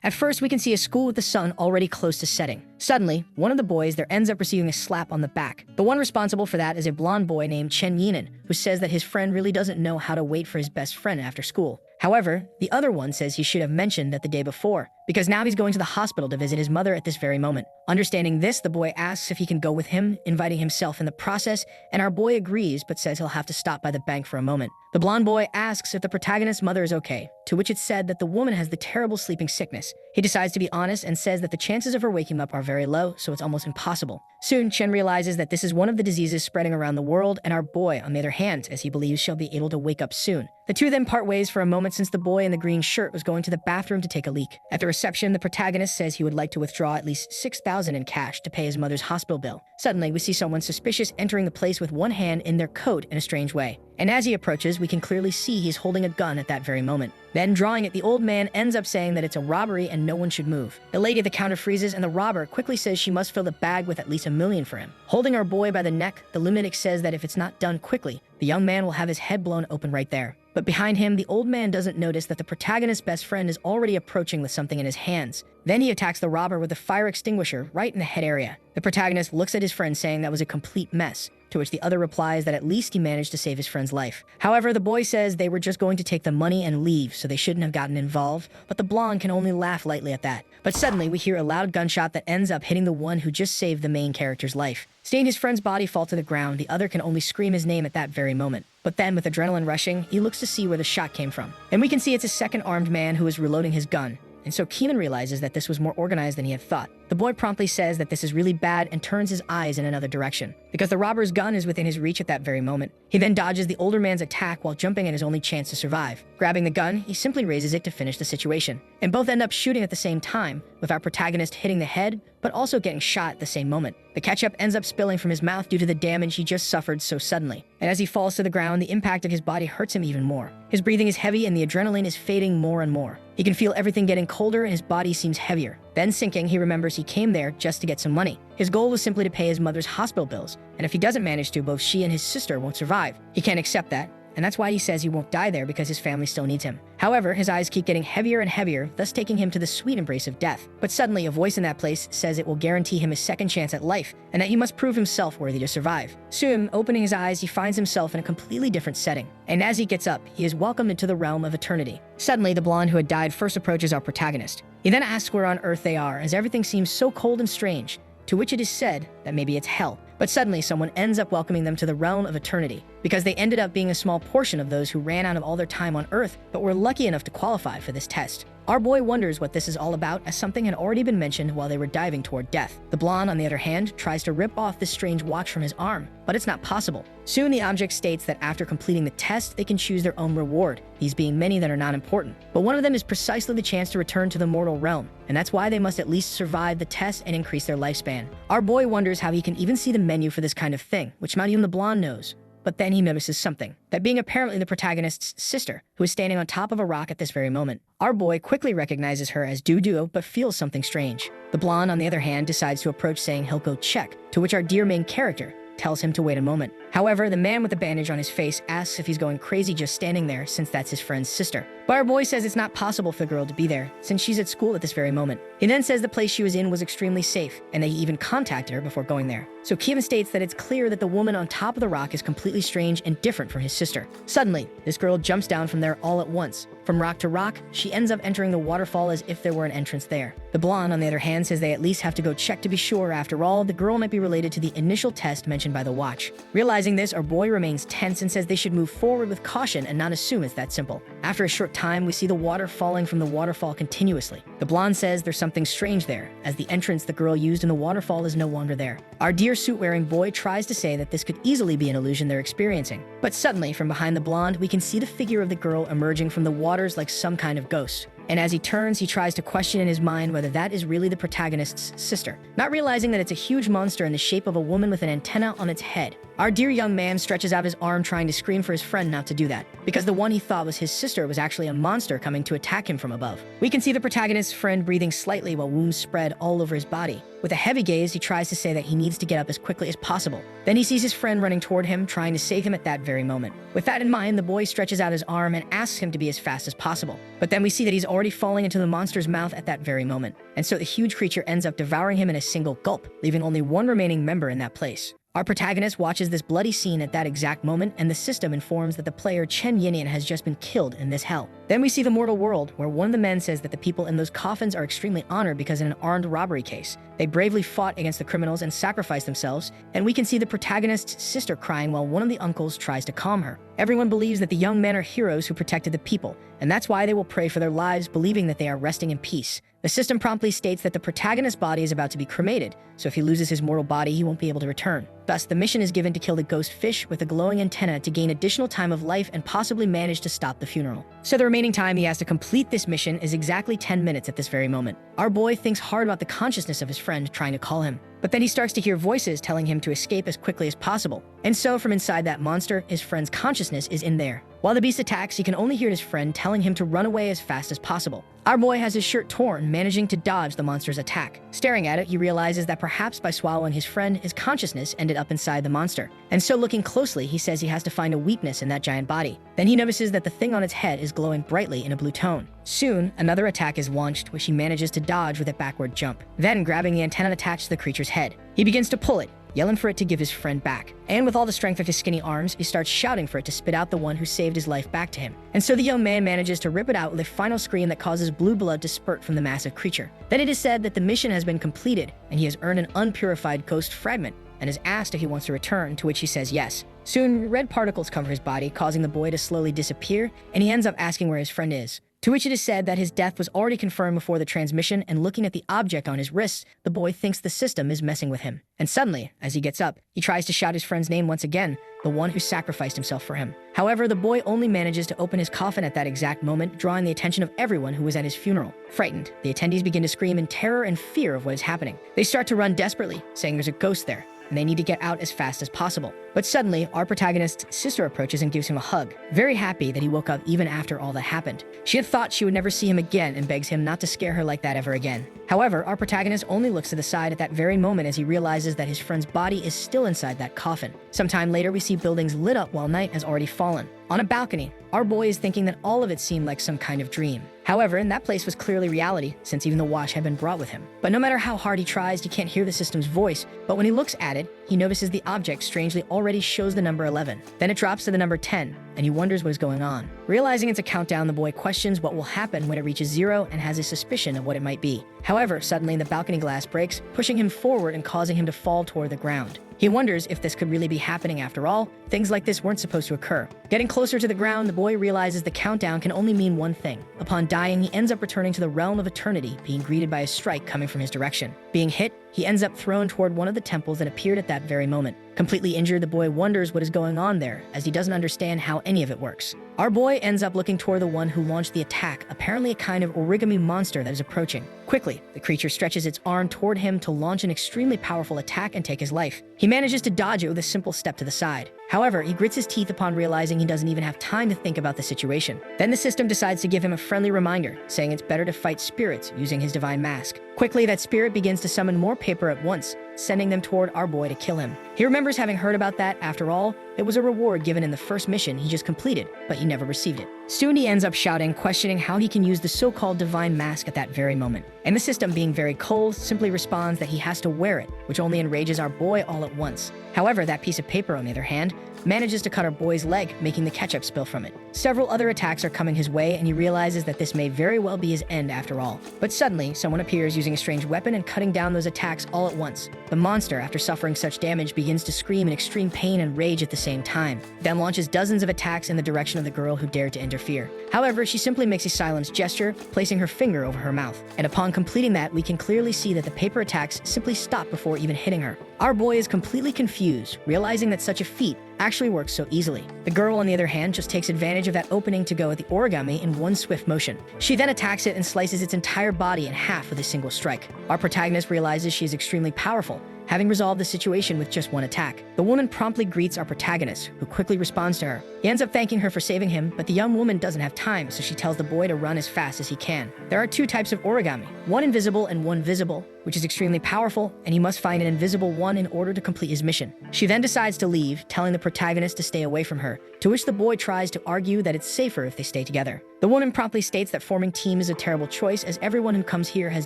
At first, we can see a school with the sun already close to setting. Suddenly, one of the boys there ends up receiving a slap on the back. The one responsible for that is a blonde boy named Chen Yinan, who says that his friend really doesn't know how to wait for his best friend after school. However, the other one says he should have mentioned that the day before, because now he's going to the hospital to visit his mother at this very moment. Understanding this, the boy asks if he can go with him, inviting himself in the process, and our boy agrees but says he'll have to stop by the bank for a moment. The blonde boy asks if the protagonist's mother is okay, to which it's said that the woman has the terrible sleeping sickness. He decides to be honest and says that the chances of her waking up are very low, so it's almost impossible. Soon, Chen realizes that this is one of the diseases spreading around the world, and our boy, on the other hand, as he believes she'll be able to wake up soon. The two then part ways for a moment since the boy in the green shirt was going to the bathroom to take a leak. At the reception, the protagonist says he would like to withdraw at least 6,000 in cash to pay his mother's hospital bill. Suddenly, we see someone suspicious entering the place with one hand in their coat in a strange way. And as he approaches, we can clearly see he's holding a gun at that very moment. Then, drawing it, the old man ends up saying that it's a robbery and no one should move. The lady at the counter freezes and the robber quickly says she must fill the bag with at least $1 million for him. Holding our boy by the neck, the lunatic says that if it's not done quickly, the young man will have his head blown open right there. But behind him, the old man doesn't notice that the protagonist's best friend is already approaching with something in his hands. Then he attacks the robber with a fire extinguisher right in the head area. The protagonist looks at his friend saying that was a complete mess, to which the other replies that at least he managed to save his friend's life. However, the boy says they were just going to take the money and leave, so they shouldn't have gotten involved, but the blonde can only laugh lightly at that. But suddenly, we hear a loud gunshot that ends up hitting the one who just saved the main character's life. Seeing his friend's body fall to the ground, the other can only scream his name at that very moment. But then, with adrenaline rushing, he looks to see where the shot came from. And we can see it's a second armed man who is reloading his gun. And so Keelan realizes that this was more organized than he had thought. The boy promptly says that this is really bad and turns his eyes in another direction, because the robber's gun is within his reach at that very moment. He then dodges the older man's attack while jumping at his only chance to survive. Grabbing the gun, he simply raises it to finish the situation. And both end up shooting at the same time, with our protagonist hitting the head, but also getting shot at the same moment. The ketchup ends up spilling from his mouth due to the damage he just suffered so suddenly. And as he falls to the ground, the impact of his body hurts him even more. His breathing is heavy and the adrenaline is fading more and more. He can feel everything getting colder and his body seems heavier. Then sinking, he remembers he came there just to get some money. His goal was simply to pay his mother's hospital bills, and if he doesn't manage to, both she and his sister won't survive. He can't accept that, and that's why he says he won't die there because his family still needs him. However, his eyes keep getting heavier and heavier, thus taking him to the sweet embrace of death. But suddenly, a voice in that place says it will guarantee him a second chance at life, and that he must prove himself worthy to survive. Soon, opening his eyes, he finds himself in a completely different setting. And as he gets up, he is welcomed into the realm of eternity. Suddenly, the blonde who had died first approaches our protagonist. He then asks where on earth they are, as everything seems so cold and strange, to which it is said that maybe it's hell. But suddenly, someone ends up welcoming them to the realm of eternity, because they ended up being a small portion of those who ran out of all their time on Earth, but were lucky enough to qualify for this test. Our boy wonders what this is all about, as something had already been mentioned while they were diving toward death. The blonde, on the other hand, tries to rip off this strange watch from his arm, but it's not possible. Soon, the object states that after completing the test, they can choose their own reward, these being many that are not important. But one of them is precisely the chance to return to the mortal realm, and that's why they must at least survive the test and increase their lifespan. Our boy wonders how he can even see the menu for this kind of thing, which not even the blonde knows. But then he notices something, that being apparently the protagonist's sister, who is standing on top of a rock at this very moment. Our boy quickly recognizes her as Dudu, but feels something strange. The blonde, on the other hand, decides to approach saying he'll go check, to which our dear main character tells him to wait a moment. However, the man with the bandage on his face asks if he's going crazy just standing there, since that's his friend's sister. But our boy says it's not possible for the girl to be there, since she's at school at this very moment. He then says the place she was in was extremely safe, and that he even contacted her before going there. So Kevin states that it's clear that the woman on top of the rock is completely strange and different from his sister. Suddenly, this girl jumps down from there all at once. From rock to rock, she ends up entering the waterfall as if there were an entrance there. The blonde, on the other hand, says they at least have to go check to be sure. After all, the girl might be related to the initial test mentioned by the watch. Realizing this, our boy remains tense and says they should move forward with caution and not assume it's that simple. After a short time, we see the water falling from the waterfall continuously. The blonde says there's something strange there, as the entrance the girl used in the waterfall is no longer there. Our dear suit-wearing boy tries to say that this could easily be an illusion they're experiencing. But suddenly, from behind the blonde, we can see the figure of the girl emerging from the waters like some kind of ghost. And as he turns, he tries to question in his mind whether that is really the protagonist's sister, not realizing that it's a huge monster in the shape of a woman with an antenna on its head. Our dear young man stretches out his arm trying to scream for his friend not to do that, because the one he thought was his sister was actually a monster coming to attack him from above. We can see the protagonist's friend breathing slightly while wounds spread all over his body. With a heavy gaze, he tries to say that he needs to get up as quickly as possible. Then he sees his friend running toward him, trying to save him at that very moment. With that in mind, the boy stretches out his arm and asks him to be as fast as possible. But then we see that he's already falling into the monster's mouth at that very moment. And so the huge creature ends up devouring him in a single gulp, leaving only one remaining member in that place. Our protagonist watches this bloody scene at that exact moment, and the system informs that the player Chen Yinian has just been killed in this hell. Then we see the mortal world, where one of the men says that the people in those coffins are extremely honored because in an armed robbery case, they bravely fought against the criminals and sacrificed themselves, and we can see the protagonist's sister crying while one of the uncles tries to calm her. Everyone believes that the young men are heroes who protected the people, and that's why they will pray for their lives, believing that they are resting in peace. The system promptly states that the protagonist's body is about to be cremated, so if he loses his mortal body, he won't be able to return. Thus, the mission is given to kill the ghost fish with a glowing antenna to gain additional time of life and possibly manage to stop the funeral. So the remaining time he has to complete this mission is exactly 10 minutes at this very moment. Our boy thinks hard about the consciousness of his friend trying to call him, but then he starts to hear voices telling him to escape as quickly as possible. And so from inside that monster, his friend's consciousness is in there. While the beast attacks, he can only hear his friend telling him to run away as fast as possible. Our boy has his shirt torn, managing to dodge the monster's attack. Staring at it, he realizes that perhaps by swallowing his friend, his consciousness ended up inside the monster. And so looking closely, he says he has to find a weakness in that giant body. Then he notices that the thing on its head is glowing brightly in a blue tone. Soon, another attack is launched, which he manages to dodge with a backward jump. Then, grabbing the antenna attached to the creature's head, he begins to pull it, yelling for it to give his friend back. And with all the strength of his skinny arms, he starts shouting for it to spit out the one who saved his life back to him. And so the young man manages to rip it out with a final scream that causes blue blood to spurt from the massive creature. Then it is said that the mission has been completed, and he has earned an unpurified ghost fragment, and is asked if he wants to return, to which he says yes. Soon, red particles cover his body, causing the boy to slowly disappear, and he ends up asking where his friend is. To which it is said that his death was already confirmed before the transmission, and looking at the object on his wrists, the boy thinks the system is messing with him. And suddenly, as he gets up, he tries to shout his friend's name once again, the one who sacrificed himself for him. However, the boy only manages to open his coffin at that exact moment, drawing the attention of everyone who was at his funeral. Frightened, the attendees begin to scream in terror and fear of what is happening. They start to run desperately, saying there's a ghost there, and they need to get out as fast as possible. But suddenly, our protagonist's sister approaches and gives him a hug, very happy that he woke up even after all that happened. She had thought she would never see him again and begs him not to scare her like that ever again. However, our protagonist only looks to the side at that very moment as he realizes that his friend's body is still inside that coffin. Sometime later, we see buildings lit up while night has already fallen. On a balcony, our boy is thinking that all of it seemed like some kind of dream. However, that place was clearly reality, since even the watch had been brought with him. But no matter how hard he tries, he can't hear the system's voice, but when he looks at it, he notices the object strangely already shows the number 11. Then it drops to the number 10, and he wonders what is going on. Realizing it's a countdown, the boy questions what will happen when it reaches 0 and has a suspicion of what it might be. However, suddenly the balcony glass breaks, pushing him forward and causing him to fall toward the ground. He wonders if this could really be happening after all. Things like this weren't supposed to occur. Getting closer to the ground, the boy realizes the countdown can only mean one thing. Upon dying, he ends up returning to the realm of eternity, being greeted by a strike coming from his direction. Being hit, he ends up thrown toward one of the temples that appeared at that very moment. Completely injured, the boy wonders what is going on there, as he doesn't understand how any of it works. Our boy ends up looking toward the one who launched the attack, apparently a kind of origami monster that is approaching. Quickly, the creature stretches its arm toward him to launch an extremely powerful attack and take his life. He manages to dodge it with a simple step to the side. However, he grits his teeth upon realizing he doesn't even have time to think about the situation. Then the system decides to give him a friendly reminder, saying it's better to fight spirits using his divine mask. Quickly, that spirit begins to summon more paper at once, sending them toward our boy to kill him. He remembers having heard about that. After all, it was a reward given in the first mission he just completed, but he never received it. Soon he ends up shouting, questioning how he can use the so-called divine mask at that very moment. And the system, being very cold, simply responds that he has to wear it, which only enrages our boy all at once. However, that piece of paper, on the other hand, manages to cut our boy's leg, making the ketchup spill from it. Several other attacks are coming his way, and he realizes that this may very well be his end after all. But suddenly, someone appears using a strange weapon and cutting down those attacks all at once. The monster, after suffering such damage, begins to scream in extreme pain and rage at the same time, then launches dozens of attacks in the direction of the girl who dared to interfere. However, she simply makes a silence gesture, placing her finger over her mouth. And upon completing that, we can clearly see that the paper attacks simply stop before even hitting her. Our boy is completely confused, realizing that such a feat actually works so easily. The girl, on the other hand, just takes advantage of that opening to go at the origami in one swift motion. She then attacks it and slices its entire body in half with a single strike. Our protagonist realizes she is extremely powerful, having resolved the situation with just one attack. The woman promptly greets our protagonist, who quickly responds to her. He ends up thanking her for saving him, but the young woman doesn't have time, so she tells the boy to run as fast as he can. There are two types of origami, one invisible and one visible. which is extremely powerful, and he must find an invisible one in order to complete his mission. She then decides to leave, telling the protagonist to stay away from her, to which the boy tries to argue that it's safer if they stay together. The woman promptly states that forming team is a terrible choice, as everyone who comes here has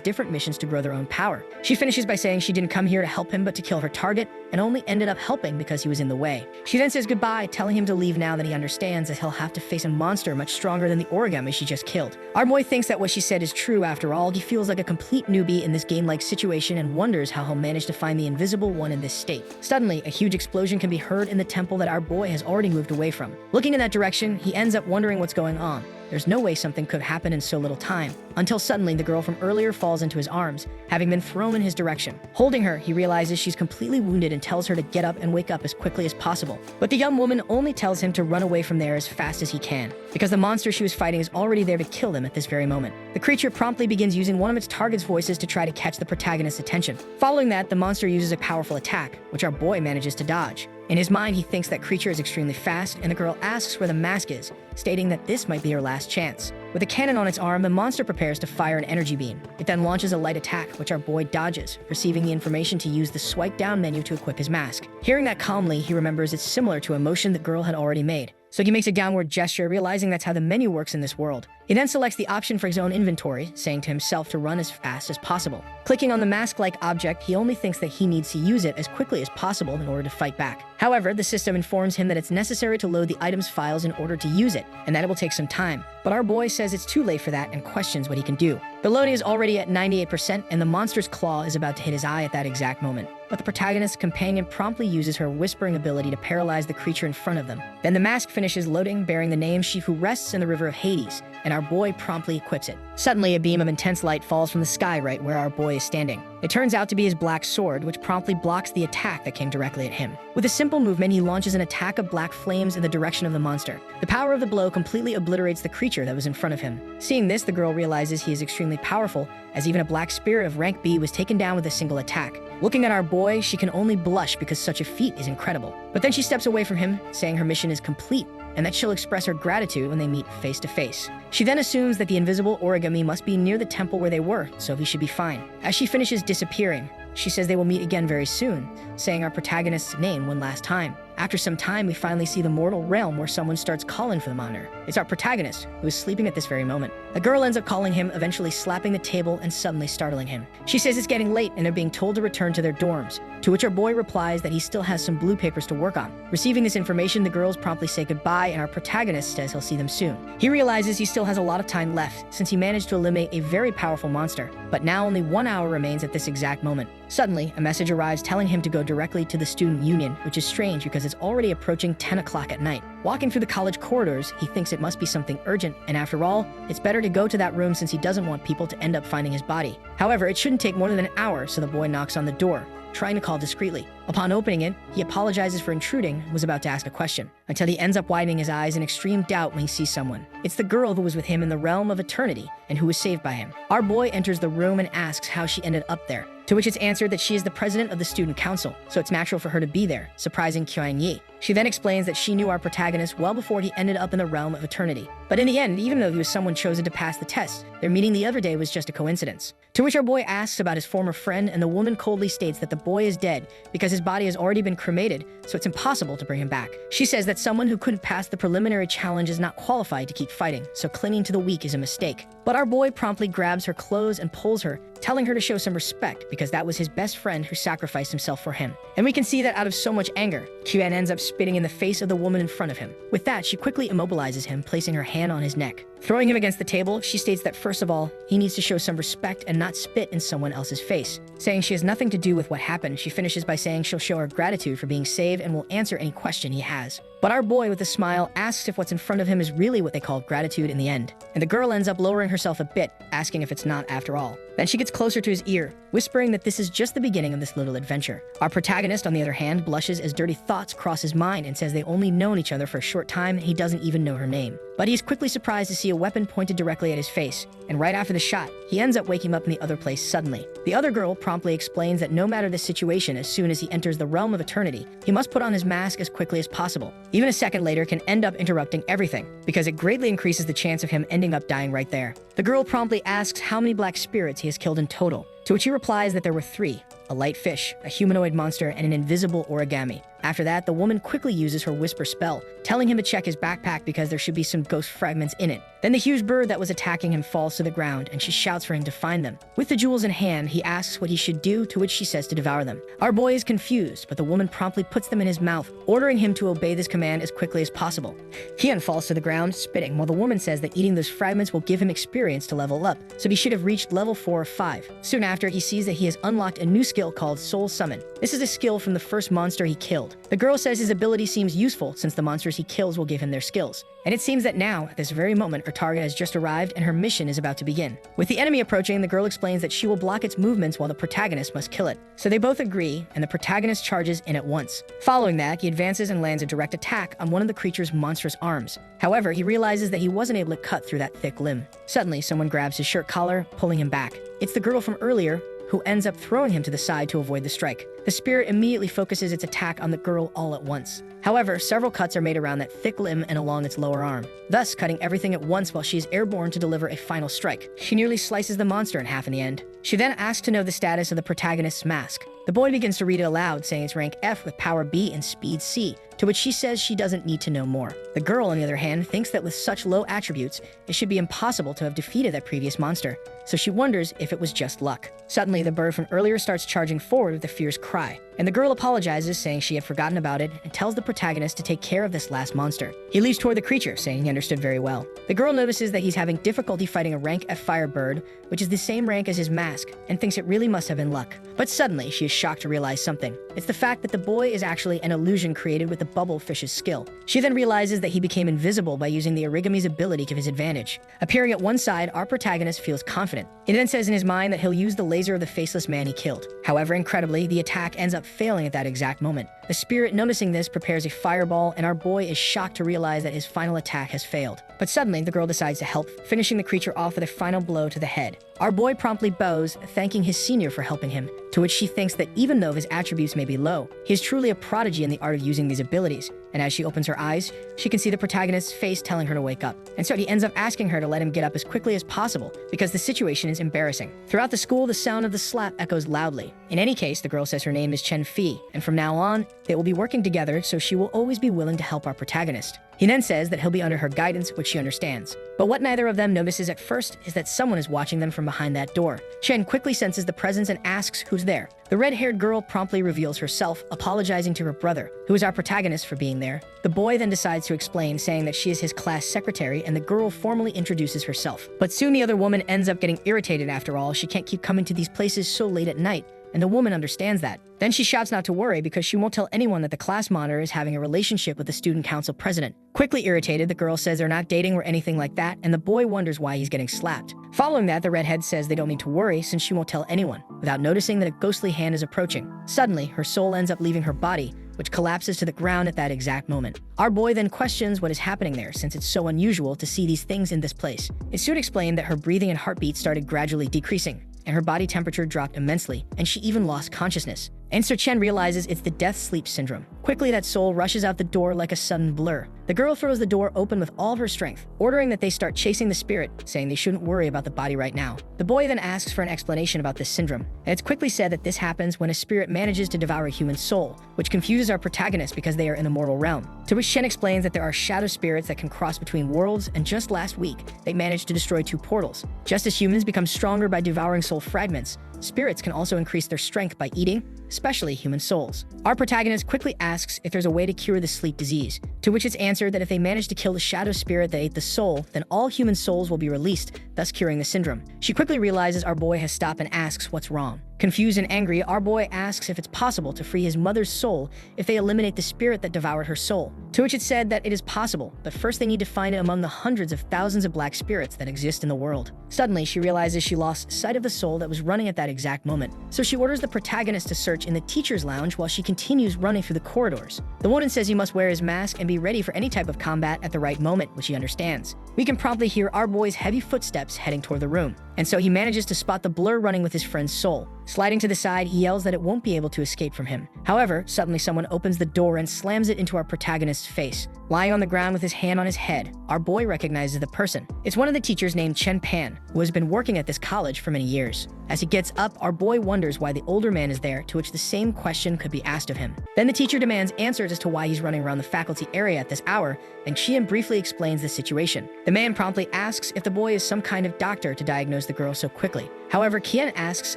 different missions to grow their own power. She finishes by saying she didn't come here to help him but to kill her target, and only ended up helping because he was in the way. She then says goodbye, telling him to leave now that he understands that he'll have to face a monster much stronger than the origami she just killed. Our boy thinks that what she said is true after all. He feels like a complete newbie in this game-like situation and wonders how he'll manage to find the invisible one in this state. Suddenly, a huge explosion can be heard in the temple that our boy has already moved away from. Looking in that direction, he ends up wondering what's going on. There's no way something could happen in so little time, until suddenly the girl from earlier falls into his arms, having been thrown in his direction. Holding her, he realizes she's completely wounded and tells her to get up and wake up as quickly as possible. But the young woman only tells him to run away from there as fast as he can, because the monster she was fighting is already there to kill them at this very moment. The creature promptly begins using one of its target's voices to try to catch the protagonist's attention. Following that, the monster uses a powerful attack, which our boy manages to dodge. In his mind, he thinks that creature is extremely fast, and the girl asks where the mask is, stating that this might be her last chance. With a cannon on its arm, the monster prepares to fire an energy beam. It then launches a light attack, which our boy dodges, receiving the information to use the swipe down menu to equip his mask. Hearing that calmly, he remembers it's similar to a motion the girl had already made. So he makes a downward gesture, realizing that's how the menu works in this world. He then selects the option for his own inventory, saying to himself to run as fast as possible. Clicking on the mask-like object, he only thinks that he needs to use it as quickly as possible in order to fight back. However, the system informs him that it's necessary to load the item's files in order to use it, and that it will take some time. But our boy says it's too late for that and questions what he can do. The loading is already at 98%, and the monster's claw is about to hit his eye at that exact moment. But the protagonist's companion promptly uses her whispering ability to paralyze the creature in front of them. Then the mask finishes loading, bearing the name Shifu rests in the river of Hades, and our boy promptly equips it. Suddenly, a beam of intense light falls from the sky right where our boy is standing. It turns out to be his black sword, which promptly blocks the attack that came directly at him. With a simple movement, he launches an attack of black flames in the direction of the monster. The power of the blow completely obliterates the creature that was in front of him. Seeing this, the girl realizes he is extremely powerful, as even a black spirit of rank B was taken down with a single attack. Looking at our boy, she can only blush because such a feat is incredible. But then she steps away from him, saying her mission is complete, and that she'll express her gratitude when they meet face to face. She then assumes that the invisible origami must be near the temple where they were, so he should be fine. As she finishes disappearing, she says they will meet again very soon, saying our protagonist's name one last time. After some time, we finally see the mortal realm where someone starts calling for the monitor. It's our protagonist, who is sleeping at this very moment. The girl ends up calling him, eventually slapping the table and suddenly startling him. She says it's getting late and they're being told to return to their dorms, to which our boy replies that he still has some blue papers to work on. Receiving this information, the girls promptly say goodbye and our protagonist says he'll see them soon. He realizes he still has a lot of time left, since he managed to eliminate a very powerful monster, but now only 1 hour remains at this exact moment. Suddenly, a message arrives telling him to go directly to the student union, which is strange because it's already approaching 10 o'clock at night. Walking through the college corridors, he thinks it must be something urgent, and after all, it's better to go to that room since he doesn't want people to end up finding his body. However, it shouldn't take more than an hour, so the boy knocks on the door, trying to call discreetly. Upon opening it, he apologizes for intruding and was about to ask a question, until he ends up widening his eyes in extreme doubt when he sees someone. It's the girl who was with him in the realm of eternity and who was saved by him. Our boy enters the room and asks how she ended up there, to which it's answered that she is the president of the student council, so it's natural for her to be there, surprising Kyuan Yi. She then explains that she knew our protagonist well before he ended up in the realm of eternity. But in the end, even though he was someone chosen to pass the test, their meeting the other day was just a coincidence. To which our boy asks about his former friend, and the woman coldly states that the boy is dead because his body has already been cremated, so it's impossible to bring him back. She says that someone who couldn't pass the preliminary challenge is not qualified to keep fighting, so clinging to the weak is a mistake. But our boy promptly grabs her clothes and pulls her, telling her to show some respect because that was his best friend who sacrificed himself for him. And we can see that out of so much anger, Kyuan ends up spitting in the face of the woman in front of him. With that, she quickly immobilizes him, placing her hand on his neck. Throwing him against the table, she states that first of all, he needs to show some respect and not spit in someone else's face. Saying she has nothing to do with what happened, she finishes by saying she'll show her gratitude for being saved and will answer any question he has. But our boy, with a smile, asks if what's in front of him is really what they call gratitude in the end. And the girl ends up lowering herself a bit, asking if it's not after all. Then she gets closer to his ear, whispering that this is just the beginning of this little adventure. Our protagonist, on the other hand, blushes as dirty thoughts cross his mind and says they only known each other for a short time and he doesn't even know her name. but he's quickly surprised to see a weapon pointed directly at his face, and right after the shot, he ends up waking up in the other place suddenly. The other girl promptly explains that no matter the situation, as soon as he enters the realm of eternity, he must put on his mask as quickly as possible. Even a second later can end up interrupting everything, because it greatly increases the chance of him ending up dying right there. The girl promptly asks how many black spirits he has killed in total, to which he replies that there were 3. A light fish, a humanoid monster, and an invisible origami. After that, the woman quickly uses her whisper spell, telling him to check his backpack because there should be some ghost fragments in it. Then the huge bird that was attacking him falls to the ground, and she shouts for him to find them. With the jewels in hand, he asks what he should do, to which she says to devour them. Our boy is confused, but the woman promptly puts them in his mouth, ordering him to obey this command as quickly as possible. He then falls to the ground, spitting, while the woman says that eating those fragments will give him experience to level up, so he should have reached level 4 or 5. Soon after, he sees that he has unlocked a new skill called Soul Summon. This is a skill from the first monster he killed. The girl says his ability seems useful since the monsters he kills will give him their skills. And it seems that now, at this very moment, her target has just arrived and her mission is about to begin. With the enemy approaching, the girl explains that she will block its movements while the protagonist must kill it. So they both agree, and the protagonist charges in at once. Following that, he advances and lands a direct attack on one of the creature's monstrous arms. However, he realizes that he wasn't able to cut through that thick limb. Suddenly, someone grabs his shirt collar, pulling him back. It's the girl from earlier, who ends up throwing him to the side to avoid the strike. The spirit immediately focuses its attack on the girl all at once. However, several cuts are made around that thick limb and along its lower arm, thus cutting everything at once while she is airborne to deliver a final strike. She nearly slices the monster in half in the end. She then asks to know the status of the protagonist's mask. The boy begins to read it aloud, saying it's rank F with power B and speed C, to which she says she doesn't need to know more. The girl, on the other hand, thinks that with such low attributes, it should be impossible to have defeated that previous monster, so she wonders if it was just luck. Suddenly, the bird from earlier starts charging forward with a fierce cry, and the girl apologizes, saying she had forgotten about it, and tells the protagonist to take care of this last monster. He leaves toward the creature, saying he understood very well. The girl notices that he's having difficulty fighting a rank F fire bird, which is the same rank as his mask, and thinks it really must have been luck. But suddenly, she is shocked to realize something. It's the fact that the boy is actually an illusion created with the bubble fish's skill. She then realizes that he became invisible by using the origami's ability to his advantage. Appearing at one side, our protagonist feels confident. He then says in his mind that he'll use the laser of the faceless man he killed. However, incredibly, the attack ends up failing at that exact moment. The spirit, noticing this, prepares a fireball, and our boy is shocked to realize that his final attack has failed. But suddenly, the girl decides to help, finishing the creature off with a final blow to the head. Our boy promptly bows, thanking his senior for helping him, to which she thinks that even though his attributes may be low, he is truly a prodigy in the art of using these abilities. And as she opens her eyes, she can see the protagonist's face telling her to wake up. And so he ends up asking her to let him get up as quickly as possible, because the situation is embarrassing. Throughout the school, the sound of the slap echoes loudly. In any case, the girl says her name is Chen Fi, and from now on, they will be working together, so she will always be willing to help our protagonist. He then says that he'll be under her guidance, which she understands. But what neither of them notices at first is that someone is watching them from behind that door. Chen quickly senses the presence and asks who's there. The red-haired girl promptly reveals herself, apologizing to her brother, who is our protagonist, for being there. The boy then decides to explain, saying that she is his class secretary, and the girl formally introduces herself. But soon the other woman ends up getting irritated. After all, she can't keep coming to these places so late at night, and the woman understands that. Then she shouts not to worry because she won't tell anyone that the class monitor is having a relationship with the student council president. Quickly irritated, the girl says they're not dating or anything like that, and the boy wonders why he's getting slapped. Following that, the redhead says they don't need to worry since she won't tell anyone, without noticing that a ghostly hand is approaching. Suddenly, her soul ends up leaving her body, which collapses to the ground at that exact moment. Our boy then questions what is happening there, since it's so unusual to see these things in this place. It soon explained that her breathing and heartbeat started gradually decreasing, and her body temperature dropped immensely, and she even lost consciousness. And Sir Chen realizes it's the death-sleep syndrome. Quickly, that soul rushes out the door like a sudden blur. The girl throws the door open with all of her strength, ordering that they start chasing the spirit, saying they shouldn't worry about the body right now. The boy then asks for an explanation about this syndrome, and it's quickly said that this happens when a spirit manages to devour a human soul, which confuses our protagonist because they are in the mortal realm. To which Shen explains that there are shadow spirits that can cross between worlds, and just last week, they managed to destroy 2 portals. Just as humans become stronger by devouring soul fragments, spirits can also increase their strength by eating, especially human souls. Our protagonist quickly asks if there's a way to cure the sleep disease, to which it's answered that if they manage to kill the shadow spirit that ate the soul, then all human souls will be released, thus thus curing the syndrome. She quickly realizes our boy has stopped and asks what's wrong. Confused and angry, our boy asks if it's possible to free his mother's soul if they eliminate the spirit that devoured her soul. To which it's said that it is possible, but first they need to find it among the hundreds of thousands of black spirits that exist in the world. Suddenly, she realizes she lost sight of the soul that was running at that exact moment. So she orders the protagonist to search in the teacher's lounge while she continues running through the corridors. The warden says he must wear his mask and be ready for any type of combat at the right moment, which he understands. We can promptly hear our boy's heavy footsteps heading toward the room, and so he manages to spot the blur running with his friend's soul. Sliding to the side, he yells that it won't be able to escape from him. However, suddenly someone opens the door and slams it into our protagonist's face. Lying on the ground with his hand on his head, our boy recognizes the person. It's one of the teachers named Chen Pan, who has been working at this college for many years. As he gets up, our boy wonders why the older man is there, to which the same question could be asked of him. Then the teacher demands answers as to why he's running around the faculty area at this hour, and Qian briefly explains the situation. The man promptly asks if the boy is some kind of doctor to diagnose the girl so quickly. However, Qian asks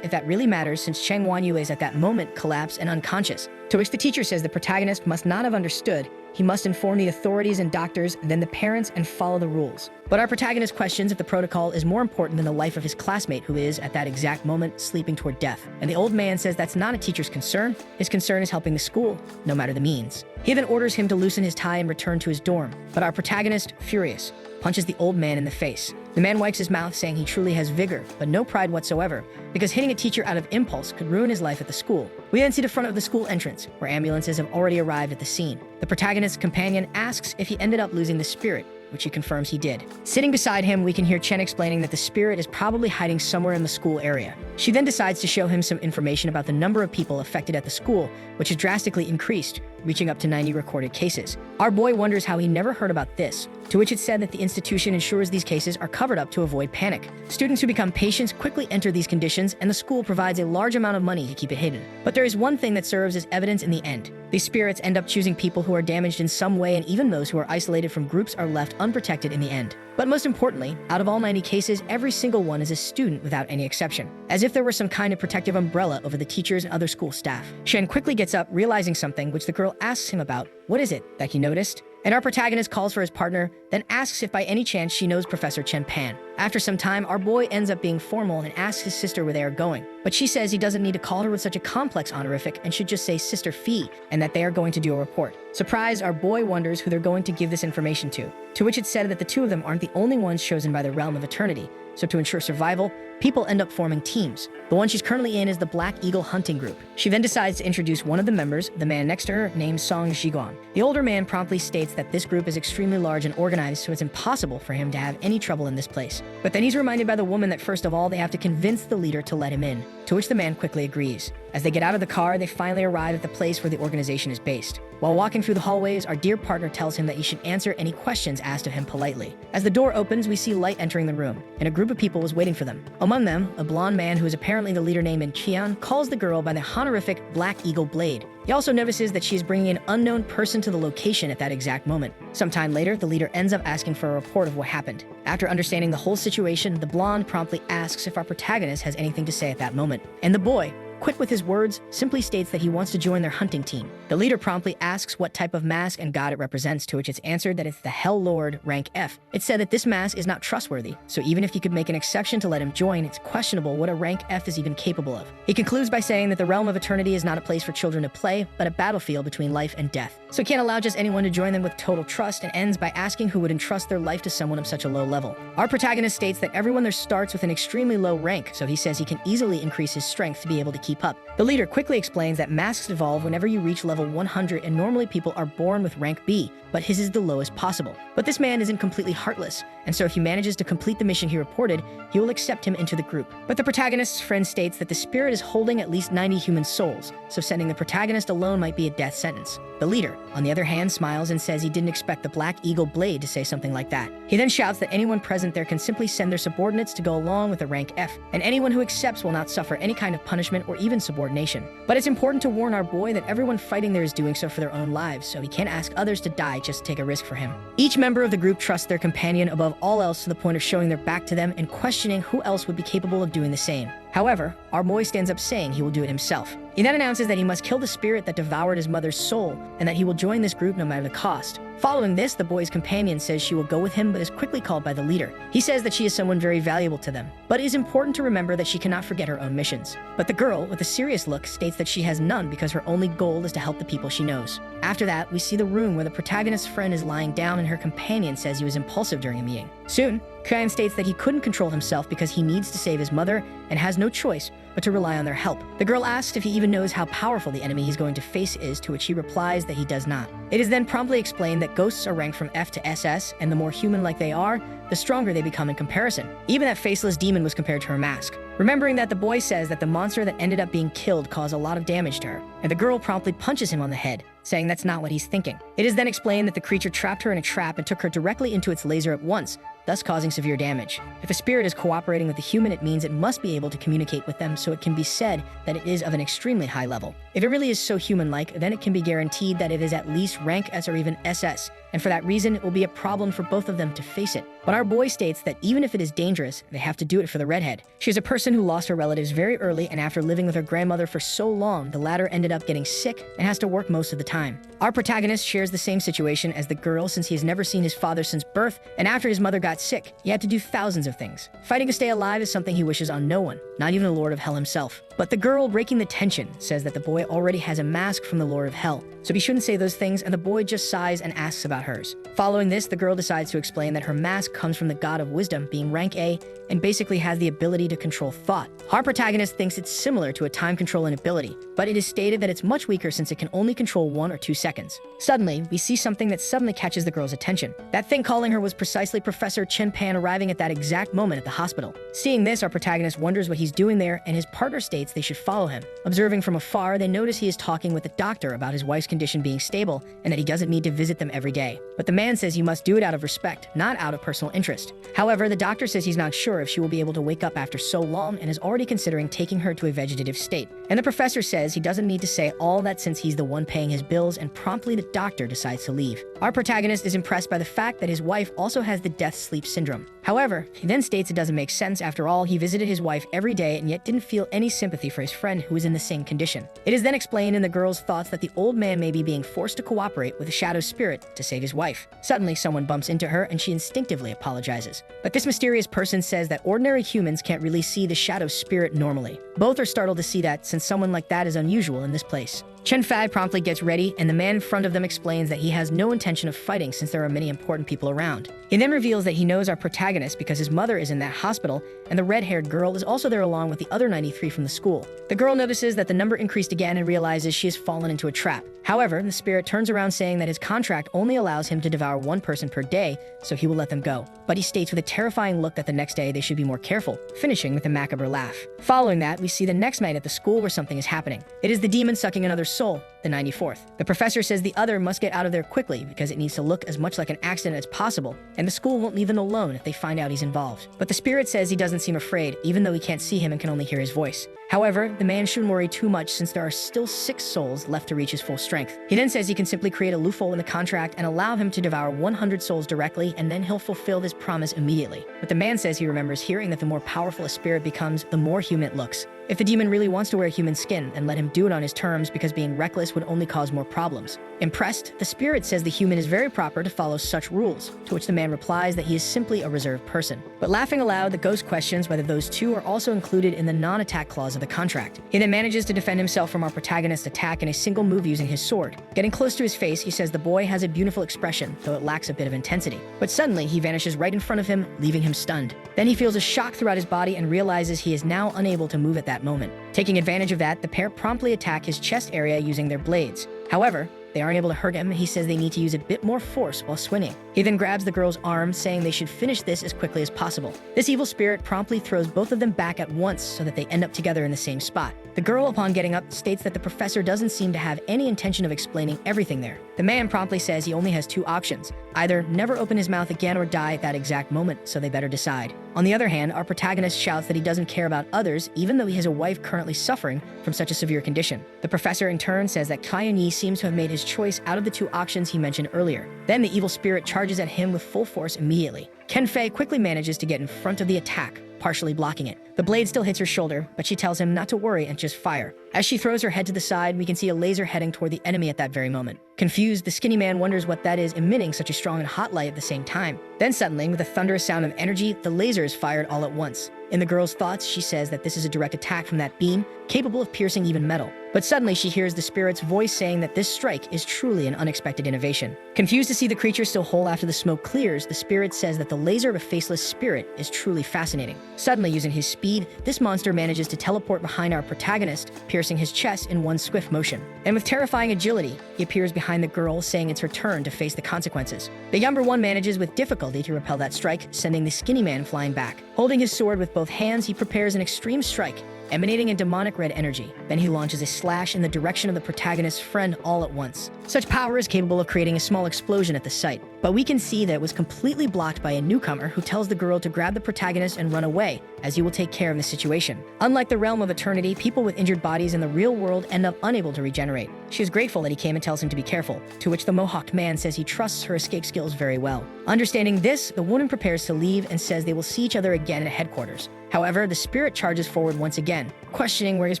if that really matters since Cheng Wanyue is at that moment collapsed and unconscious, to which the teacher says the protagonist must not have understood. He must inform the authorities and doctors, then the parents, and follow the rules. But our protagonist questions if the protocol is more important than the life of his classmate who is, at that exact moment, sleeping toward death. And the old man says that's not a teacher's concern. His concern is helping the school, no matter the means. He then orders him to loosen his tie and return to his dorm. But our protagonist, furious, punches the old man in the face. The man wipes his mouth, saying he truly has vigor, but no pride whatsoever, because hitting a teacher out of impulse could ruin his life at the school. We then see the front of the school entrance, where ambulances have already arrived at the scene. The protagonist's companion asks if he ended up losing the spirit, which he confirms he did. Sitting beside him, we can hear Chen explaining that the spirit is probably hiding somewhere in the school area. She then decides to show him some information about the number of people affected at the school, which has drastically increased, reaching up to 90 recorded cases. Our boy wonders how he never heard about this, to which it's said that the institution ensures these cases are covered up to avoid panic. Students who become patients quickly enter these conditions, and the school provides a large amount of money to keep it hidden. But there is one thing that serves as evidence in the end. These spirits end up choosing people who are damaged in some way, and even those who are isolated from groups are left unprotected in the end. But most importantly, out of all 90 cases, every single one is a student without any exception, as if there were some kind of protective umbrella over the teachers and other school staff. Shen quickly gets up, realizing something, which the girl asks him about. What is it that he noticed? And our protagonist calls for his partner, then asks if by any chance she knows Professor Chen Pan. After some time, our boy ends up being formal and asks his sister where they are going. But she says he doesn't need to call her with such a complex honorific and should just say Sister Fee, and that they are going to do a report. Surprised, our boy wonders who they're going to give this information to which it's said that the two of them aren't the only ones chosen by the realm of eternity. So to ensure survival, people end up forming teams. The one she's currently in is the Black Eagle Hunting Group. She then decides to introduce one of the members, the man next to her, named Song Zhiguang. The older man promptly states that this group is extremely large and organized, so it's impossible for him to have any trouble in this place. But then he's reminded by the woman that first of all, they have to convince the leader to let him in, to which the man quickly agrees. As they get out of the car, they finally arrive at the place where the organization is based. While walking through the hallways, our dear partner tells him that he should answer any questions asked of him politely. As the door opens, we see light entering the room, and a group of people is waiting for them. Among them, a blonde man who is apparently the leader named Qian calls the girl by the honorific Black Eagle Blade. He also notices that she is bringing an unknown person to the location at that exact moment. Sometime later, the leader ends up asking for a report of what happened. After understanding the whole situation, the blonde promptly asks if our protagonist has anything to say at that moment. And the boy, quick with his words, simply states that he wants to join their hunting team. The leader promptly asks what type of mask and god it represents, to which it's answered that it's the Hell Lord, rank F. It's said that this mask is not trustworthy, so even if you could make an exception to let him join, it's questionable what a rank F is even capable of. He concludes by saying that the realm of eternity is not a place for children to play, but a battlefield between life and death. So he can't allow just anyone to join them with total trust, and ends by asking who would entrust their life to someone of such a low level. Our protagonist states that everyone there starts with an extremely low rank, so he says he can easily increase his strength to be able to keep up. The leader quickly explains that masks evolve whenever you reach level 100, and normally people are born with rank B, but his is the lowest possible. But this man isn't completely heartless, and so if he manages to complete the mission he reported, he will accept him into the group. But the protagonist's friend states that the spirit is holding at least 90 human souls, so sending the protagonist alone might be a death sentence. The leader, on the other hand, smiles and says he didn't expect the Black Eagle Blade to say something like that. He then shouts that anyone present there can simply send their subordinates to go along with a rank F, and anyone who accepts will not suffer any kind of punishment or even subordination. But it's important to warn our boy that everyone fighting there is doing so for their own lives, so he can't ask others to die just to take a risk for him. Each member of the group trusts their companion above all else, to the point of showing their back to them and questioning who else would be capable of doing the same. However, our boy stands up saying he will do it himself. He then announces that he must kill the spirit that devoured his mother's soul, and that he will join this group no matter the cost. Following this, the boy's companion says she will go with him but is quickly called by the leader. He says that she is someone very valuable to them, but it is important to remember that she cannot forget her own missions. But the girl, with a serious look, states that she has none because her only goal is to help the people she knows. After that, we see the room where the protagonist's friend is lying down and her companion says he was impulsive during a meeting. Soon, Kyan states that he couldn't control himself because he needs to save his mother and has no choice but to rely on their help. The girl asks if he even knows how powerful the enemy he's going to face is, to which he replies that he does not. It is then promptly explained that ghosts are ranked from F to SS, and the more human-like they are, the stronger they become in comparison. Even that faceless demon was compared to her mask. Remembering that, the boy says that the monster that ended up being killed caused a lot of damage to her, and the girl promptly punches him on the head, saying that's not what he's thinking. It is then explained that the creature trapped her in a trap and took her directly into its laser at once, thus causing severe damage. If a spirit is cooperating with the human, it means it must be able to communicate with them, so it can be said that it is of an extremely high level. If it really is so human-like, then it can be guaranteed that it is at least rank S or even SS, and for that reason, it will be a problem for both of them to face it. But our boy states that even if it is dangerous, they have to do it for the redhead. She is a person who lost her relatives very early, and after living with her grandmother for so long, the latter ended up getting sick and has to work most of the time. Our protagonist shares the same situation as the girl, since he has never seen his father since birth, and after his mother got sick, he had to do thousands of things. Fighting to stay alive is something he wishes on no one, not even the Lord of Hell himself. But the girl, breaking the tension, says that the boy already has a mask from the Lord of Hell, so he shouldn't say those things, and the boy just sighs and asks about hers. Following this, the girl decides to explain that her mask comes from the God of Wisdom, being rank A, and basically has the ability to control thought. Our protagonist thinks it's similar to a time controlling ability, but it is stated that it's much weaker since it can only control 1 or 2 seconds. Suddenly, we see something that suddenly catches the girl's attention. That thing calling her was precisely Professor Chen Pan, arriving at that exact moment at the hospital. Seeing this, our protagonist wonders what he's doing there, and his partner states they should follow him. Observing from afar, they notice he is talking with a doctor about his wife's condition being stable and that he doesn't need to visit them every day. But the man says you must do it out of respect, not out of personal interest. However, the doctor says he's not sure if she will be able to wake up after so long and is already considering taking her to a vegetative state. And the professor says he doesn't need to say all that since he's the one paying his bills, and promptly the doctor decides to leave. Our protagonist is impressed by the fact that his wife also has the death sleep syndrome. However, he then states it doesn't make sense. After all, he visited his wife every day and yet didn't feel any sympathy for his friend who was in the same condition. It is then explained in the girl's thoughts that the old man may be being forced to cooperate with the shadow spirit to save his wife. Suddenly, someone bumps into her and she instinctively apologizes. But this mysterious person says that ordinary humans can't really see the shadow spirit normally. Both are startled to see that, since someone like that is unusual in this place. Chen Fai promptly gets ready, and the man in front of them explains that he has no intention of fighting since there are many important people around. He then reveals that he knows our protagonist because his mother is in that hospital, and the red-haired girl is also there along with the other 93 from the school. The girl notices that the number increased again and realizes she has fallen into a trap. However, the spirit turns around saying that his contract only allows him to devour 1 person per day, so he will let them go. But he states with a terrifying look that the next day they should be more careful, finishing with a macabre laugh. Following that, we see the next night at the school where something is happening. It is the demon sucking another soul, the 94th. The professor says the other must get out of there quickly because it needs to look as much like an accident as possible, and the school won't leave him alone if they find out he's involved. But the spirit says he doesn't seem afraid, even though he can't see him and can only hear his voice. However, the man shouldn't worry too much since there are still 6 souls left to reach his full strength. He then says he can simply create a loophole in the contract and allow him to devour 100 souls directly, and then he'll fulfill this promise immediately. But the man says he remembers hearing that the more powerful a spirit becomes, the more human it looks. If the demon really wants to wear human skin, then let him do it on his terms, because being reckless would only cause more problems. Impressed, the spirit says the human is very proper to follow such rules, to which the man replies that he is simply a reserved person. But laughing aloud, the ghost questions whether those two are also included in the non-attack clause of the contract. He then manages to defend himself from our protagonist's attack in a single move using his sword. Getting close to his face, he says the boy has a beautiful expression, though it lacks a bit of intensity. But suddenly, he vanishes right in front of him, leaving him stunned. Then he feels a shock throughout his body and realizes he is now unable to move at that moment. Taking advantage of that, the pair promptly attack his chest area using their blades. However, they aren't able to hurt him, and he says they need to use a bit more force while swinging. He then grabs the girl's arm, saying they should finish this as quickly as possible. This evil spirit promptly throws both of them back at once so that they end up together in the same spot. The girl, upon getting up, states that the professor doesn't seem to have any intention of explaining everything there. The man promptly says he only has 2 options: either never open his mouth again or die at that exact moment, so they better decide. On the other hand, our protagonist shouts that he doesn't care about others, even though he has a wife currently suffering from such a severe condition. The professor in turn says that Kyan Yi seems to have made his choice out of the 2 options he mentioned earlier. Then the evil spirit charges at him with full force immediately. Ken Fei quickly manages to get in front of the attack, partially blocking it. The blade still hits her shoulder, but she tells him not to worry and just fire. As she throws her head to the side, we can see a laser heading toward the enemy at that very moment. Confused, the skinny man wonders what that is emitting such a strong and hot light at the same time. Then suddenly, with a thunderous sound of energy, the laser is fired all at once. In the girl's thoughts, she says that this is a direct attack from that beam, capable of piercing even metal. But suddenly she hears the spirit's voice saying that this strike is truly an unexpected innovation. Confused to see the creature still whole after the smoke clears, the spirit says that the laser of a faceless spirit is truly fascinating. Suddenly, using his speed, this monster manages to teleport behind our protagonist, piercing his chest in one swift motion. And with terrifying agility, he appears behind the girl, saying it's her turn to face the consequences. The younger one manages with difficulty to repel that strike, sending the skinny man flying back. Holding his sword with both hands, he prepares an extreme strike, emanating a demonic red energy. Then he launches a slash in the direction of the protagonist's friend all at once. Such power is capable of creating a small explosion at the site, but we can see that it was completely blocked by a newcomer who tells the girl to grab the protagonist and run away, as he will take care of the situation. Unlike the realm of eternity, people with injured bodies in the real world end up unable to regenerate. She is grateful that he came and tells him to be careful, to which the mohawked man says he trusts her escape skills very well. Understanding this, the woman prepares to leave and says they will see each other again at headquarters. However, the spirit charges forward once again, questioning where his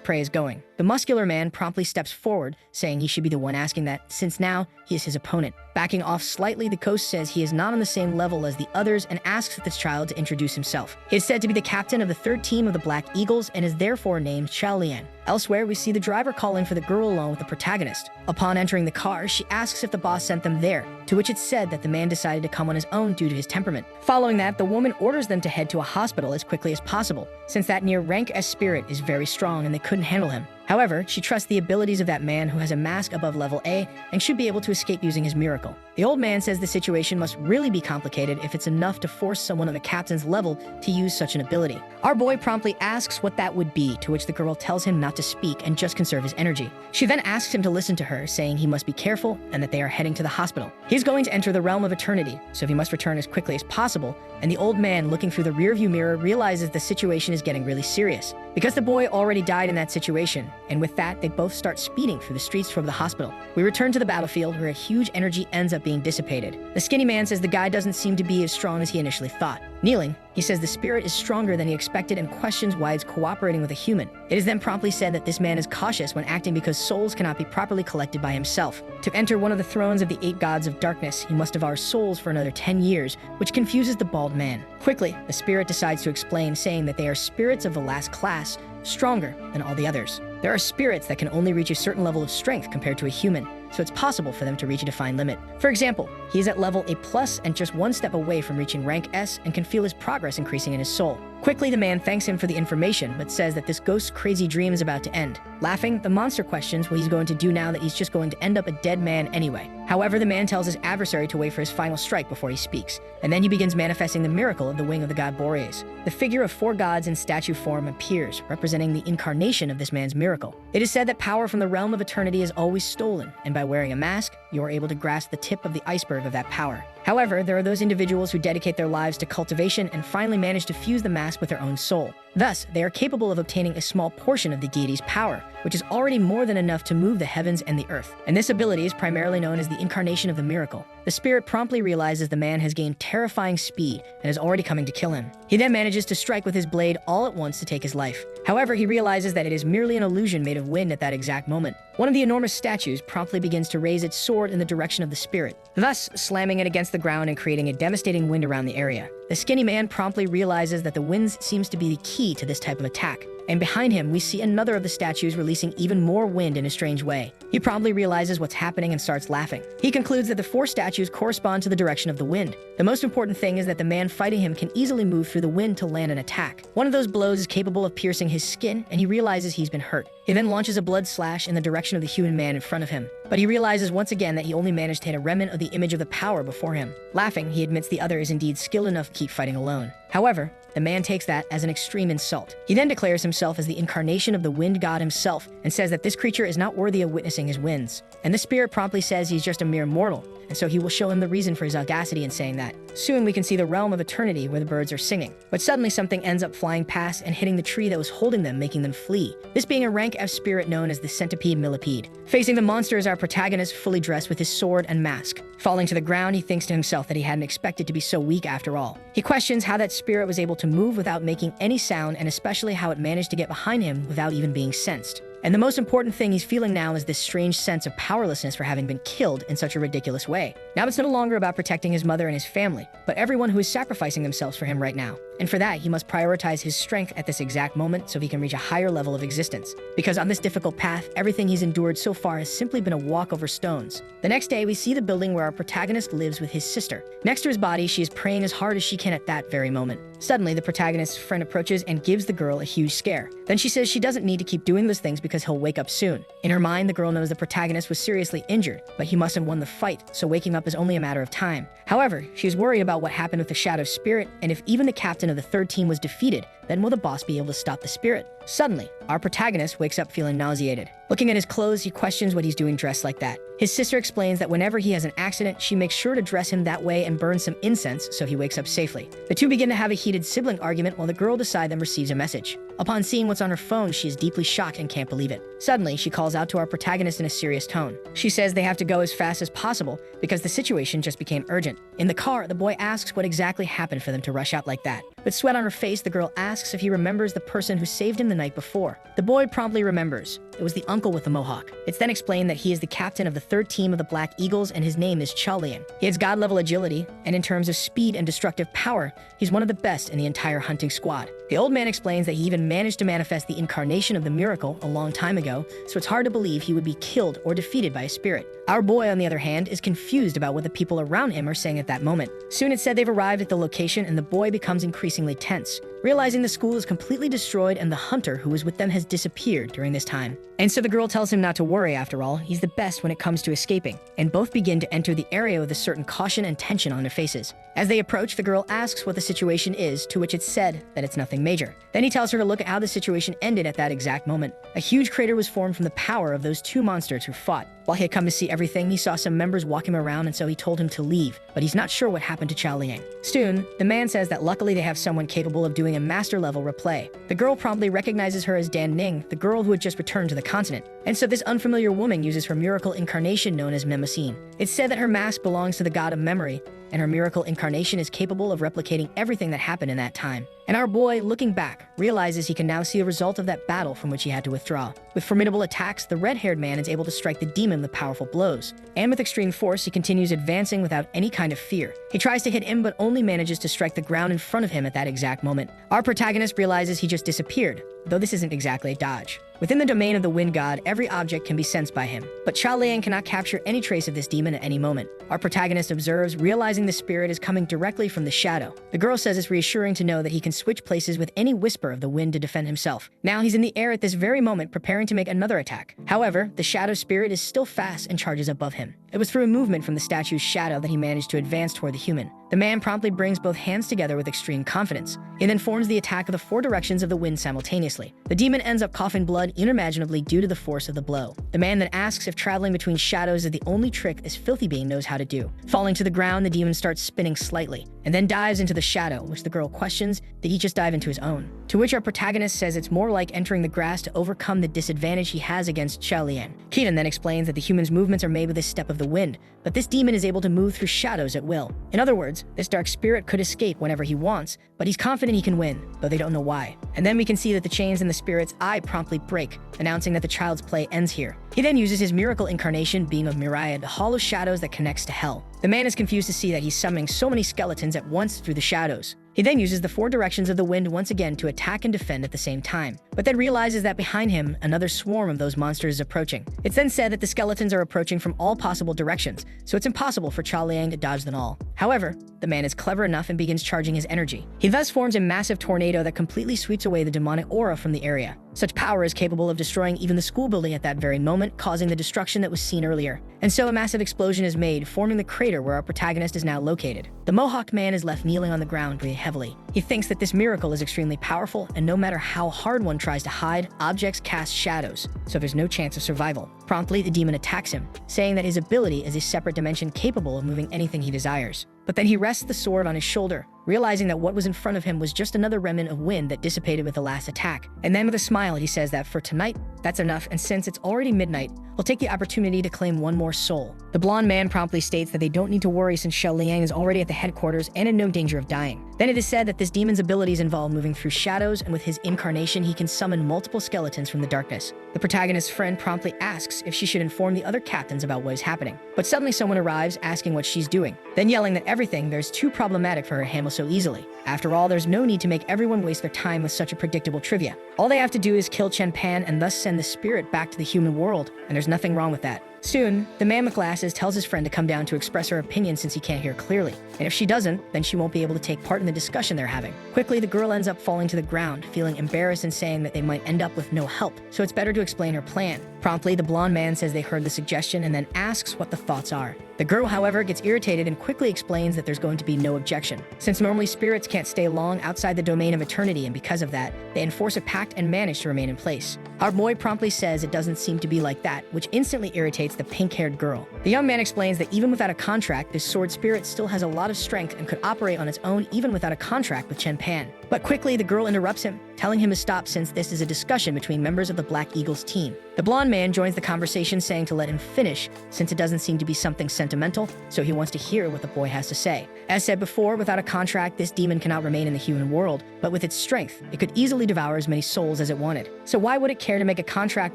prey is going. The muscular man promptly steps forward, saying he should be the one asking that, since now he is his opponent. Backing off slightly, the ghost says he is not on the same level as the others and asks this child to introduce himself. He is said to be the captain of the 3rd team of the Black Eagles and is therefore named Xiao Lian. Elsewhere, we see the driver calling for the girl along with the protagonist. Upon entering the car, she asks if the boss sent them there, to which it's said that the man decided to come on his own due to his temperament. Following that, the woman orders them to head to a hospital as quickly as possible, since that near rank S spirit is very strong and they couldn't handle him. However, she trusts the abilities of that man who has a mask above level A and should be able to escape using his miracle. The old man says the situation must really be complicated if it's enough to force someone on the captain's level to use such an ability. Our boy promptly asks what that would be, to which the girl tells him not to speak and just conserve his energy. She then asks him to listen to her, saying he must be careful and that they are heading to the hospital. He's going to enter the realm of eternity, so he must return as quickly as possible, and the old man, looking through the rearview mirror, realizes the situation is getting really serious, because the boy already died in that situation, and with that, they both start speeding through the streets toward the hospital. We return to the battlefield, where a huge energy ends up being dissipated. The skinny man says the guy doesn't seem to be as strong as he initially thought. Kneeling, he says the spirit is stronger than he expected and questions why it's cooperating with a human. It is then promptly said that this man is cautious when acting because souls cannot be properly collected by himself. To enter one of the thrones of the 8 gods of darkness, he must devour souls for another 10 years, which confuses the bald man. Quickly, the spirit decides to explain, saying that they are spirits of the last class, stronger than all the others. There are spirits that can only reach a certain level of strength compared to a human, so it's possible for them to reach a defined limit. For example, he is at level A+ and just one step away from reaching rank S and can feel his progress increasing in his soul. Quickly, the man thanks him for the information, but says that this ghost's crazy dream is about to end. Laughing, the monster questions what he's going to do now that he's just going to end up a dead man anyway. However, the man tells his adversary to wait for his final strike before he speaks, and then he begins manifesting the miracle of the wing of the god Boreas. The figure of 4 gods in statue form appears, representing the incarnation of this man's miracle. It is said that power from the realm of eternity is always stolen, and by wearing a mask, you are able to grasp the tip of the iceberg of that power. However, there are those individuals who dedicate their lives to cultivation and finally manage to fuse the mask with their own soul. Thus, they are capable of obtaining a small portion of the deity's power, which is already more than enough to move the heavens and the earth. And this ability is primarily known as the incarnation of the miracle. The spirit promptly realizes the man has gained terrifying speed and is already coming to kill him. He then manages to strike with his blade all at once to take his life. However, he realizes that it is merely an illusion made of wind at that exact moment. One of the enormous statues promptly begins to raise its sword in the direction of the spirit, thus slamming it against the ground and creating a devastating wind around the area. The skinny man promptly realizes that the wind seems to be the key to this type of attack, and behind him we see another of the statues releasing even more wind in a strange way. He promptly realizes what's happening and starts laughing. He concludes that the 4 statues correspond to the direction of the wind. The most important thing is that the man fighting him can easily move through the wind to land an attack. One of those blows is capable of piercing his skin, and he realizes he's been hurt. He then launches a blood slash in the direction of the human man in front of him, but he realizes once again that he only managed to hit a remnant of the image of the power before him. Laughing, he admits the other is indeed skilled enough to keep fighting alone. However, the man takes that as an extreme insult. He then declares himself as the incarnation of the wind god himself and says that this creature is not worthy of witnessing his winds. And the spirit promptly says he's just a mere mortal, and so he will show him the reason for his audacity in saying that. Soon we can see the realm of eternity where the birds are singing, but suddenly something ends up flying past and hitting the tree that was holding them, making them flee. This being a rank F spirit known as the centipede millipede. Facing the monster is our protagonist, fully dressed with his sword and mask. Falling to the ground, he thinks to himself that he hadn't expected to be so weak after all. He questions how that spirit was able to move without making any sound, and especially how it managed to get behind him without even being sensed. And the most important thing he's feeling now is this strange sense of powerlessness for having been killed in such a ridiculous way. Now it's no longer about protecting his mother and his family, but everyone who is sacrificing themselves for him right now. And for that, he must prioritize his strength at this exact moment so he can reach a higher level of existence. Because on this difficult path, everything he's endured so far has simply been a walk over stones. The next day, we see the building where our protagonist lives with his sister. Next to his body, she is praying as hard as she can at that very moment. Suddenly, the protagonist's friend approaches and gives the girl a huge scare. Then she says she doesn't need to keep doing those things because he'll wake up soon. In her mind, the girl knows the protagonist was seriously injured, but he must have won the fight, so waking up is only a matter of time. However, she is worried about what happened with the shadow spirit, and if even the captain of the third team was defeated, then will the boss be able to stop the spirit? Suddenly, our protagonist wakes up feeling nauseated. Looking at his clothes, he questions what he's doing dressed like that. His sister explains that whenever he has an accident, she makes sure to dress him that way and burn some incense so he wakes up safely. The two begin to have a heated sibling argument while the girl beside them receives a message. Upon seeing what's on her phone, she is deeply shocked and can't believe it. Suddenly, she calls out to our protagonist in a serious tone. She says they have to go as fast as possible because the situation just became urgent. In the car, the boy asks what exactly happened for them to rush out like that. With sweat on her face, the girl asks if he remembers the person who saved him the night before. The boy promptly remembers. It was the uncle with the mohawk. It's then explained that he is the captain of the third team of the Black Eagles and his name is Liang. He has god-level agility, and in terms of speed and destructive power, he's one of the best in the entire hunting squad. The old man explains that he even managed to manifest the incarnation of the miracle a long time ago, so it's hard to believe he would be killed or defeated by a spirit. Our boy, on the other hand, is confused about what the people around him are saying at that moment. Soon it's said they've arrived at the location and the boy becomes increasingly tense, realizing the school is completely destroyed and the hunter who was with them has disappeared during this time. And so the girl tells him not to worry after all, he's the best when it comes to escaping, and both begin to enter the area with a certain caution and tension on their faces. As they approach, the girl asks what the situation is, to which it's said that it's nothing major. Then he tells her to look at how the situation ended at that exact moment. A huge crater was formed from the power of those two monsters who fought. While he had come to see everything, he saw some members walk him around, and so he told him to leave, but he's not sure what happened to Liang. Soon, the man says that luckily they have someone capable of doing a master-level replay. The girl promptly recognizes her as Dan Ning, the girl who had just returned to the continent. And so this unfamiliar woman uses her miracle incarnation known as Mnemosyne. It's said that her mask belongs to the god of memory, and her miracle incarnation is capable of replicating everything that happened in that time. And our boy, looking back, realizes he can now see the result of that battle from which he had to withdraw. With formidable attacks, the red-haired man is able to strike the demon with powerful blows. And with extreme force, he continues advancing without any kind of fear. He tries to hit him, but only manages to strike the ground in front of him at that exact moment. Our protagonist realizes he just disappeared, though this isn't exactly a dodge. Within the domain of the wind god, every object can be sensed by him, but Liang cannot capture any trace of this demon at any moment. Our protagonist observes, realizing the spirit is coming directly from the shadow. The girl says it's reassuring to know that he can switch places with any whisper of the wind to defend himself. Now he's in the air at this very moment, preparing to make another attack. However, the shadow spirit is still fast and charges above him. It was through a movement from the statue's shadow that he managed to advance toward the human. The man promptly brings both hands together with extreme confidence. He then forms the attack of the four directions of the wind simultaneously. The demon ends up coughing blood unimaginably due to the force of the blow. The man then asks if traveling between shadows is the only trick this filthy being knows how to do. Falling to the ground, the demon starts spinning slightly, and then dives into the shadow, which the girl questions, did he just dive into his own? To which our protagonist says it's more like entering the grass to overcome the disadvantage he has against Liang. Keaton then explains that the human's movements are made with a step of the wind, but this demon is able to move through shadows at will. In other words, this dark spirit could escape whenever he wants, but he's confident he can win, though they don't know why. And then we can see that the chains in the spirit's eye promptly break, announcing that the child's play ends here. He then uses his miracle incarnation, being of Myriad, to hollow shadows that connects to hell. The man is confused to see that he's summoning so many skeletons at once through the shadows. He then uses the four directions of the wind once again to attack and defend at the same time, but then realizes that behind him, another swarm of those monsters is approaching. It's then said that the skeletons are approaching from all possible directions, so it's impossible for Liang to dodge them all. However, the man is clever enough and begins charging his energy. He thus forms a massive tornado that completely sweeps away the demonic aura from the area. Such power is capable of destroying even the school building at that very moment, causing the destruction that was seen earlier. And so a massive explosion is made, forming the crater where our protagonist is now located. The Mohawk man is left kneeling on the ground, breathing heavily. He thinks that this miracle is extremely powerful, and no matter how hard one tries to hide, objects cast shadows, so there's no chance of survival. Promptly, the demon attacks him, saying that his ability is a separate dimension capable of moving anything he desires. But then he rests the sword on his shoulder, realizing that what was in front of him was just another remnant of wind that dissipated with the last attack. And then with a smile, he says that for tonight, That's enough, and since it's already midnight, we'll take the opportunity to claim one more soul. The blonde man promptly states that they don't need to worry since Xiao Liang is already at the headquarters and in no danger of dying. Then it is said that this demon's abilities involve moving through shadows, and with his incarnation, he can summon multiple skeletons from the darkness. The protagonist's friend promptly asks if she should inform the other captains about what is happening. But suddenly someone arrives asking what she's doing, then yelling that everything there's too problematic for her to handle so easily. After all, there's no need to make everyone waste their time with such a predictable trivia. All they have to do is kill Chen Pan and thus send the spirit back to the human world, and there's nothing wrong with that. Soon, the man with glasses tells his friend to come down to express her opinion since he can't hear clearly. And if she doesn't, then she won't be able to take part in the discussion they're having. Quickly, the girl ends up falling to the ground, feeling embarrassed and saying that they might end up with no help, so it's better to explain her plan. Promptly, the blonde man says they heard the suggestion and then asks what the thoughts are. The girl, however, gets irritated and quickly explains that there's going to be no objection. Since normally spirits can't stay long outside the domain of eternity, and because of that, they enforce a pact and manage to remain in place. Our boy promptly says it doesn't seem to be like that, which instantly irritates the pink-haired girl. The young man explains that even without a contract, this sword spirit still has a lot of strength and could operate on its own even without a contract with Chen Pan. But quickly, the girl interrupts him, telling him to stop since this is a discussion between members of the Black Eagles team. The blonde man joins the conversation, saying to let him finish since it doesn't seem to be something sentimental, so he wants to hear what the boy has to say. As said before, without a contract, this demon cannot remain in the human world, but with its strength, it could easily devour as many souls as it wanted. So why would it care to make a contract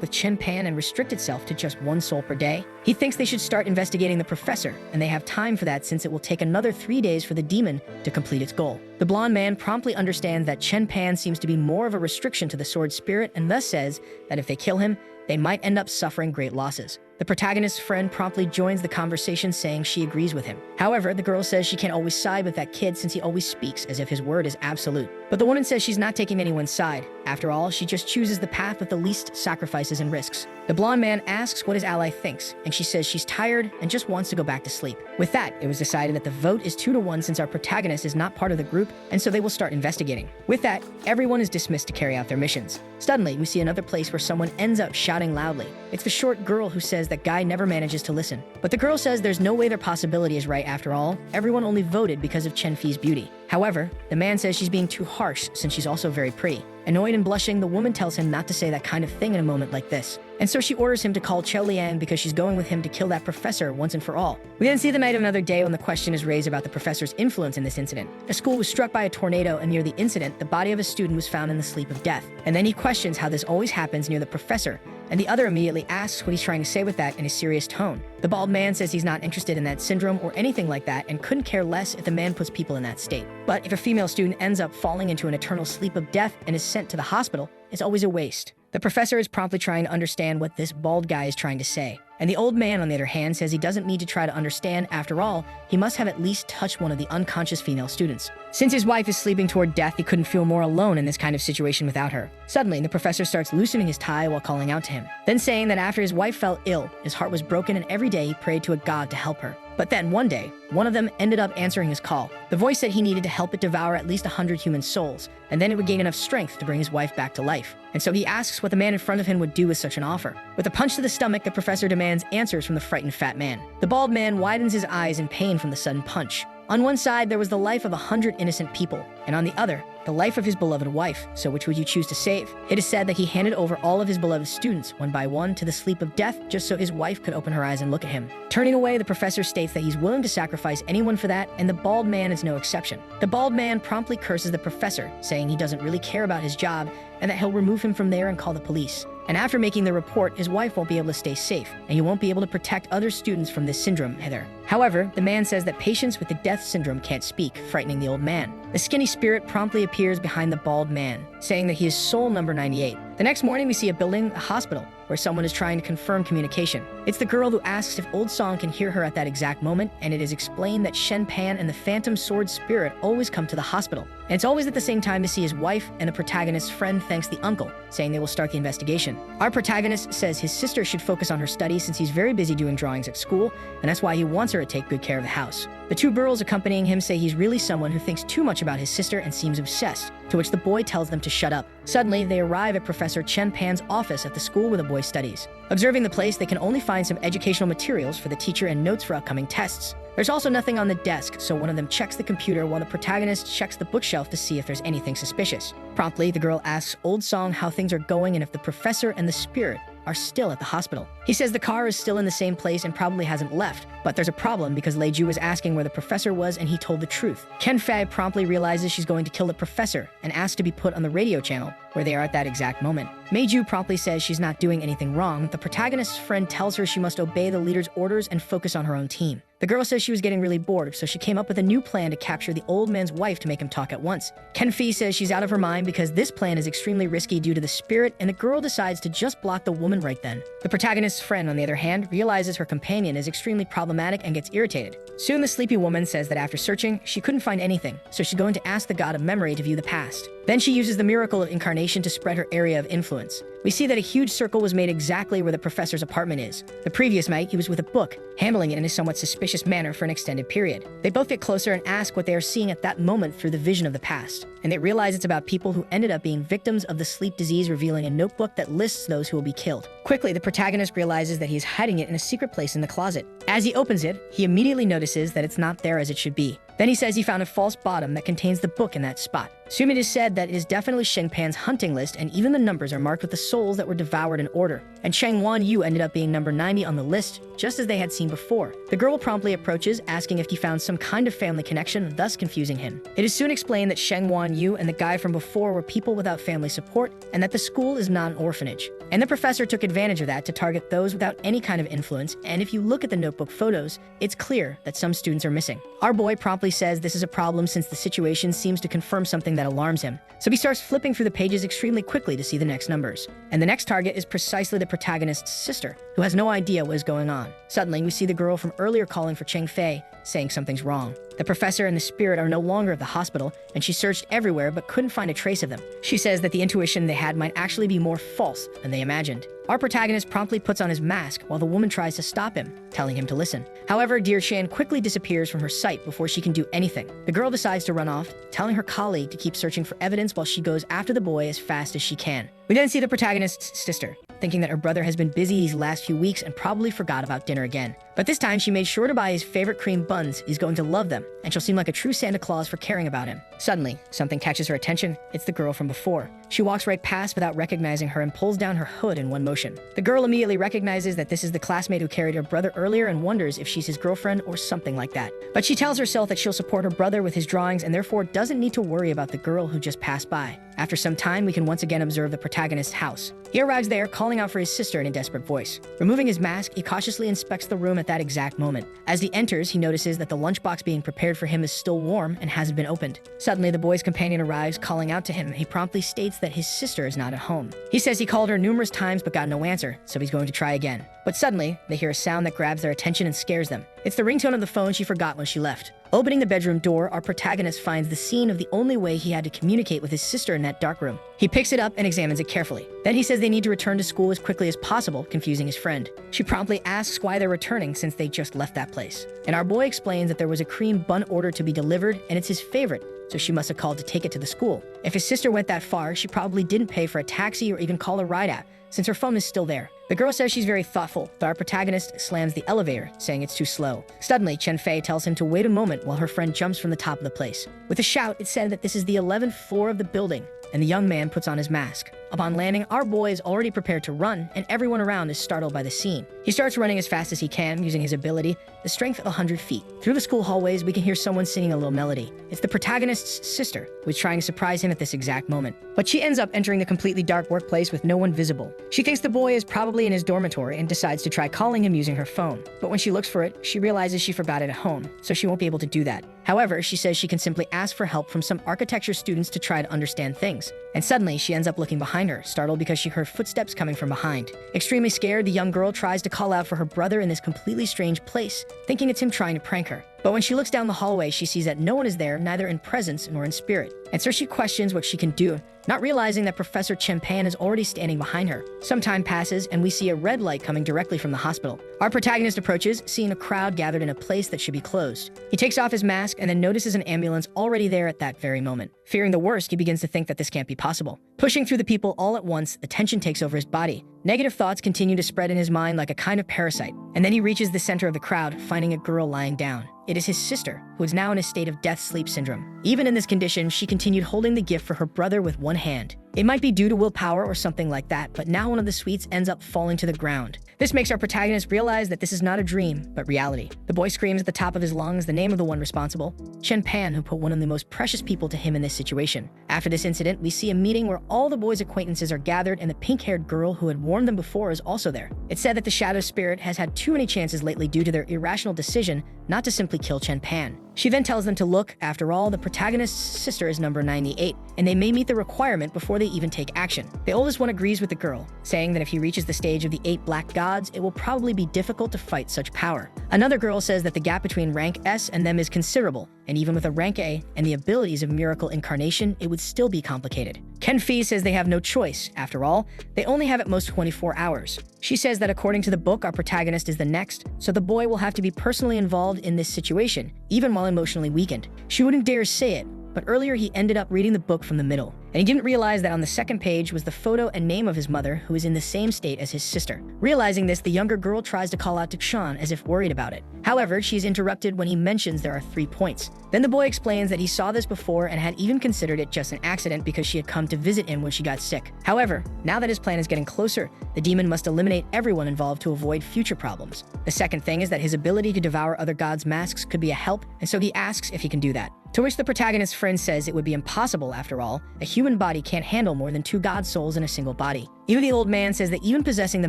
with Chen Pan and restrict itself to just one soul per day? He thinks they should start investigating the professor, and they have time for that since it will take another 3 days for the demon to complete its goal. The blonde man promptly understands that Chen Pan seems to be more of a restriction to the sword spirit and thus says that if they kill him, they might end up suffering great losses. The protagonist's friend promptly joins the conversation, saying she agrees with him. However, the girl says she can't always side with that kid since he always speaks as if his word is absolute. But the woman says she's not taking anyone's side. After all, she just chooses the path with the least sacrifices and risks. The blonde man asks what his ally thinks, and she says she's tired and just wants to go back to sleep. With that, it was decided that the vote is 2-1 since our protagonist is not part of the group, and so they will start investigating. With that, everyone is dismissed to carry out their missions. Suddenly, we see another place where someone ends up shouting loudly. It's the short girl who says that guy never manages to listen. But the girl says there's no way their possibility is right after all. Everyone only voted because of Chen Fi's beauty. However, the man says she's being too harsh since she's also very pretty. Annoyed and blushing, the woman tells him not to say that kind of thing in a moment like this. And so she orders him to call Xiao Liang because she's going with him to kill that professor once and for all. We then see the night of another day when the question is raised about the professor's influence in this incident. A school was struck by a tornado, and near the incident, the body of a student was found in the sleep of death. And then he questions how this always happens near the professor, and the other immediately asks what he's trying to say with that in a serious tone. The bald man says he's not interested in that syndrome or anything like that and couldn't care less if the man puts people in that state. But if a female student ends up falling into an eternal sleep of death and is sent to the hospital, it's always a waste. The professor is promptly trying to understand what this bald guy is trying to say. And the old man, on the other hand, says he doesn't need to try to understand. After all, he must have at least touched one of the unconscious female students. Since his wife is sleeping toward death, he couldn't feel more alone in this kind of situation without her. Suddenly, the professor starts loosening his tie while calling out to him, then saying that after his wife fell ill, his heart was broken and every day he prayed to a god to help her. But then one day, one of them ended up answering his call. The voice said he needed to help it devour at least 100 human souls, and then it would gain enough strength to bring his wife back to life. And so he asks what the man in front of him would do with such an offer. With a punch to the stomach, the professor demands answers from the frightened fat man. The bald man widens his eyes in pain from the sudden punch. On one side, there was the life of 100 innocent people, and on the other, the life of his beloved wife. So which would you choose to save? It is said that he handed over all of his beloved students, one by one, to the sleep of death just so his wife could open her eyes and look at him. Turning away, the professor states that he's willing to sacrifice anyone for that, and the bald man is no exception. The bald man promptly curses the professor, saying he doesn't really care about his job and that he'll remove him from there and call the police. And after making the report, his wife won't be able to stay safe, and he won't be able to protect other students from this syndrome either. However, the man says that patients with the death syndrome can't speak, frightening the old man. The skinny spirit promptly appears behind the bald man, saying that he is soul number 98. The next morning, we see a building, a hospital, where someone is trying to confirm communication. It's the girl who asks if Old Song can hear her at that exact moment, and it is explained that Shen Pan and the Phantom Sword Spirit always come to the hospital. And it's always at the same time to see his wife, and the protagonist's friend thanks the uncle, saying they will start the investigation. Our protagonist says his sister should focus on her studies since he's very busy doing drawings at school, and that's why he wants her to take good care of the house. The two girls accompanying him say he's really someone who thinks too much about his sister and seems obsessed. to which the boy tells them to shut up. Suddenly, they arrive at Professor Chen Pan's office at the school where the boy studies. Observing the place, they can only find some educational materials for the teacher and notes for upcoming tests. There's also nothing on the desk, so one of them checks the computer while the protagonist checks the bookshelf to see if there's anything suspicious. Promptly, the girl asks Old Song how things are going and if the professor and the spirit are still at the hospital. He says the car is still in the same place and probably hasn't left, but there's a problem because Lei Ju was asking where the professor was and he told the truth. Ken Fei promptly realizes she's going to kill the professor and asks to be put on the radio channel, where they are at that exact moment. Mei Ju promptly says she's not doing anything wrong. The protagonist's friend tells her she must obey the leader's orders and focus on her own team. The girl says she was getting really bored, so she came up with a new plan to capture the old man's wife to make him talk at once. Ken Fei says she's out of her mind because this plan is extremely risky due to the spirit, and the girl decides to just block the woman right then. The protagonist's friend, on the other hand, realizes her companion is extremely problematic and gets irritated. Soon the sleepy woman says that after searching, she couldn't find anything, so she's going to ask the god of memory to view the past. Then she uses the miracle of incarnation to spread her area of influence. We see that a huge circle was made exactly where the professor's apartment is. The previous night, he was with a book, handling it in a somewhat suspicious manner for an extended period. They both get closer and ask what they are seeing at that moment through the vision of the past. And they realize it's about people who ended up being victims of the sleep disease, revealing a notebook that lists those who will be killed. Quickly, the protagonist realizes that he is hiding it in a secret place in the closet. As he opens it, he immediately notices that it's not there as it should be. Then he says he found a false bottom that contains the book in that spot. Soon it is said that it is definitely Sheng Pan's hunting list, and even the numbers are marked with the souls that were devoured in order. And Cheng Wan Yu ended up being number 90 on the list, just as they had seen before. The girl promptly approaches, asking if he found some kind of family connection, thus confusing him. It is soon explained that Sheng Wan Yu and the guy from before were people without family support, and that the school is not an orphanage. And the professor took advantage of that to target those without any kind of influence, and if you look at the notebook photos, it's clear that some students are missing. Our boy promptly says this is a problem since the situation seems to confirm something that alarms him. So he starts flipping through the pages extremely quickly to see the next numbers. And the next target is precisely the protagonist's sister, who has no idea what is going on. Suddenly, we see the girl from earlier calling for Cheng Fei, saying something's wrong. The professor and the spirit are no longer at the hospital, and she searched everywhere but couldn't find a trace of them. She says that the intuition they had might actually be more false than they imagined. Our protagonist promptly puts on his mask while the woman tries to stop him, telling him to listen. However, Dear Shan quickly disappears from her sight before she can do anything. The girl decides to run off, telling her colleague to keep searching for evidence while she goes after the boy as fast as she can. We then see the protagonist's sister, thinking that her brother has been busy these last few weeks and probably forgot about dinner again. But this time she made sure to buy his favorite cream buns. He's going to love them, and she'll seem like a true Santa Claus for caring about him. Suddenly, something catches her attention. It's the girl from before. She walks right past without recognizing her and pulls down her hood in one motion. The girl immediately recognizes that this is the classmate who carried her brother earlier and wonders if she's his girlfriend or something like that. But she tells herself that she'll support her brother with his drawings and therefore doesn't need to worry about the girl who just passed by. After some time, we can once again observe the protagonist's house. He arrives there, calling out for his sister in a desperate voice. Removing his mask, he cautiously inspects the room at that exact moment. As he enters, he notices that the lunchbox being prepared for him is still warm and hasn't been opened. Suddenly, the boy's companion arrives, calling out to him. He promptly states that his sister is not at home. He says he called her numerous times but got no answer, so he's going to try again. But suddenly, they hear a sound that grabs their attention and scares them. It's the ringtone of the phone she forgot when she left. Opening the bedroom door, our protagonist finds the scene of the only way he had to communicate with his sister in that dark room. He picks it up and examines it carefully. Then he says they need to return to school as quickly as possible, confusing his friend. She promptly asks why they're returning since they just left that place. And our boy explains that there was a cream bun order to be delivered and it's his favorite, so she must have called to take it to the school. If his sister went that far, she probably didn't pay for a taxi or even call a ride out, since her phone is still there. The girl says she's very thoughtful, but our protagonist slams the elevator, saying it's too slow. Suddenly, Chen Fei tells him to wait a moment while her friend jumps from the top of the place. With a shout, it's said that this is the 11th floor of the building, and the young man puts on his mask. Upon landing, our boy is already prepared to run, and everyone around is startled by the scene. He starts running as fast as he can, using his ability, the strength of 100 feet. Through the school hallways, we can hear someone singing a little melody. It's the protagonist's sister, who is trying to surprise him at this exact moment. But she ends up entering the completely dark workplace with no one visible. She thinks the boy is probably in his dormitory and decides to try calling him using her phone. But when she looks for it, she realizes she forgot it at home, so she won't be able to do that. However, she says she can simply ask for help from some architecture students to try to understand things. And suddenly, she ends up looking behind her, startled because she heard footsteps coming from behind. Extremely scared, the young girl tries to call out for her brother in this completely strange place, thinking it's him trying to prank her. But when she looks down the hallway, she sees that no one is there, neither in presence nor in spirit. And so she questions what she can do, not realizing that Professor Chen Pan is already standing behind her. Some time passes, and we see a red light coming directly from the hospital. Our protagonist approaches, seeing a crowd gathered in a place that should be closed. He takes off his mask and then notices an ambulance already there at that very moment. Fearing the worst, he begins to think that this can't be possible. Pushing through the people all at once, the tension takes over his body. Negative thoughts continue to spread in his mind like a kind of parasite. And then he reaches the center of the crowd, finding a girl lying down. It is his sister, who is now in a state of death-sleep syndrome. Even in this condition, she continued holding the gift for her brother with one hand. It might be due to willpower or something like that, but now one of the sweets ends up falling to the ground. This makes our protagonist realize that this is not a dream, but reality. The boy screams at the top of his lungs the name of the one responsible, Chen Pan, who put one of the most precious people to him in this situation. After this incident, we see a meeting where all the boy's acquaintances are gathered and the pink-haired girl who had warned them before is also there. It's said that the shadow spirit has had too many chances lately due to their irrational decision not to simply kill Chen Pan. She then tells them to look. After all, the protagonist's sister is number 98, and they may meet the requirement before they even take action. The oldest one agrees with the girl, saying that if he reaches the stage of the 8 black gods, it will probably be difficult to fight such power. Another girl says that the gap between rank S and them is considerable, and even with a rank A and the abilities of miracle incarnation, it would still be complicated. Ken Fee says they have no choice. After all, they only have at most 24 hours. She says that according to the book, our protagonist is the next, so the boy will have to be personally involved in this situation, even while emotionally weakened. She wouldn't dare say it, but earlier he ended up reading the book from the middle, and he didn't realize that on the second page was the photo and name of his mother, who is in the same state as his sister. Realizing this, the younger girl tries to call out to Kshan as if worried about it. However, she is interrupted when he mentions there are 3 points. Then the boy explains that he saw this before and had even considered it just an accident because she had come to visit him when she got sick. However, now that his plan is getting closer, the demon must eliminate everyone involved to avoid future problems. The second thing is that his ability to devour other gods' masks could be a help, and so he asks if he can do that. To which the protagonist's friend says it would be impossible. After all, a human body can't handle more than 2 god souls in a single body. Even the old man says that even possessing the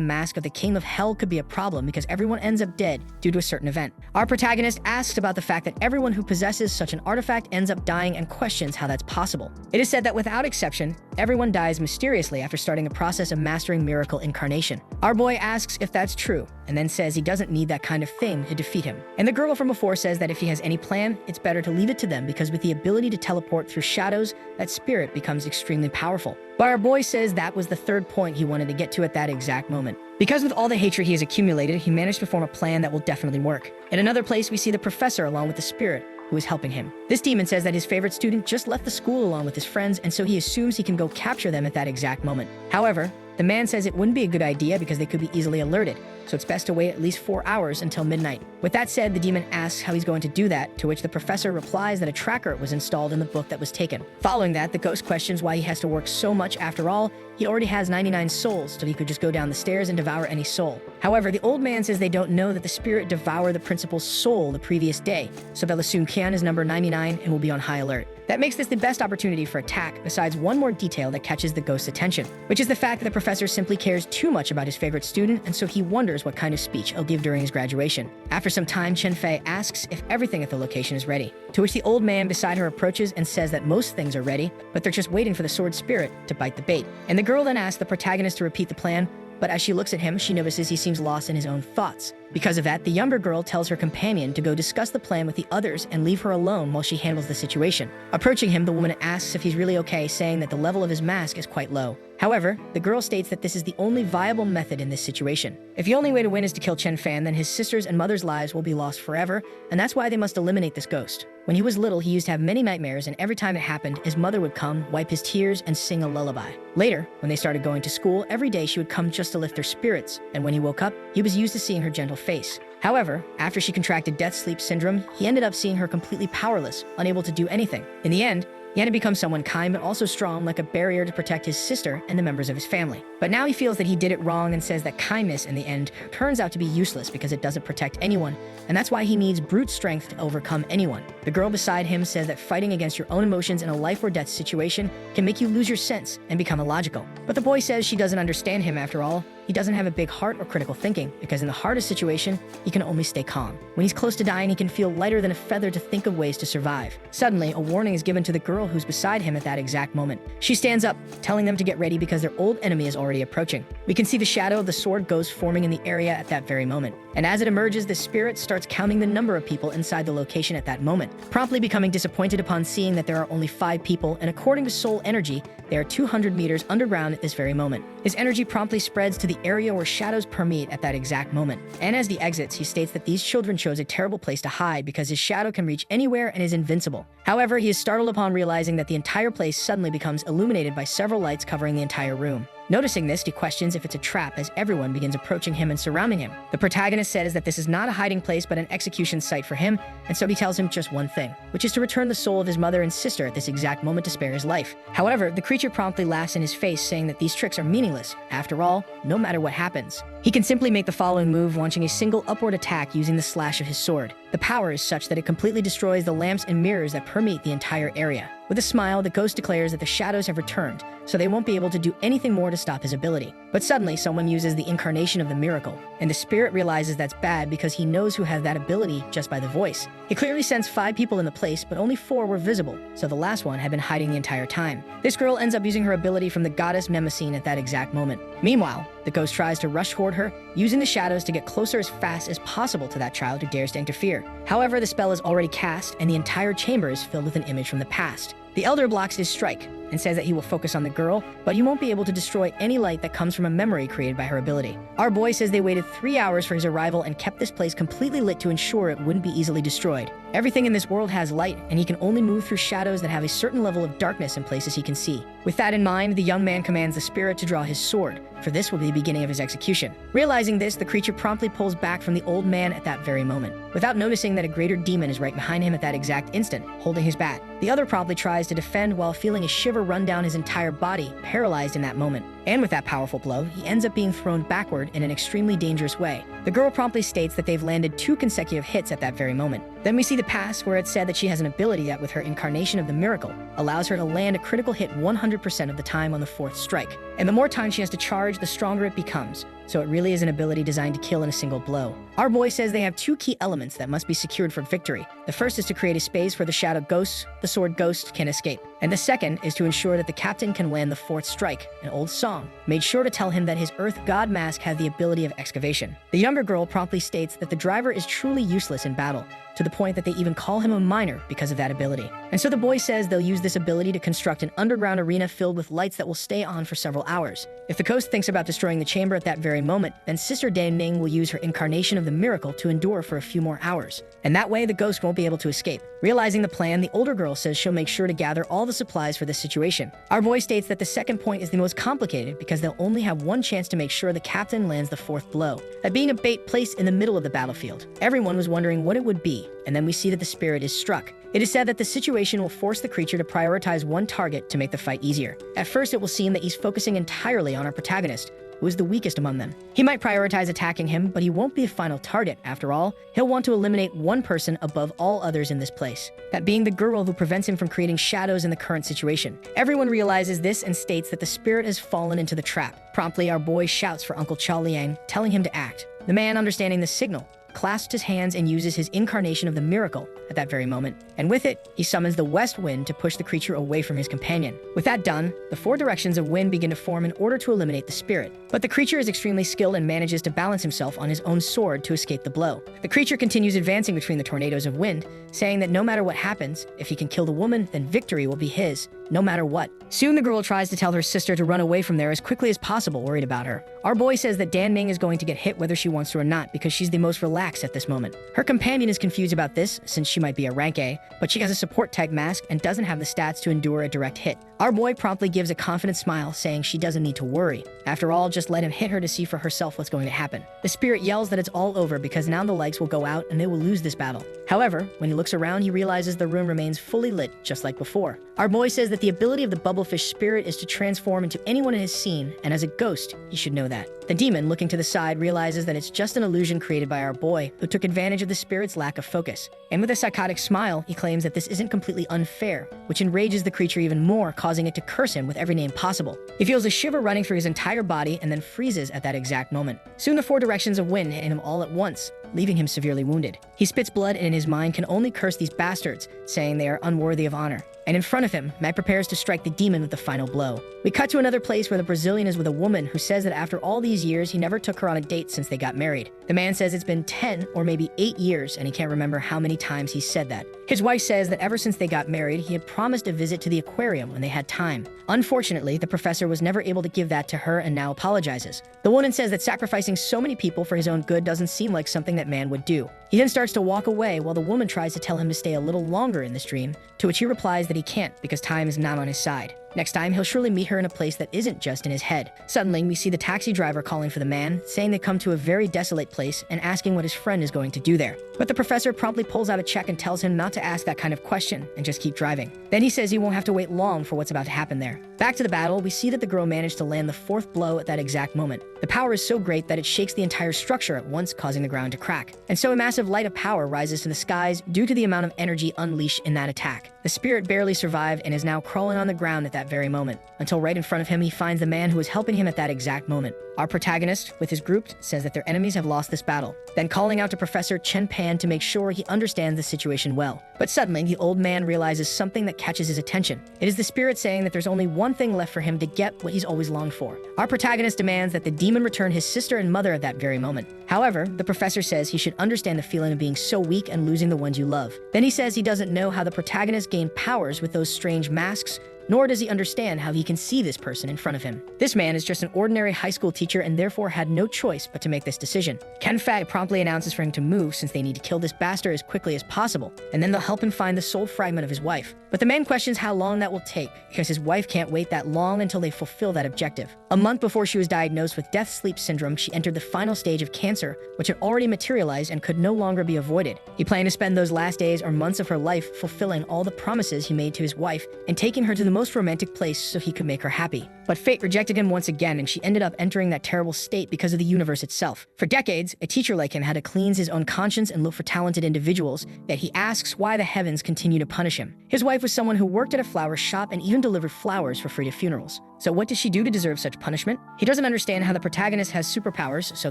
mask of the king of hell could be a problem because everyone ends up dead due to a certain event. Our protagonist asks about the fact that everyone who possesses such an artifact ends up dying and questions how that's possible. It is said that without exception, everyone dies mysteriously after starting a process of mastering miracle incarnation. Our boy asks if that's true, and then says he doesn't need that kind of thing to defeat him. And the girl from before says that if he has any plan, it's better to leave it to them because with the ability to teleport through shadows, that spirit becomes extremely powerful. But our boy says that was the third point he wanted to get to at that exact moment. Because with all the hatred he has accumulated, he managed to form a plan that will definitely work. In another place, we see the professor along with the spirit, who is helping him. This demon says that his favorite student just left the school along with his friends, and so he assumes he can go capture them at that exact moment. However, the man says it wouldn't be a good idea because they could be easily alerted, so it's best to wait at least 4 hours until midnight. With that said, the demon asks how he's going to do that, to which the professor replies that a tracker was installed in the book that was taken. Following that, the ghost questions why he has to work so much. After all, he already has 99 souls, so he could just go down the stairs and devour any soul. However, the old man says they don't know that the spirit devoured the principal's soul the previous day, so they'll assume Kian is number 99 and will be on high alert. That makes this the best opportunity for attack, besides one more detail that catches the ghost's attention, which is the fact that the professor simply cares too much about his favorite student, and so he wonders what kind of speech he'll give during his graduation. After some time, Chen Fei asks if everything at the location is ready, to which the old man beside her approaches and says that most things are ready, but they're just waiting for the sword spirit to bite the bait. And the girl then asks the protagonist to repeat the plan, but as she looks at him, she notices he seems lost in his own thoughts. Because of that, the younger girl tells her companion to go discuss the plan with the others and leave her alone while she handles the situation. Approaching him, the woman asks if he's really okay, saying that the level of his mask is quite low. However, the girl states that this is the only viable method in this situation. If the only way to win is to kill Chen Fan, then his sister's and mother's lives will be lost forever, and that's why they must eliminate this ghost. When he was little, he used to have many nightmares, and every time it happened, his mother would come, wipe his tears, and sing a lullaby. Later, when they started going to school, every day she would come just to lift their spirits, and when he woke up, he was used to seeing her gentle face. However, after she contracted death-sleep syndrome, he ended up seeing her completely powerless, unable to do anything. In the end, he had to become someone kind but also strong, like a barrier to protect his sister and the members of his family. But now he feels that he did it wrong and says that kindness in the end turns out to be useless because it doesn't protect anyone, and that's why he needs brute strength to overcome anyone. The girl beside him says that fighting against your own emotions in a life or death situation can make you lose your sense and become illogical. But the boy says she doesn't understand him after all. He he doesn't have a big heart or critical thinking, because in the hardest situation, he can only stay calm. When he's close to dying, he can feel lighter than a feather to think of ways to survive. Suddenly, a warning is given to the girl who's beside him at that exact moment. She stands up, telling them to get ready because their old enemy is already approaching. We can see the shadow of the sword ghost forming in the area at that very moment. And as it emerges, the spirit starts counting the number of people inside the location at that moment, promptly becoming disappointed upon seeing that there are only 5 people, and according to soul energy, they are 200 meters underground at this very moment. His energy promptly spreads to the area where shadows permeate at that exact moment. And as he exits, he states that these children chose a terrible place to hide because his shadow can reach anywhere and is invincible. However, he is startled upon realizing that the entire place suddenly becomes illuminated by several lights covering the entire room. Noticing this, he questions if it's a trap as everyone begins approaching him and surrounding him. The protagonist says that this is not a hiding place but an execution site for him, and so he tells him just one thing, which is to return the soul of his mother and sister at this exact moment to spare his life. However, the creature promptly laughs in his face, saying that these tricks are meaningless. After all, no matter what happens, he can simply make the following move, launching a single upward attack using the slash of his sword. The power is such that it completely destroys the lamps and mirrors that permeate the entire area. With a smile, the ghost declares that the shadows have returned, so they won't be able to do anything more to stop his ability. But suddenly, someone uses the incarnation of the miracle, and the spirit realizes that's bad because he knows who has that ability just by the voice. He clearly sensed 5 people in the place, but only 4 were visible, so the last one had been hiding the entire time. This girl ends up using her ability from the goddess Mnemosyne at that exact moment. Meanwhile, the ghost tries to rush toward her, using the shadows to get closer as fast as possible to that child who dares to interfere. However, the spell is already cast, and the entire chamber is filled with an image from the past. The elder blocks his strike and says that he will focus on the girl, but he won't be able to destroy any light that comes from a memory created by her ability. Our boy says they waited 3 hours for his arrival and kept this place completely lit to ensure it wouldn't be easily destroyed. Everything in this world has light, and he can only move through shadows that have a certain level of darkness in places he can see. With that in mind, the young man commands the spirit to draw his sword, for this will be the beginning of his execution. Realizing this, the creature promptly pulls back from the old man at that very moment, without noticing that a greater demon is right behind him at that exact instant, holding his bat. The other promptly tries to defend while feeling a shiver run down his entire body, paralyzed in that moment. And with that powerful blow, he ends up being thrown backward in an extremely dangerous way. The girl promptly states that they've landed 2 consecutive hits at that very moment. Then we see the past, where it's said that she has an ability that, with her incarnation of the miracle, allows her to land a critical hit 100% of the time on the 4th strike. And the more time she has to charge, the stronger it becomes. So it really is an ability designed to kill in a single blow. Our boy says they have 2 key elements that must be secured for victory. The first is to create a space where the shadow ghosts, the sword ghost, can escape. And the second is to ensure that the captain can land the 4th strike, an old song, made sure to tell him that his earth god mask has the ability of excavation. The younger girl promptly states that the driver is truly useless in battle, to the point that they even call him a miner because of that ability. And so the boy says they'll use this ability to construct an underground arena filled with lights that will stay on for several hours. If the ghost thinks about destroying the chamber at that very moment, then Sister Dan Ning will use her incarnation of the miracle to endure for a few more hours. And that way, the ghost won't be able to escape. Realizing the plan, the older girl says she'll make sure to gather all the supplies for this situation. Our boy states that the second point is the most complicated because they'll only have one chance to make sure the captain lands the 4th blow, that being a bait placed in the middle of the battlefield. Everyone was wondering what it would be, and then we see that the spirit is struck. It is said that the situation will force the creature to prioritize one target to make the fight easier. At first, it will seem that he's focusing entirely on our protagonist, who is the weakest among them. He might prioritize attacking him, but he won't be a final target. After all, he'll want to eliminate one person above all others in this place, that being the girl who prevents him from creating shadows in the current situation. Everyone realizes this and states that the spirit has fallen into the trap. Promptly, our boy shouts for Uncle Cha Liang, telling him to act. The man, understanding the signal, clasps his hands and uses his incarnation of the miracle at that very moment. And with it, he summons the west wind to push the creature away from his companion. With that done, the 4 directions of wind begin to form in order to eliminate the spirit. But the creature is extremely skilled and manages to balance himself on his own sword to escape the blow. The creature continues advancing between the tornadoes of wind, saying that no matter what happens, if he can kill the woman, then victory will be his, no matter what. Soon the girl tries to tell her sister to run away from there as quickly as possible, worried about her. Our boy says that Dan Ning is going to get hit whether she wants to or not because she's the most relaxed at this moment. Her companion is confused about this since she might be a rank A, but she has a support type mask and doesn't have the stats to endure a direct hit. Our boy promptly gives a confident smile, saying she doesn't need to worry. After all, just let him hit her to see for herself what's going to happen. The spirit yells that it's all over because now the lights will go out and they will lose this battle. However, when he looks around, he realizes the room remains fully lit, just like before. Our boy says that the ability of the bubblefish spirit is to transform into anyone in his scene, and as a ghost, he should know that. The demon, looking to the side, realizes that it's just an illusion created by our boy, who took advantage of the spirit's lack of focus. And with a psychotic smile, he claims that this isn't completely unfair, which enrages the creature even more, causing causing it to curse him with every name possible. He feels a shiver running through his entire body and then freezes at that exact moment. Soon the four directions of wind hit him all at once, leaving him severely wounded. He spits blood and in his mind can only curse these bastards, saying they are unworthy of honor. And in front of him, Matt prepares to strike the demon with the final blow. We cut to another place where the Brazilian is with a woman who says that after all these years, he never took her on a date since they got married. The man says it's been 10 or maybe 8 years, and he can't remember how many times he said that. His wife says that ever since they got married, he had promised a visit to the aquarium when they had time. Unfortunately, the professor was never able to give that to her and now apologizes. The woman says that sacrificing so many people for his own good doesn't seem like something that man would do. He then starts to walk away while the woman tries to tell him to stay a little longer in this dream, to which he replies that he can't because time is not on his side. Next time, he'll surely meet her in a place that isn't just in his head. Suddenly, we see the taxi driver calling for the man, saying they come to a very desolate place and asking what his friend is going to do there. But the professor promptly pulls out a check and tells him not to ask that kind of question and just keep driving. Then he says he won't have to wait long for what's about to happen there. Back to the battle, we see that the girl managed to land the 4th blow at that exact moment. The power is so great that it shakes the entire structure at once, causing the ground to crack. And so a massive light of power rises to the skies due to the amount of energy unleashed in that attack. The spirit barely survived and is now crawling on the ground at that very moment, until right in front of him he finds the man who was helping him at that exact moment. Our protagonist, with his group, says that their enemies have lost this battle, then calling out to Professor Chen Pan to make sure he understands the situation well. But suddenly, the old man realizes something that catches his attention. It is the spirit saying that there's only one thing left for him to get what he's always longed for. Our protagonist demands that the demon return his sister and mother at that very moment. However, the professor says he should understand the feeling of being so weak and losing the ones you love. Then he says he doesn't know how the protagonist gained powers with those strange masks, nor does he understand how he can see this person in front of him. This man is just an ordinary high school teacher and therefore had no choice but to make this decision. Ken Fag promptly announces for him to move since they need to kill this bastard as quickly as possible, and then they'll help him find the soul fragment of his wife. But the man questions how long that will take, because his wife can't wait that long until they fulfill that objective. A month before she was diagnosed with death-sleep syndrome, she entered the final stage of cancer, which had already materialized and could no longer be avoided. He planned to spend those last days or months of her life fulfilling all the promises he made to his wife and taking her to the most romantic place so he could make her happy. But fate rejected him once again, and she ended up entering that terrible state because of the universe itself. For decades, a teacher like him had to cleanse his own conscience and look for talented individuals, yet he asks why the heavens continue to punish him. His wife was someone who worked at a flower shop and even delivered flowers for free to funerals. So what did she do to deserve such punishment? He doesn't understand how the protagonist has superpowers, so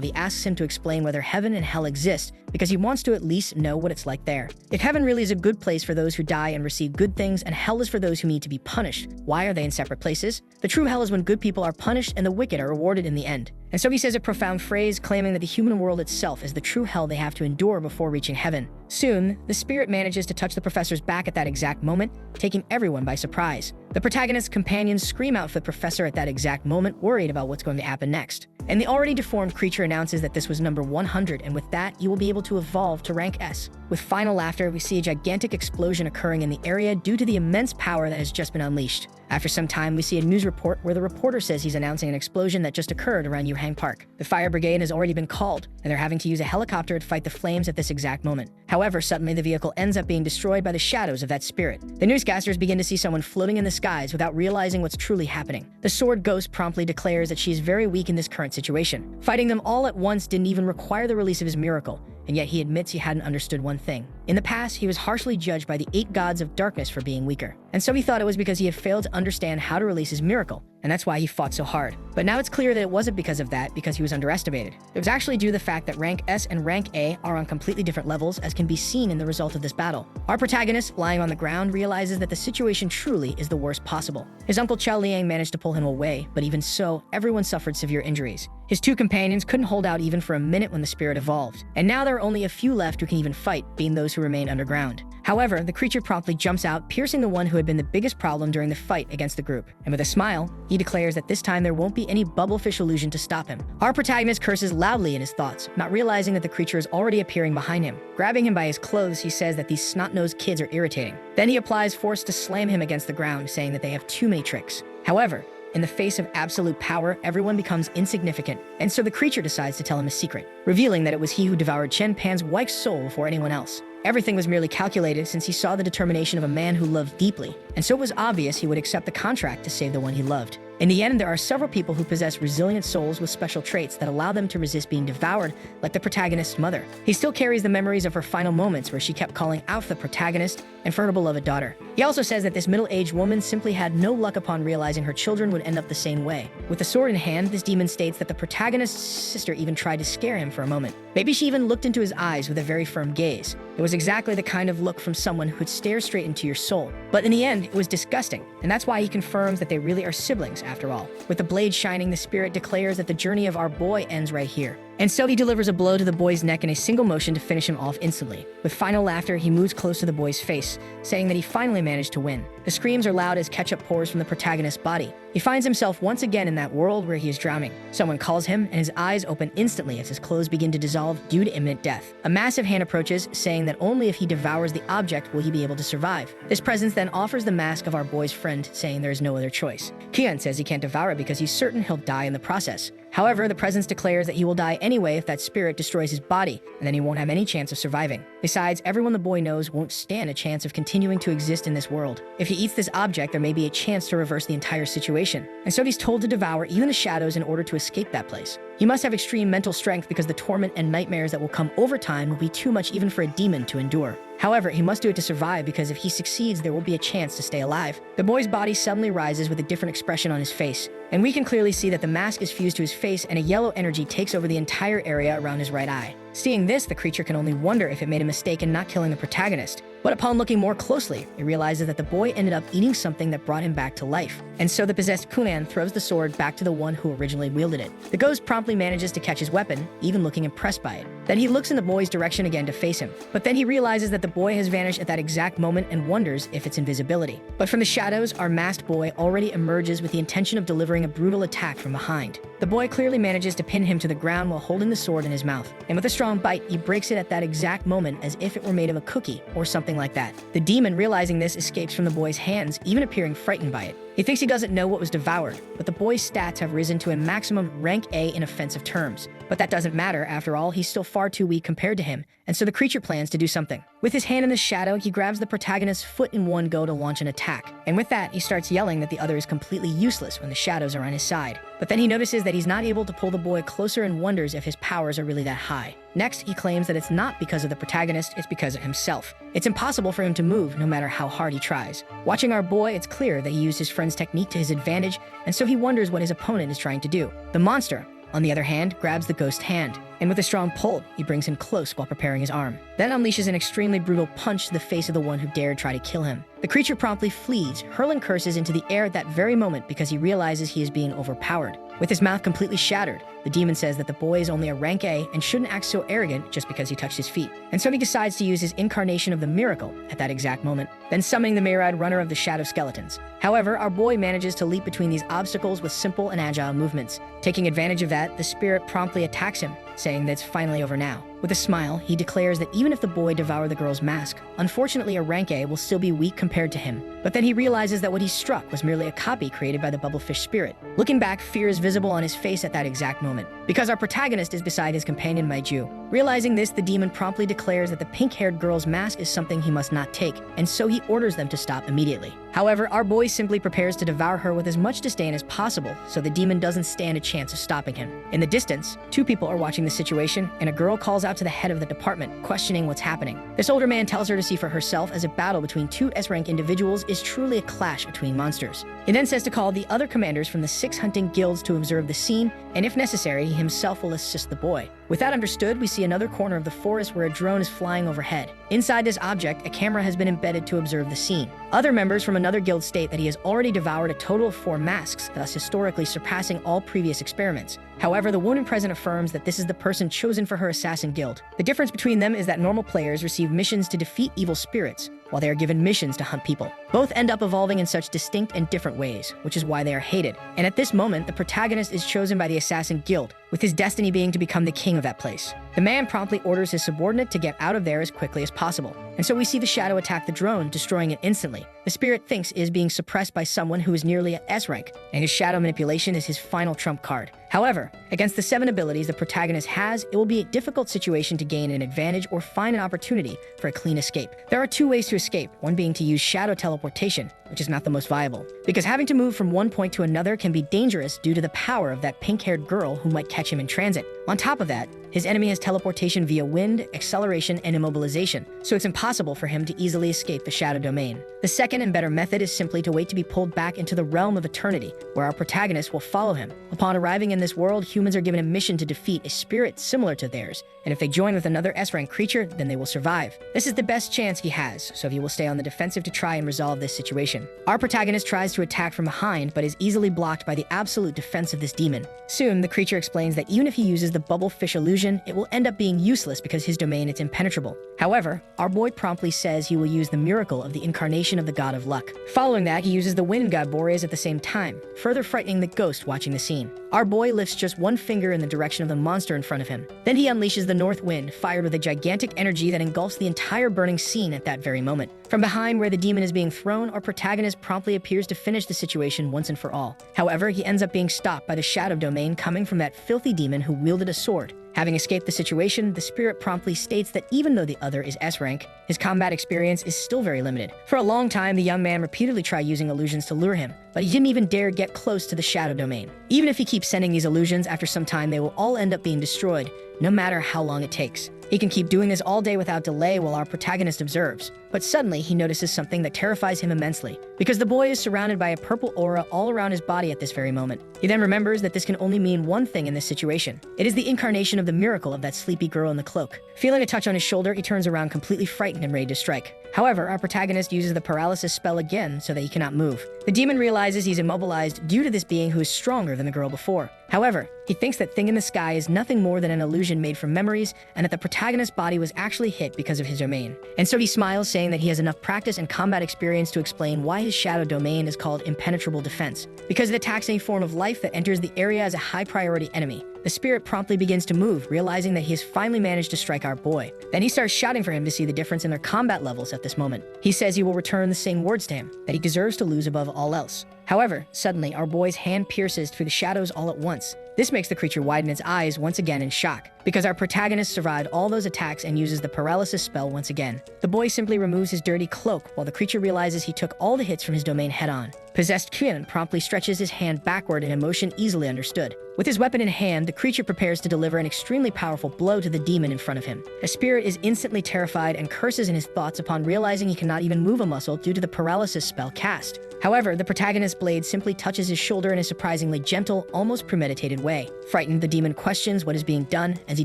he asks him to explain whether heaven and hell exist, because he wants to at least know what it's like there. If heaven really is a good place for those who die and receive good things, and hell is for those who need to be punished, why are they in separate places? The true hell is when good people are punished and the wicked are rewarded in the end. And so he says a profound phrase claiming that the human world itself is the true hell they have to endure before reaching heaven. Soon, the spirit manages to touch the professor's back at that exact moment, taking everyone by surprise. The protagonist's companions scream out for the professor at that exact moment, worried about what's going to happen next. And the already deformed creature announces that this was number 100, and with that, you will be able to evolve to rank S. With final laughter, we see a gigantic explosion occurring in the area due to the immense power that has just been unleashed. After some time, we see a news report where the reporter says he's announcing an explosion that just occurred around Yuhang Park. The fire brigade has already been called, and they're having to use a helicopter to fight the flames at this exact moment. However, suddenly the vehicle ends up being destroyed by the shadows of that spirit. The newscasters begin to see someone floating in the skies without realizing what's truly happening. The sword ghost promptly declares that she is very weak in this current situation. Fighting them all at once didn't even require the release of his miracle, and yet he admits he hadn't understood one thing. In the past, he was harshly judged by the 8 gods of darkness for being weaker, and so he thought it was because he had failed to understand how to release his miracle, and that's why he fought so hard. But now it's clear that it wasn't because of that, because he was underestimated. It was actually due to the fact that rank S and rank A are on completely different levels, as can be seen in the result of this battle. Our protagonist, lying on the ground, realizes that the situation truly is the worst possible. His uncle Chao Liang managed to pull him away, but even so, everyone suffered severe injuries. His 2 companions couldn't hold out even for a minute when the spirit evolved, and now there are only a few left who can even fight, being those who remain underground. However, the creature promptly jumps out, piercing the one who had been the biggest problem during the fight against the group. And with a smile, he declares that this time there won't be any bubblefish illusion to stop him. Our protagonist curses loudly in his thoughts, not realizing that the creature is already appearing behind him. Grabbing him by his clothes, he says that these snot-nosed kids are irritating. Then he applies force to slam him against the ground, saying that they have too many tricks. However, in the face of absolute power, everyone becomes insignificant, and so the creature decides to tell him a secret, revealing that it was he who devoured Chen Pan's wife's soul before anyone else. Everything was merely calculated since he saw the determination of a man who loved deeply, and so it was obvious he would accept the contract to save the one he loved. In the end, there are several people who possess resilient souls with special traits that allow them to resist being devoured, like the protagonist's mother. He still carries the memories of her final moments where she kept calling out for the protagonist and for her beloved daughter. He also says that this middle-aged woman simply had no luck upon realizing her children would end up the same way. With the sword in hand, this demon states that the protagonist's sister even tried to scare him for a moment. Maybe she even looked into his eyes with a very firm gaze. It was exactly the kind of look from someone who could stare straight into your soul. But in the end, it was disgusting, and that's why he confirms that they really are siblings after all. With the blade shining, the spirit declares that the journey of our boy ends right here. And so he delivers a blow to the boy's neck in a single motion to finish him off instantly. With final laughter, he moves close to the boy's face, saying that he finally managed to win. The screams are loud as ketchup pours from the protagonist's body. He finds himself once again in that world where he is drowning. Someone calls him, and his eyes open instantly as his clothes begin to dissolve due to imminent death. A massive hand approaches, saying that only if he devours the object will he be able to survive. This presence then offers the mask of our boy's friend, saying there is no other choice. Kian says he can't devour it because he's certain he'll die in the process. However, the presence declares that he will die anyway if that spirit destroys his body, and then he won't have any chance of surviving. Besides, everyone the boy knows won't stand a chance of continuing to exist in this world. If he eats this object, there may be a chance to reverse the entire situation. And so he's told to devour even the shadows in order to escape that place. He must have extreme mental strength because the torment and nightmares that will come over time will be too much even for a demon to endure. However, he must do it to survive because if he succeeds, there will be a chance to stay alive. The boy's body suddenly rises with a different expression on his face, and we can clearly see that the mask is fused to his face and a yellow energy takes over the entire area around his right eye. Seeing this, the creature can only wonder if it made a mistake in not killing the protagonist. But upon looking more closely, it realizes that the boy ended up eating something that brought him back to life. And so the possessed Kunan throws the sword back to the one who originally wielded it. The ghost promptly manages to catch his weapon, even looking impressed by it. Then he looks in the boy's direction again to face him. But then he realizes that the boy has vanished at that exact moment and wonders if it's invisibility. But from the shadows, our masked boy already emerges with the intention of delivering a brutal attack from behind. The boy clearly manages to pin him to the ground while holding the sword in his mouth. And with a strong bite, he breaks it at that exact moment as if it were made of a cookie or something like that. The demon, realizing this, escapes from the boy's hands, even appearing frightened by it. He thinks he doesn't know what was devoured, but the boy's stats have risen to a maximum rank A in offensive terms. But that doesn't matter, after all, he's still far too weak compared to him, and so the creature plans to do something. With his hand in the shadow, he grabs the protagonist's foot in one go to launch an attack. And with that, he starts yelling that the other is completely useless when the shadows are on his side. But then he notices that he's not able to pull the boy closer and wonders if his powers are really that high. Next, he claims that it's not because of the protagonist, it's because of himself. It's impossible for him to move, no matter how hard he tries. Watching our boy, it's clear that he used his friend's technique to his advantage, and so he wonders what his opponent is trying to do. The monster, on the other hand, grabs the ghost's hand, and with a strong pull, he brings him close while preparing his arm. Then unleashes an extremely brutal punch to the face of the one who dared try to kill him. The creature promptly flees, hurling curses into the air at that very moment because he realizes he is being overpowered. With his mouth completely shattered, the demon says that the boy is only a rank A and shouldn't act so arrogant just because he touched his feet. And so he decides to use his incarnation of the miracle at that exact moment, then summoning the myriad runner of the shadow skeletons. However, our boy manages to leap between these obstacles with simple and agile movements. Taking advantage of that, the spirit promptly attacks him, saying that it's finally over now. With a smile, he declares that even if the boy devoured the girl's mask, unfortunately a rank A will still be weak compared to him. But then he realizes that what he struck was merely a copy created by the bubblefish spirit. Looking back, fear is visible on his face at that exact moment, because our protagonist is beside his companion Maiju. Realizing this, the demon promptly declares that the pink-haired girl's mask is something he must not take, and so he orders them to stop immediately. However, our boy simply prepares to devour her with as much disdain as possible, so the demon doesn't stand a chance of stopping him. In the distance, two people are watching the situation, and a girl calls out to the head of the department, questioning what's happening. This older man tells her to see for herself as a battle between two S-rank individuals is truly a clash between monsters. He then says to call the other commanders from the 6 hunting guilds to observe the scene, and if necessary, he himself will assist the boy. With that understood, we see another corner of the forest where a drone is flying overhead. Inside this object, a camera has been embedded to observe the scene. Other members from another guild state that he has already devoured a total of 4 masks, thus historically surpassing all previous experiments. However, the woman present affirms that this is the person chosen for her assassin guild. The difference between them is that normal players receive missions to defeat evil spirits, while they are given missions to hunt people. Both end up evolving in such distinct and different ways, which is why they are hated. And at this moment, the protagonist is chosen by the Assassin Guild, with his destiny being to become the king of that place. The man promptly orders his subordinate to get out of there as quickly as possible. And so we see the shadow attack the drone, destroying it instantly. The spirit thinks it is being suppressed by someone who is nearly at S rank, and his shadow manipulation is his final trump card. However, against the 7 abilities the protagonist has, it will be a difficult situation to gain an advantage or find an opportunity for a clean escape. There are 2 ways to escape, one being to use shadow teleportation, which is not the most viable, because having to move from one point to another can be dangerous due to the power of that pink-haired girl who might catch him in transit. On top of that, his enemy has teleportation via wind, acceleration, and immobilization, so it's impossible for him to easily escape the shadow domain. The second and better method is simply to wait to be pulled back into the realm of eternity, where our protagonist will follow him. Upon arriving in this world, humans are given a mission to defeat a spirit similar to theirs, and if they join with another S-rank creature, then they will survive. This is the best chance he has, so he will stay on the defensive to try and resolve this situation. Our protagonist tries to attack from behind, but is easily blocked by the absolute defense of this demon. Soon, the creature explains that even if he uses the bubble fish illusion, it will end up being useless because his domain is impenetrable. However, our boy promptly says he will use the miracle of the incarnation of the god of luck. Following that, he uses the wind god Boreas at the same time, further frightening the ghost watching the scene. Our boy lifts just one finger in the direction of the monster in front of him. Then he unleashes the north wind, fired with a gigantic energy that engulfs the entire burning scene at that very moment. From behind where the demon is being thrown, our protagonist promptly appears to finish the situation once and for all. However, he ends up being stopped by the shadow domain coming from that filthy demon who wielded a sword. Having escaped the situation, the spirit promptly states that even though the other is S-rank, his combat experience is still very limited. For a long time, the young man repeatedly tried using illusions to lure him, but he didn't even dare get close to the shadow domain. Even if he keeps sending these illusions, after some time they will all end up being destroyed, no matter how long it takes. He can keep doing this all day without delay while our protagonist observes. But suddenly, he notices something that terrifies him immensely, because the boy is surrounded by a purple aura all around his body at this very moment. He then remembers that this can only mean one thing in this situation. It is the incarnation of the miracle of that sleepy girl in the cloak. Feeling a touch on his shoulder, he turns around completely frightened and ready to strike. However, our protagonist uses the paralysis spell again so that he cannot move. The demon realizes he's immobilized due to this being who is stronger than the girl before. However, he thinks that thing in the sky is nothing more than an illusion made from memories, and that the protagonist's body was actually hit because of his domain. And so he smiles, saying that he has enough practice and combat experience to explain why his shadow domain is called impenetrable defense, because it attacks any form of life that enters the area as a high priority enemy. The spirit promptly begins to move, realizing that he has finally managed to strike our boy. Then he starts shouting for him to see the difference in their combat levels at this moment. He says he will return the same words to him, that he deserves to lose above all else. However, suddenly our boy's hand pierces through the shadows all at once. This makes the creature widen its eyes once again in shock, because our protagonist survived all those attacks and uses the paralysis spell once again. The boy simply removes his dirty cloak while the creature realizes he took all the hits from his domain head-on. Possessed Kyun promptly stretches his hand backward in a motion easily understood. With his weapon in hand, the creature prepares to deliver an extremely powerful blow to the demon in front of him. The spirit is instantly terrified and curses in his thoughts upon realizing he cannot even move a muscle due to the paralysis spell cast. However, the protagonist's blade simply touches his shoulder in a surprisingly gentle, almost premeditated way. Frightened, the demon questions what is being done, as he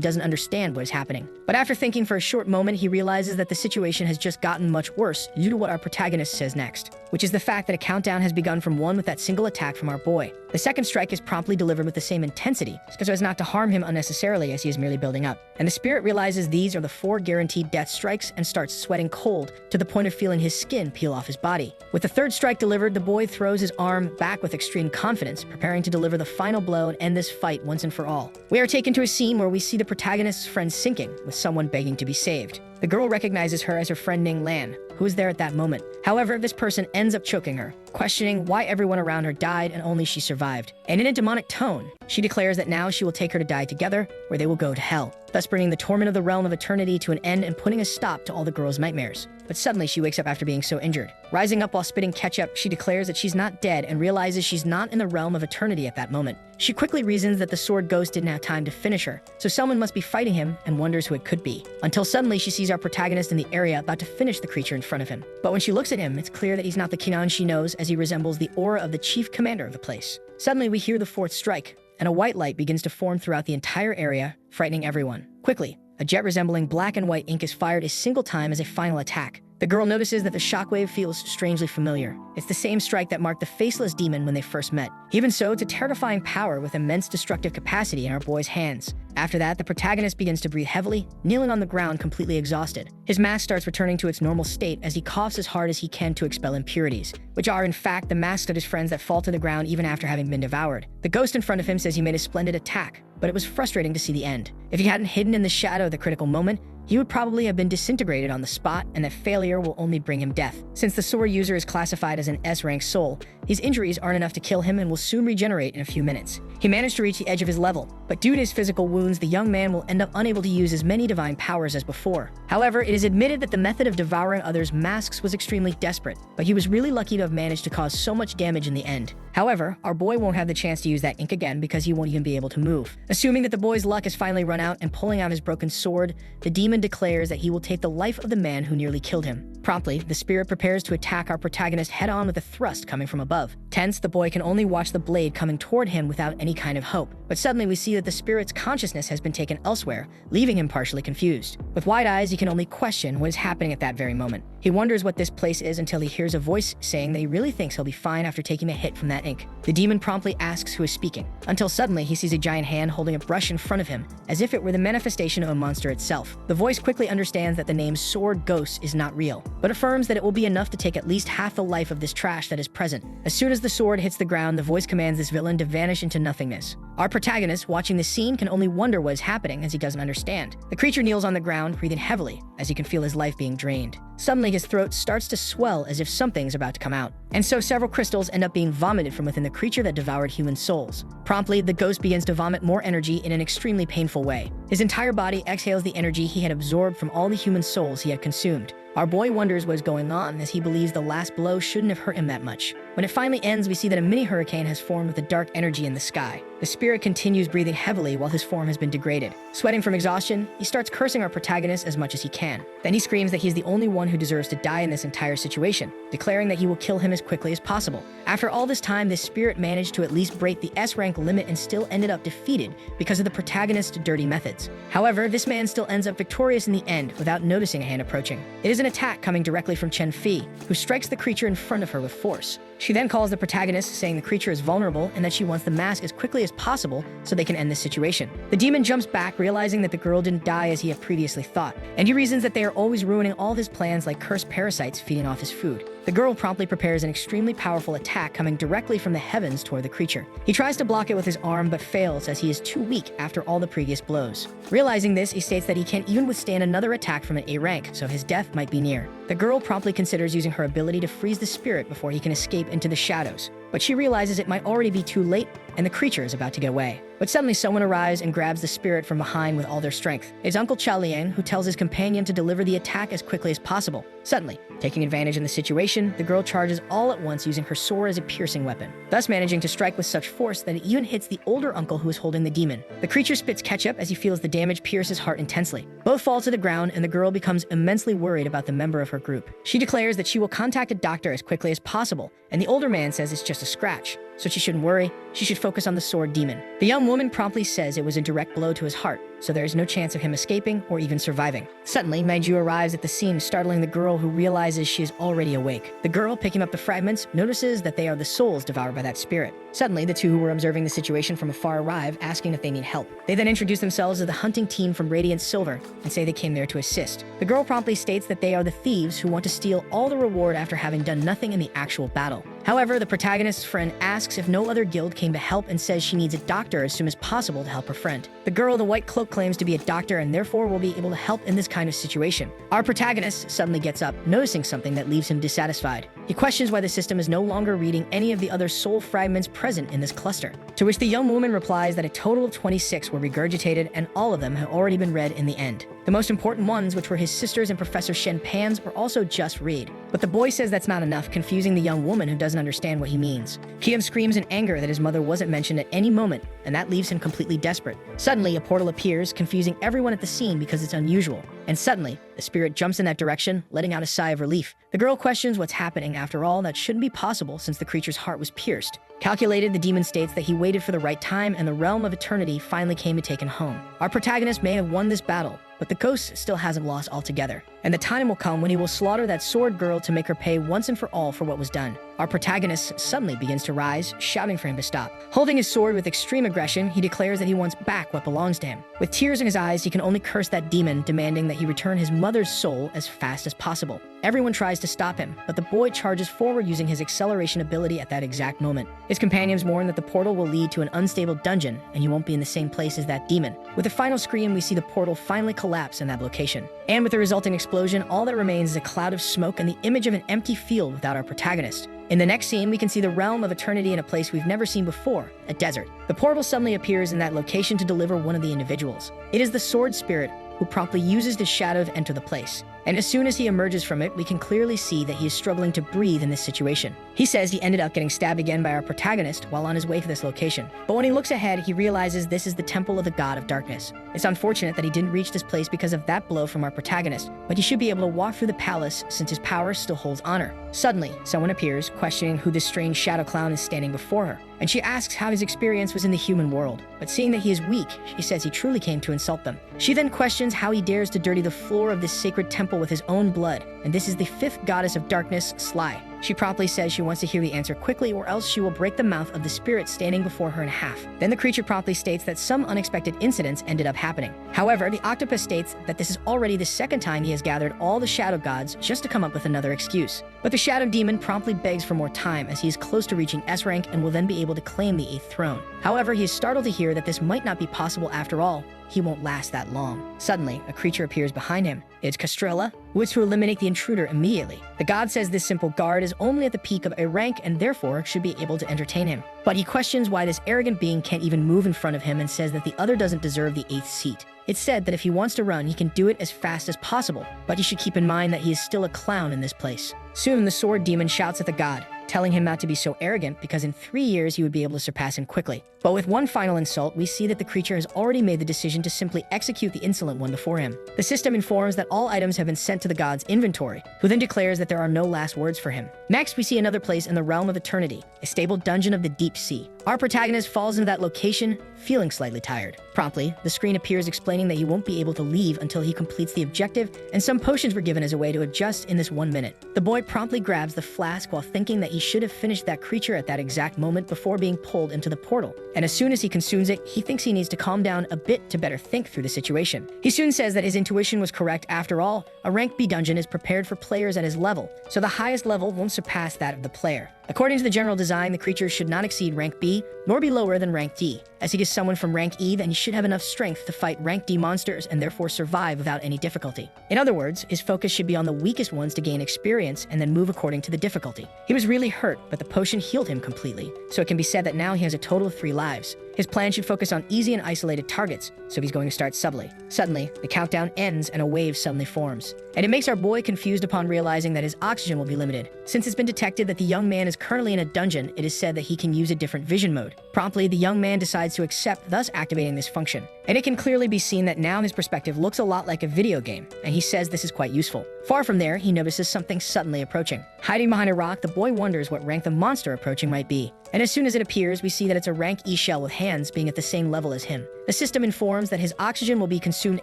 doesn't understand what is happening. But after thinking for a short moment, he realizes that the situation has just gotten much worse due to what our protagonist says next, which is the fact that a countdown has begun from 1 with that single attack from our boy. The second strike is promptly delivered with the same intensity, so as not to harm him unnecessarily as he is merely building up. And the spirit realizes these are the 4 guaranteed death strikes and starts sweating cold to the point of feeling his skin peel off his body. With the third strike delivered, the boy throws his arm back with extreme confidence, preparing to deliver the final blow and end this fight once and for all. We are taken to a scene where we see the protagonist's friend sinking, with someone begging to be saved. The girl recognizes her as her friend Ning Lan, who is there at that moment. However, this person ends up choking her, questioning why everyone around her died and only she survived. And in a demonic tone, she declares that now she will take her to die together, where they will go to hell, thus bringing the torment of the realm of eternity to an end and putting a stop to all the girl's nightmares. But suddenly she wakes up after being so injured. Rising up while spitting ketchup, she declares that she's not dead and realizes she's not in the realm of eternity at that moment. She quickly reasons that the sword ghost didn't have time to finish her, so someone must be fighting him and wonders who it could be. Until suddenly she sees our protagonist in the area about to finish the creature in front of him. But when she looks at him, it's clear that he's not the Kinan she knows, as he resembles the aura of the chief commander of the place. Suddenly we hear the 4th strike, and a white light begins to form throughout the entire area, frightening everyone. Quickly, a jet resembling black and white ink is fired a single time as a final attack. The girl notices that the shockwave feels strangely familiar. It's the same strike that marked the faceless demon when they first met. Even so, it's a terrifying power with immense destructive capacity in our boy's hands. After that, the protagonist begins to breathe heavily, kneeling on the ground completely exhausted. His mask starts returning to its normal state as he coughs as hard as he can to expel impurities, which are in fact the masks of his friends that fall to the ground even after having been devoured. The ghost in front of him says he made a splendid attack, but it was frustrating to see the end. If he hadn't hidden in the shadow at the critical moment, he would probably have been disintegrated on the spot, and that failure will only bring him death. Since the sword user is classified as an S-rank soul, these injuries aren't enough to kill him and will soon regenerate in a few minutes. He managed to reach the edge of his level, but due to his physical wounds, the young man will end up unable to use as many divine powers as before. However, it is admitted that the method of devouring others' masks was extremely desperate, but he was really lucky to have managed to cause so much damage in the end. However, our boy won't have the chance to use that ink again because he won't even be able to move. Assuming that the boy's luck has finally run out and pulling out his broken sword, the demon declares that he will take the life of the man who nearly killed him. Promptly, the spirit prepares to attack our protagonist head-on with a thrust coming from above. Tense, the boy can only watch the blade coming toward him without any kind of hope. But suddenly we see that the spirit's consciousness has been taken elsewhere, leaving him partially confused. With wide eyes, he can only question what is happening at that very moment. He wonders what this place is until he hears a voice saying that he really thinks he'll be fine after taking a hit from that ink. The demon promptly asks who is speaking, until suddenly he sees a giant hand holding a brush in front of him, as if it were the manifestation of a monster itself. The voice quickly understands that the name Sword Ghost is not real, but affirms that it will be enough to take at least half the life of this trash that is present. As soon as the sword hits the ground, the voice commands this villain to vanish into nothingness. Our protagonist, watching the scene, can only wonder what is happening as he doesn't understand. The creature kneels on the ground, breathing heavily, as he can feel his life being drained. Suddenly, his throat starts to swell as if something's about to come out. And so several crystals end up being vomited from within the creature that devoured human souls. Promptly, the ghost begins to vomit more energy in an extremely painful way. His entire body exhales the energy he had absorbed from all the human souls he had consumed. Our boy wonders what is going on, as he believes the last blow shouldn't have hurt him that much. When it finally ends, we see that a mini hurricane has formed with a dark energy in the sky. The spirit continues breathing heavily while his form has been degraded. Sweating from exhaustion, he starts cursing our protagonist as much as he can. Then he screams that he's the only one who deserves to die in this entire situation, declaring that he will kill him as quickly as possible. After all this time, this spirit managed to at least break the S-rank limit and still ended up defeated because of the protagonist's dirty methods. However, this man still ends up victorious in the end without noticing a hand approaching. It is an attack coming directly from Chen Fi, who strikes the creature in front of her with force. She then calls the protagonist, saying the creature is vulnerable and that she wants the mask as quickly as possible so they can end this situation. The demon jumps back, realizing that the girl didn't die as he had previously thought, and he reasons that they are always ruining all his plans like cursed parasites feeding off his food. The girl promptly prepares an extremely powerful attack coming directly from the heavens toward the creature. He tries to block it with his arm but fails as he is too weak after all the previous blows. Realizing this, he states that he can't even withstand another attack from an A rank, so his death might be near. The girl promptly considers using her ability to freeze the spirit before he can escape into the shadows, but she realizes it might already be too late and the creature is about to get away. But suddenly someone arrives and grabs the spirit from behind with all their strength. It's Uncle Chao Liang, who tells his companion to deliver the attack as quickly as possible. Suddenly, taking advantage of the situation, the girl charges all at once using her sword as a piercing weapon, thus managing to strike with such force that it even hits the older uncle who is holding the demon. The creature spits ketchup as he feels the damage pierce his heart intensely. Both fall to the ground and the girl becomes immensely worried about the member of her group. She declares that she will contact a doctor as quickly as possible, and the older man says it's just a scratch, so she shouldn't worry, she should focus on the sword demon. The young woman promptly says it was a direct blow to his heart, so there is no chance of him escaping or even surviving. Suddenly, Maiju arrives at the scene, startling the girl, who realizes she is already awake. The girl, picking up the fragments, notices that they are the souls devoured by that spirit. Suddenly, the two who were observing the situation from afar arrive, asking if they need help. They then introduce themselves as the hunting team from Radiant Silver and say they came there to assist. The girl promptly states that they are the thieves who want to steal all the reward after having done nothing in the actual battle. However, the protagonist's friend asks if no other guild came to help and says she needs a doctor as soon as possible to help her friend. The girl in the white cloak claims to be a doctor and therefore will be able to help in this kind of situation. Our protagonist suddenly gets up, noticing something that leaves him dissatisfied. He questions why the system is no longer reading any of the other soul fragments present in this cluster, to which the young woman replies that a total of 26 were regurgitated and all of them have already been read in the end. The most important ones, which were his sisters and Professor Shen Pan's, were also just read. But the boy says that's not enough, confusing the young woman who doesn't understand what he means. Kiam screams in anger that his mother wasn't mentioned at any moment, and that leaves him completely desperate. Suddenly, a portal appears, confusing everyone at the scene because it's unusual. And suddenly, the spirit jumps in that direction, letting out a sigh of relief. The girl questions what's happening. After all, that shouldn't be possible since the creature's heart was pierced. Calculated, the demon states that he waited for the right time and the realm of eternity finally came to take him home. Our protagonist may have won this battle, but the ghost still hasn't lost altogether. and the time will come when he will slaughter that sword girl to make her pay once and for all for what was done. Our protagonist suddenly begins to rise, shouting for him to stop. Holding his sword with extreme aggression, he declares that he wants back what belongs to him. With tears in his eyes, he can only curse that demon, demanding that he return his mother's soul as fast as possible. Everyone tries to stop him, but the boy charges forward using his acceleration ability at that exact moment. His companions warn that the portal will lead to an unstable dungeon, and he won't be in the same place as that demon. With the final scream, we see the portal finally collapse in that location. And with the resulting explosion, all that remains is a cloud of smoke and the image of an empty field without our protagonist. In the next scene, we can see the realm of eternity in a place we've never seen before, a desert. The portal suddenly appears in that location to deliver one of the individuals. It is the sword spirit, who promptly uses the shadow to enter the place. And as soon as he emerges from it, we can clearly see that he is struggling to breathe in this situation. He says he ended up getting stabbed again by our protagonist while on his way to this location. But when he looks ahead, he realizes this is the temple of the god of darkness. It's unfortunate that he didn't reach this place because of that blow from our protagonist, but he should be able to walk through the palace since his power still holds honor. Suddenly, someone appears, questioning who this strange shadow clown is standing before her, and she asks how his experience was in the human world. But seeing that he is weak, she says he truly came to insult them. She then questions how he dares to dirty the floor of this sacred temple with his own blood, and this is the fifth goddess of darkness, Sly. She promptly says she wants to hear the answer quickly, or else she will break the mouth of the spirit standing before her in half. Then the creature promptly states that some unexpected incidents ended up happening. However, the octopus states that this is already the second time he has gathered all the shadow gods just to come up with another excuse. But the shadow demon promptly begs for more time, as he is close to reaching S rank and will then be able to claim the 8th throne. However, he is startled to hear that this might not be possible after all. He won't last that long. Suddenly, a creature appears behind him. It's Castrella, who is to eliminate the intruder immediately. The god says this simple guard is only at the peak of a rank and therefore should be able to entertain him. But he questions why this arrogant being can't even move in front of him and says that the other doesn't deserve the 8th seat. It's said that if he wants to run, he can do it as fast as possible, but he should keep in mind that he is still a clown in this place. Soon, the sword demon shouts at the god, telling him not to be so arrogant because in 3 years he would be able to surpass him quickly. But with one final insult, we see that the creature has already made the decision to simply execute the insolent one before him. The system informs that all items have been sent to the god's inventory, who then declares that there are no last words for him. Next, we see another place in the realm of eternity, a stable dungeon of the deep sea. Our protagonist falls into that location, feeling slightly tired. Promptly, the screen appears explaining that he won't be able to leave until he completes the objective, and some potions were given as a way to adjust in this 1 minute. The boy promptly grabs the flask while thinking that he should have finished that creature at that exact moment before being pulled into the portal. And as soon as he consumes it, he thinks he needs to calm down a bit to better think through the situation. He soon says that his intuition was correct after all. A rank B dungeon is prepared for players at his level, so the highest level won't surpass that of the player. According to the general design, the creature should not exceed rank B, nor be lower than rank D. As he is someone from rank E, then he should have enough strength to fight rank D monsters and therefore survive without any difficulty. In other words, his focus should be on the weakest ones to gain experience and then move according to the difficulty. He was really hurt, but the potion healed him completely, so it can be said that now he has a total of 3 lives. His plan should focus on easy and isolated targets, so he's going to start subtly. Suddenly, the countdown ends and a wave suddenly forms. And it makes our boy confused upon realizing that his oxygen will be limited. Since it's been detected that the young man is currently in a dungeon, it is said that he can use a different vision mode. Promptly, the young man decides to accept, thus activating this function. And it can clearly be seen that now his perspective looks a lot like a video game, and he says this is quite useful. Far from there, he notices something suddenly approaching. Hiding behind a rock, the boy wonders what rank the monster approaching might be. And as soon as it appears, we see that it's a rank E shell with hands being at the same level as him. The system informs that his oxygen will be consumed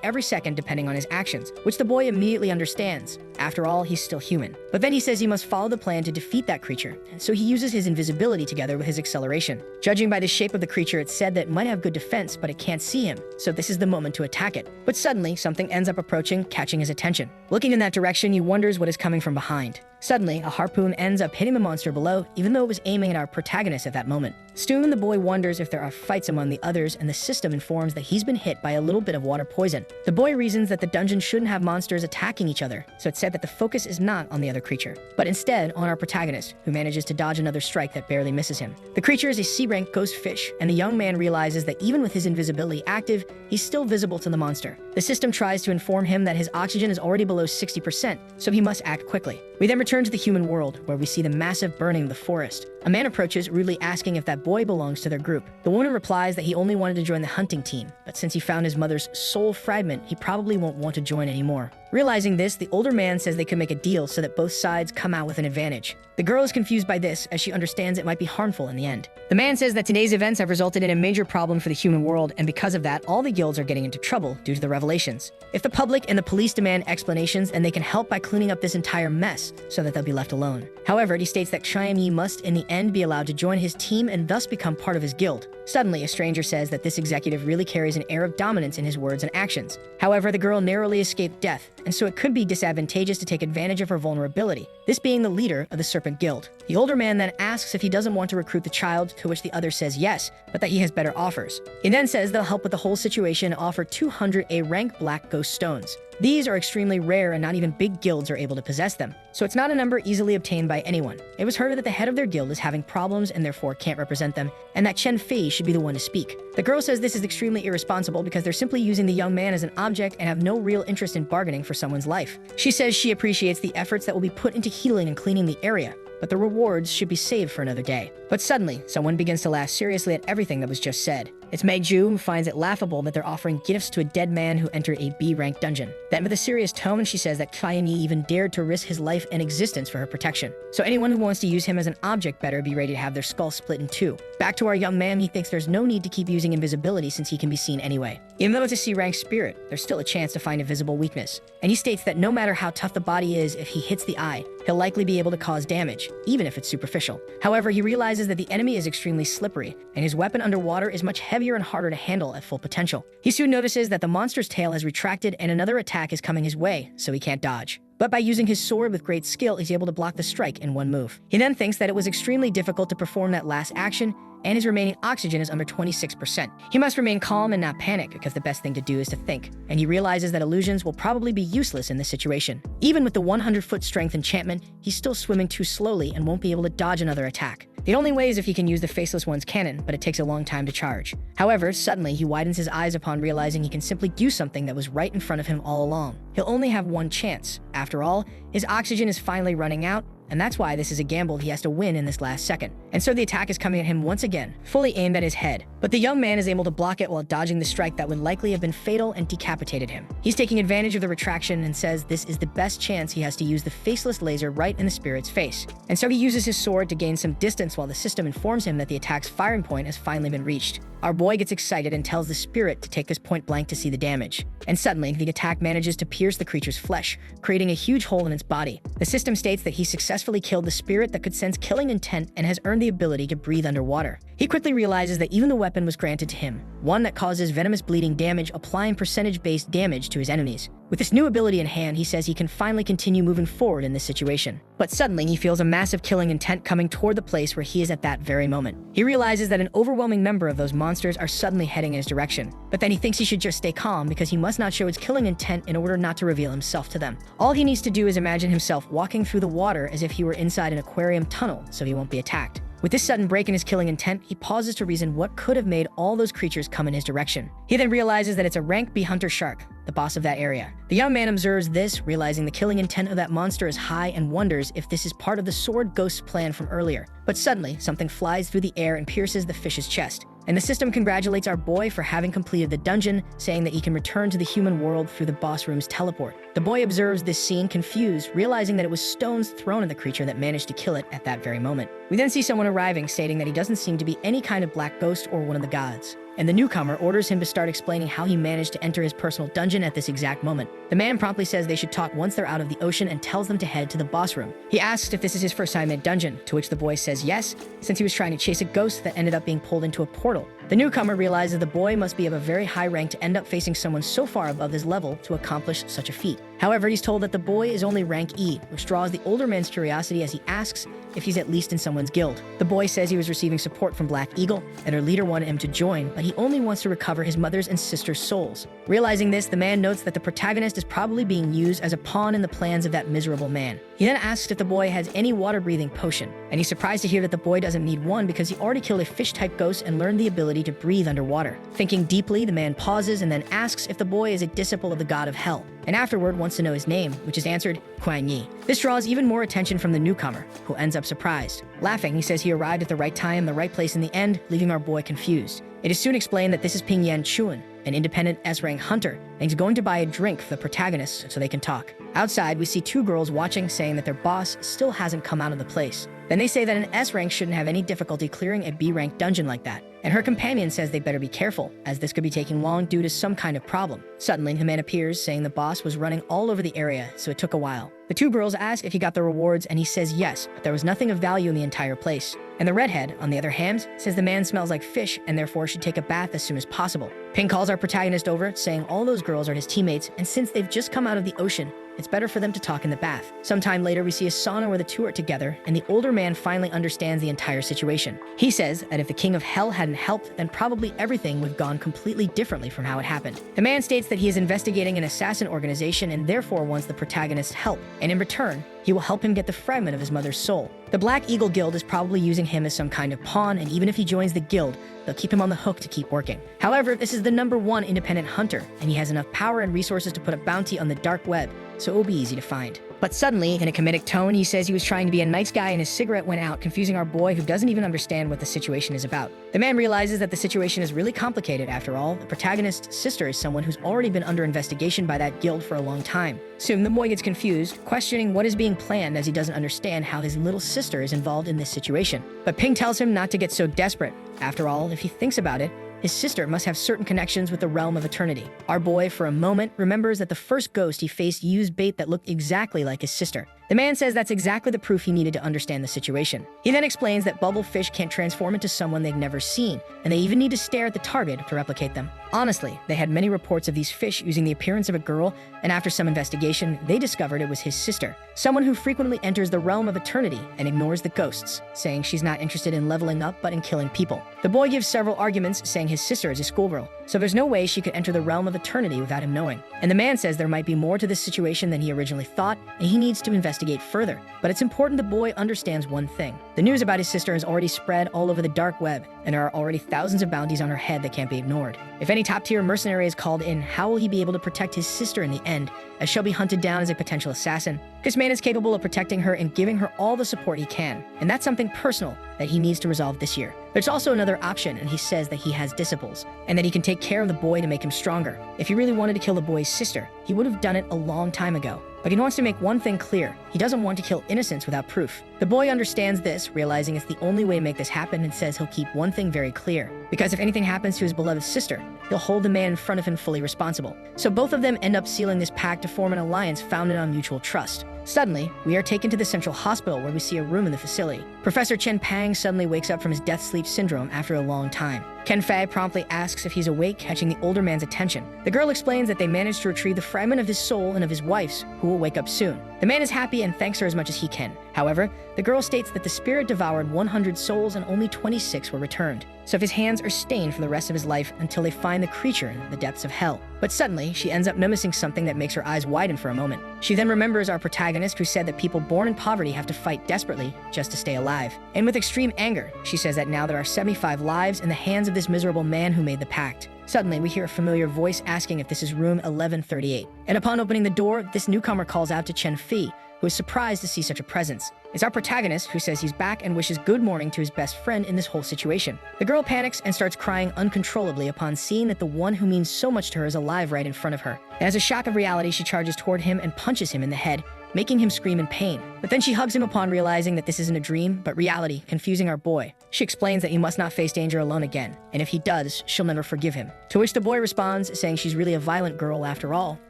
every second depending on his actions, which the boy immediately understands. After all, he's still human. But then he says he must follow the plan to defeat that creature, so he uses his invisibility together with his acceleration. Judging by the shape of the creature, it's said that it might have good defense, but it can't see him, so this is the moment to attack it. But suddenly, something ends up approaching, catching his attention. Looking in that direction, he wonders what is coming from behind. Suddenly, a harpoon ends up hitting the monster below, even though it was aiming at our protagonist at that moment. Soon, the boy wonders if there are fights among the others, and the system informs that he's been hit by a little bit of water poison. The boy reasons that the dungeon shouldn't have monsters attacking each other, so it's said that the focus is not on the other creature, but instead on our protagonist, who manages to dodge another strike that barely misses him. The creature is a C-rank ghost fish, and the young man realizes that even with his invisibility active, he's still visible to the monster. The system tries to inform him that his oxygen is already below 60%, so he must act quickly. We then return to the human world, where we see the massive burning of the forest. A man approaches, rudely asking if that boy belongs to their group. The woman replies that he only wanted to join the hunting team, but since he found his mother's soul fragment, he probably won't want to join anymore. Realizing this, the older man says they could make a deal so that both sides come out with an advantage. The girl is confused by this, as she understands it might be harmful in the end. The man says that today's events have resulted in a major problem for the human world, and because of that, all the guilds are getting into trouble due to the revelations. If the public and the police demand explanations, then they can help by cleaning up this entire mess so that they'll be left alone. However, he states that Qianyi must in the end be allowed to join his team and thus become part of his guild. Suddenly, a stranger says that this executive really carries an air of dominance in his words and actions. However, the girl narrowly escaped death, and so it could be disadvantageous to take advantage of her vulnerability, this being the leader of the Serpent Guild. The older man then asks if he doesn't want to recruit the child, to which the other says yes, but that he has better offers. He then says they'll help with the whole situation and offer 200 A-rank black ghost stones. These are extremely rare and not even big guilds are able to possess them, so it's not a number easily obtained by anyone. It was heard that the head of their guild is having problems and therefore can't represent them, and that Chen Fei should be the one to speak. The girl says this is extremely irresponsible because they're simply using the young man as an object and have no real interest in bargaining for someone's life. She says she appreciates the efforts that will be put into healing and cleaning the area, but the rewards should be saved for another day. But suddenly, someone begins to laugh seriously at everything that was just said. It's Meg Ju, who finds it laughable that they're offering gifts to a dead man who entered a B-rank dungeon. Then with a serious tone, she says that Qianyi even dared to risk his life and existence for her protection. So anyone who wants to use him as an object better be ready to have their skull split in two. Back to our young man, he thinks there's no need to keep using invisibility since he can be seen anyway. Even though it's a C-rank spirit, there's still a chance to find a visible weakness. And he states that no matter how tough the body is, if he hits the eye, he'll likely be able to cause damage, even if it's superficial. However, he realizes that the enemy is extremely slippery, and his weapon underwater is much heavier and harder to handle at full potential. He soon notices that the monster's tail has retracted and another attack is coming his way, so he can't dodge. But by using his sword with great skill, he's able to block the strike in one move. He then thinks that it was extremely difficult to perform that last action, and his remaining oxygen is under 26%. He must remain calm and not panic because the best thing to do is to think, and he realizes that illusions will probably be useless in this situation. Even with the 100-foot strength enchantment, he's still swimming too slowly and won't be able to dodge another attack. The only way is if he can use the Faceless One's cannon, but it takes a long time to charge. However, suddenly he widens his eyes upon realizing he can simply do something that was right in front of him all along. He'll only have one chance. After all, his oxygen is finally running out, and that's why this is a gamble he has to win in this last second. And so the attack is coming at him once again, fully aimed at his head. But the young man is able to block it while dodging the strike that would likely have been fatal and decapitated him. He's taking advantage of the retraction and says this is the best chance he has to use the faceless laser right in the spirit's face. And so he uses his sword to gain some distance while the system informs him that the attack's firing point has finally been reached. Our boy gets excited and tells the spirit to take this point blank to see the damage. And suddenly, the attack manages to pierce the creature's flesh, creating a huge hole in its body. The system states that he successfully killed the spirit that could sense killing intent and has earned the ability to breathe underwater. He quickly realizes that even the weapon was granted to him, one that causes venomous bleeding damage, applying percentage-based damage to his enemies. With this new ability in hand, he says he can finally continue moving forward in this situation. But suddenly, he feels a massive killing intent coming toward the place where he is at that very moment. He realizes that an overwhelming number of those monsters are suddenly heading in his direction. But then he thinks he should just stay calm because he must not show his killing intent in order not to reveal himself to them. All he needs to do is imagine himself walking through the water as if he were inside an aquarium tunnel so he won't be attacked. With this sudden break in his killing intent, he pauses to reason what could have made all those creatures come in his direction. He then realizes that it's a rank B hunter shark, the boss of that area. The young man observes this, realizing the killing intent of that monster is high and wonders if this is part of the sword ghost's plan from earlier. But suddenly, something flies through the air and pierces the fish's chest. And the system congratulates our boy for having completed the dungeon, saying that he can return to the human world through the boss room's teleport. The boy observes this scene confused, realizing that it was stones thrown at the creature that managed to kill it at that very moment. We then see someone arriving, stating that he doesn't seem to be any kind of black ghost or one of the gods. And the newcomer orders him to start explaining how he managed to enter his personal dungeon at this exact moment. The man promptly says they should talk once they're out of the ocean and tells them to head to the boss room. He asks if this is his first time in dungeon, to which the boy says yes, since he was trying to chase a ghost that ended up being pulled into a portal. The newcomer realizes the boy must be of a very high rank to end up facing someone so far above his level to accomplish such a feat. However, he's told that the boy is only rank E, which draws the older man's curiosity as he asks if he's at least in someone's guild. The boy says he was receiving support from Black Eagle, and her leader wanted him to join, but he only wants to recover his mother's and sister's souls. Realizing this, the man notes that the protagonist is probably being used as a pawn in the plans of that miserable man. He then asks if the boy has any water-breathing potion, and he's surprised to hear that the boy doesn't need one because he already killed a fish-type ghost and learned the ability to breathe underwater. Thinking deeply, the man pauses and then asks if the boy is a disciple of the god of hell, and afterward wants to know his name, which is answered Qianyi. This draws even more attention from the newcomer, who ends up surprised. Laughing, he says he arrived at the right time, the right place in the end, leaving our boy confused. It is soon explained that this is Ping Yan Chuan, an independent S-rank hunter, and he's going to buy a drink for the protagonist so they can talk. Outside, we see two girls watching, saying that their boss still hasn't come out of the place. Then they say that an S-rank shouldn't have any difficulty clearing a B-rank dungeon like that, and her companion says they better be careful, as this could be taking long due to some kind of problem. Suddenly, the man appears, saying the boss was running all over the area, so it took a while. The two girls ask if he got the rewards, and he says yes, but there was nothing of value in the entire place. And the redhead, on the other hand, says the man smells like fish and therefore should take a bath as soon as possible. Ping calls our protagonist over, saying all those girls are his teammates, and since they've just come out of the ocean, it's better for them to talk in the bath. Sometime later, we see a sauna where the two are together, and the older man finally understands the entire situation. He says that if the King of Hell hadn't helped, then probably everything would have gone completely differently from how it happened. The man states that he is investigating an assassin organization and therefore wants the protagonist's help, and in return, he will help him get the fragment of his mother's soul. The Black Eagle Guild is probably using him as some kind of pawn, and even if he joins the guild, they'll keep him on the hook to keep working. However, this is the #1 independent hunter, and he has enough power and resources to put a bounty on the dark web, so it will be easy to find. But suddenly, in a comedic tone, he says he was trying to be a nice guy and his cigarette went out, confusing our boy who doesn't even understand what the situation is about. The man realizes that the situation is really complicated. After all, the protagonist's sister is someone who's already been under investigation by that guild for a long time. Soon, the boy gets confused, questioning what is being planned as he doesn't understand how his little sister is involved in this situation. But Ping tells him not to get so desperate. After all, if he thinks about it, his sister must have certain connections with the realm of eternity. Our boy, for a moment, remembers that the first ghost he faced used bait that looked exactly like his sister. The man says that's exactly the proof he needed to understand the situation. He then explains that bubble fish can't transform into someone they've never seen, and they even need to stare at the target to replicate them. Honestly, they had many reports of these fish using the appearance of a girl, and after some investigation, they discovered it was his sister, someone who frequently enters the realm of eternity and ignores the ghosts, saying she's not interested in leveling up but in killing people. The boy gives several arguments, saying his sister is a schoolgirl, so there's no way she could enter the realm of eternity without him knowing. And the man says there might be more to this situation than he originally thought, and he needs to investigate further. But it's important the boy understands one thing. The news about his sister has already spread all over the dark web, and there are already thousands of bounties on her head that can't be ignored. If any top-tier mercenary is called in, how will he be able to protect his sister in the end, as she'll be hunted down as a potential assassin? This man is capable of protecting her and giving her all the support he can, and that's something personal that he needs to resolve this year. There's also another option, and he says that he has disciples, and that he can take care of the boy to make him stronger. If he really wanted to kill the boy's sister, he would have done it a long time ago. But he wants to make one thing clear. He doesn't want to kill innocents without proof. The boy understands this, realizing it's the only way to make this happen, and says he'll keep one thing very clear. Because if anything happens to his beloved sister, he'll hold the man in front of him fully responsible. So both of them end up sealing this pact to form an alliance founded on mutual trust. Suddenly, we are taken to the central hospital where we see a room in the facility. Professor Chen Pang suddenly wakes up from his death sleep syndrome after a long time. Ken Fei promptly asks if he's awake, catching the older man's attention. The girl explains that they managed to retrieve the fragment of his soul and of his wife's, who will wake up soon. The man is happy and thanks her as much as he can. However, the girl states that the spirit devoured 100 souls and only 26 were returned. So if his hands are stained for the rest of his life until they find the creature in the depths of hell. But suddenly, she ends up noticing something that makes her eyes widen for a moment. She then remembers our protagonist who said that people born in poverty have to fight desperately just to stay alive. And with extreme anger, she says that now there are 75 lives in the hands of this miserable man who made the pact. Suddenly, we hear a familiar voice asking if this is room 1138. And upon opening the door, this newcomer calls out to Chen Fi, who is surprised to see such a presence. It's our protagonist who says he's back and wishes good morning to his best friend in this whole situation. The girl panics and starts crying uncontrollably upon seeing that the one who means so much to her is alive right in front of her. And as a shock of reality, she charges toward him and punches him in the head, making him scream in pain. But then she hugs him upon realizing that this isn't a dream, but reality, confusing our boy. She explains that he must not face danger alone again, and if he does, she'll never forgive him. To which the boy responds, saying she's really a violent girl after all,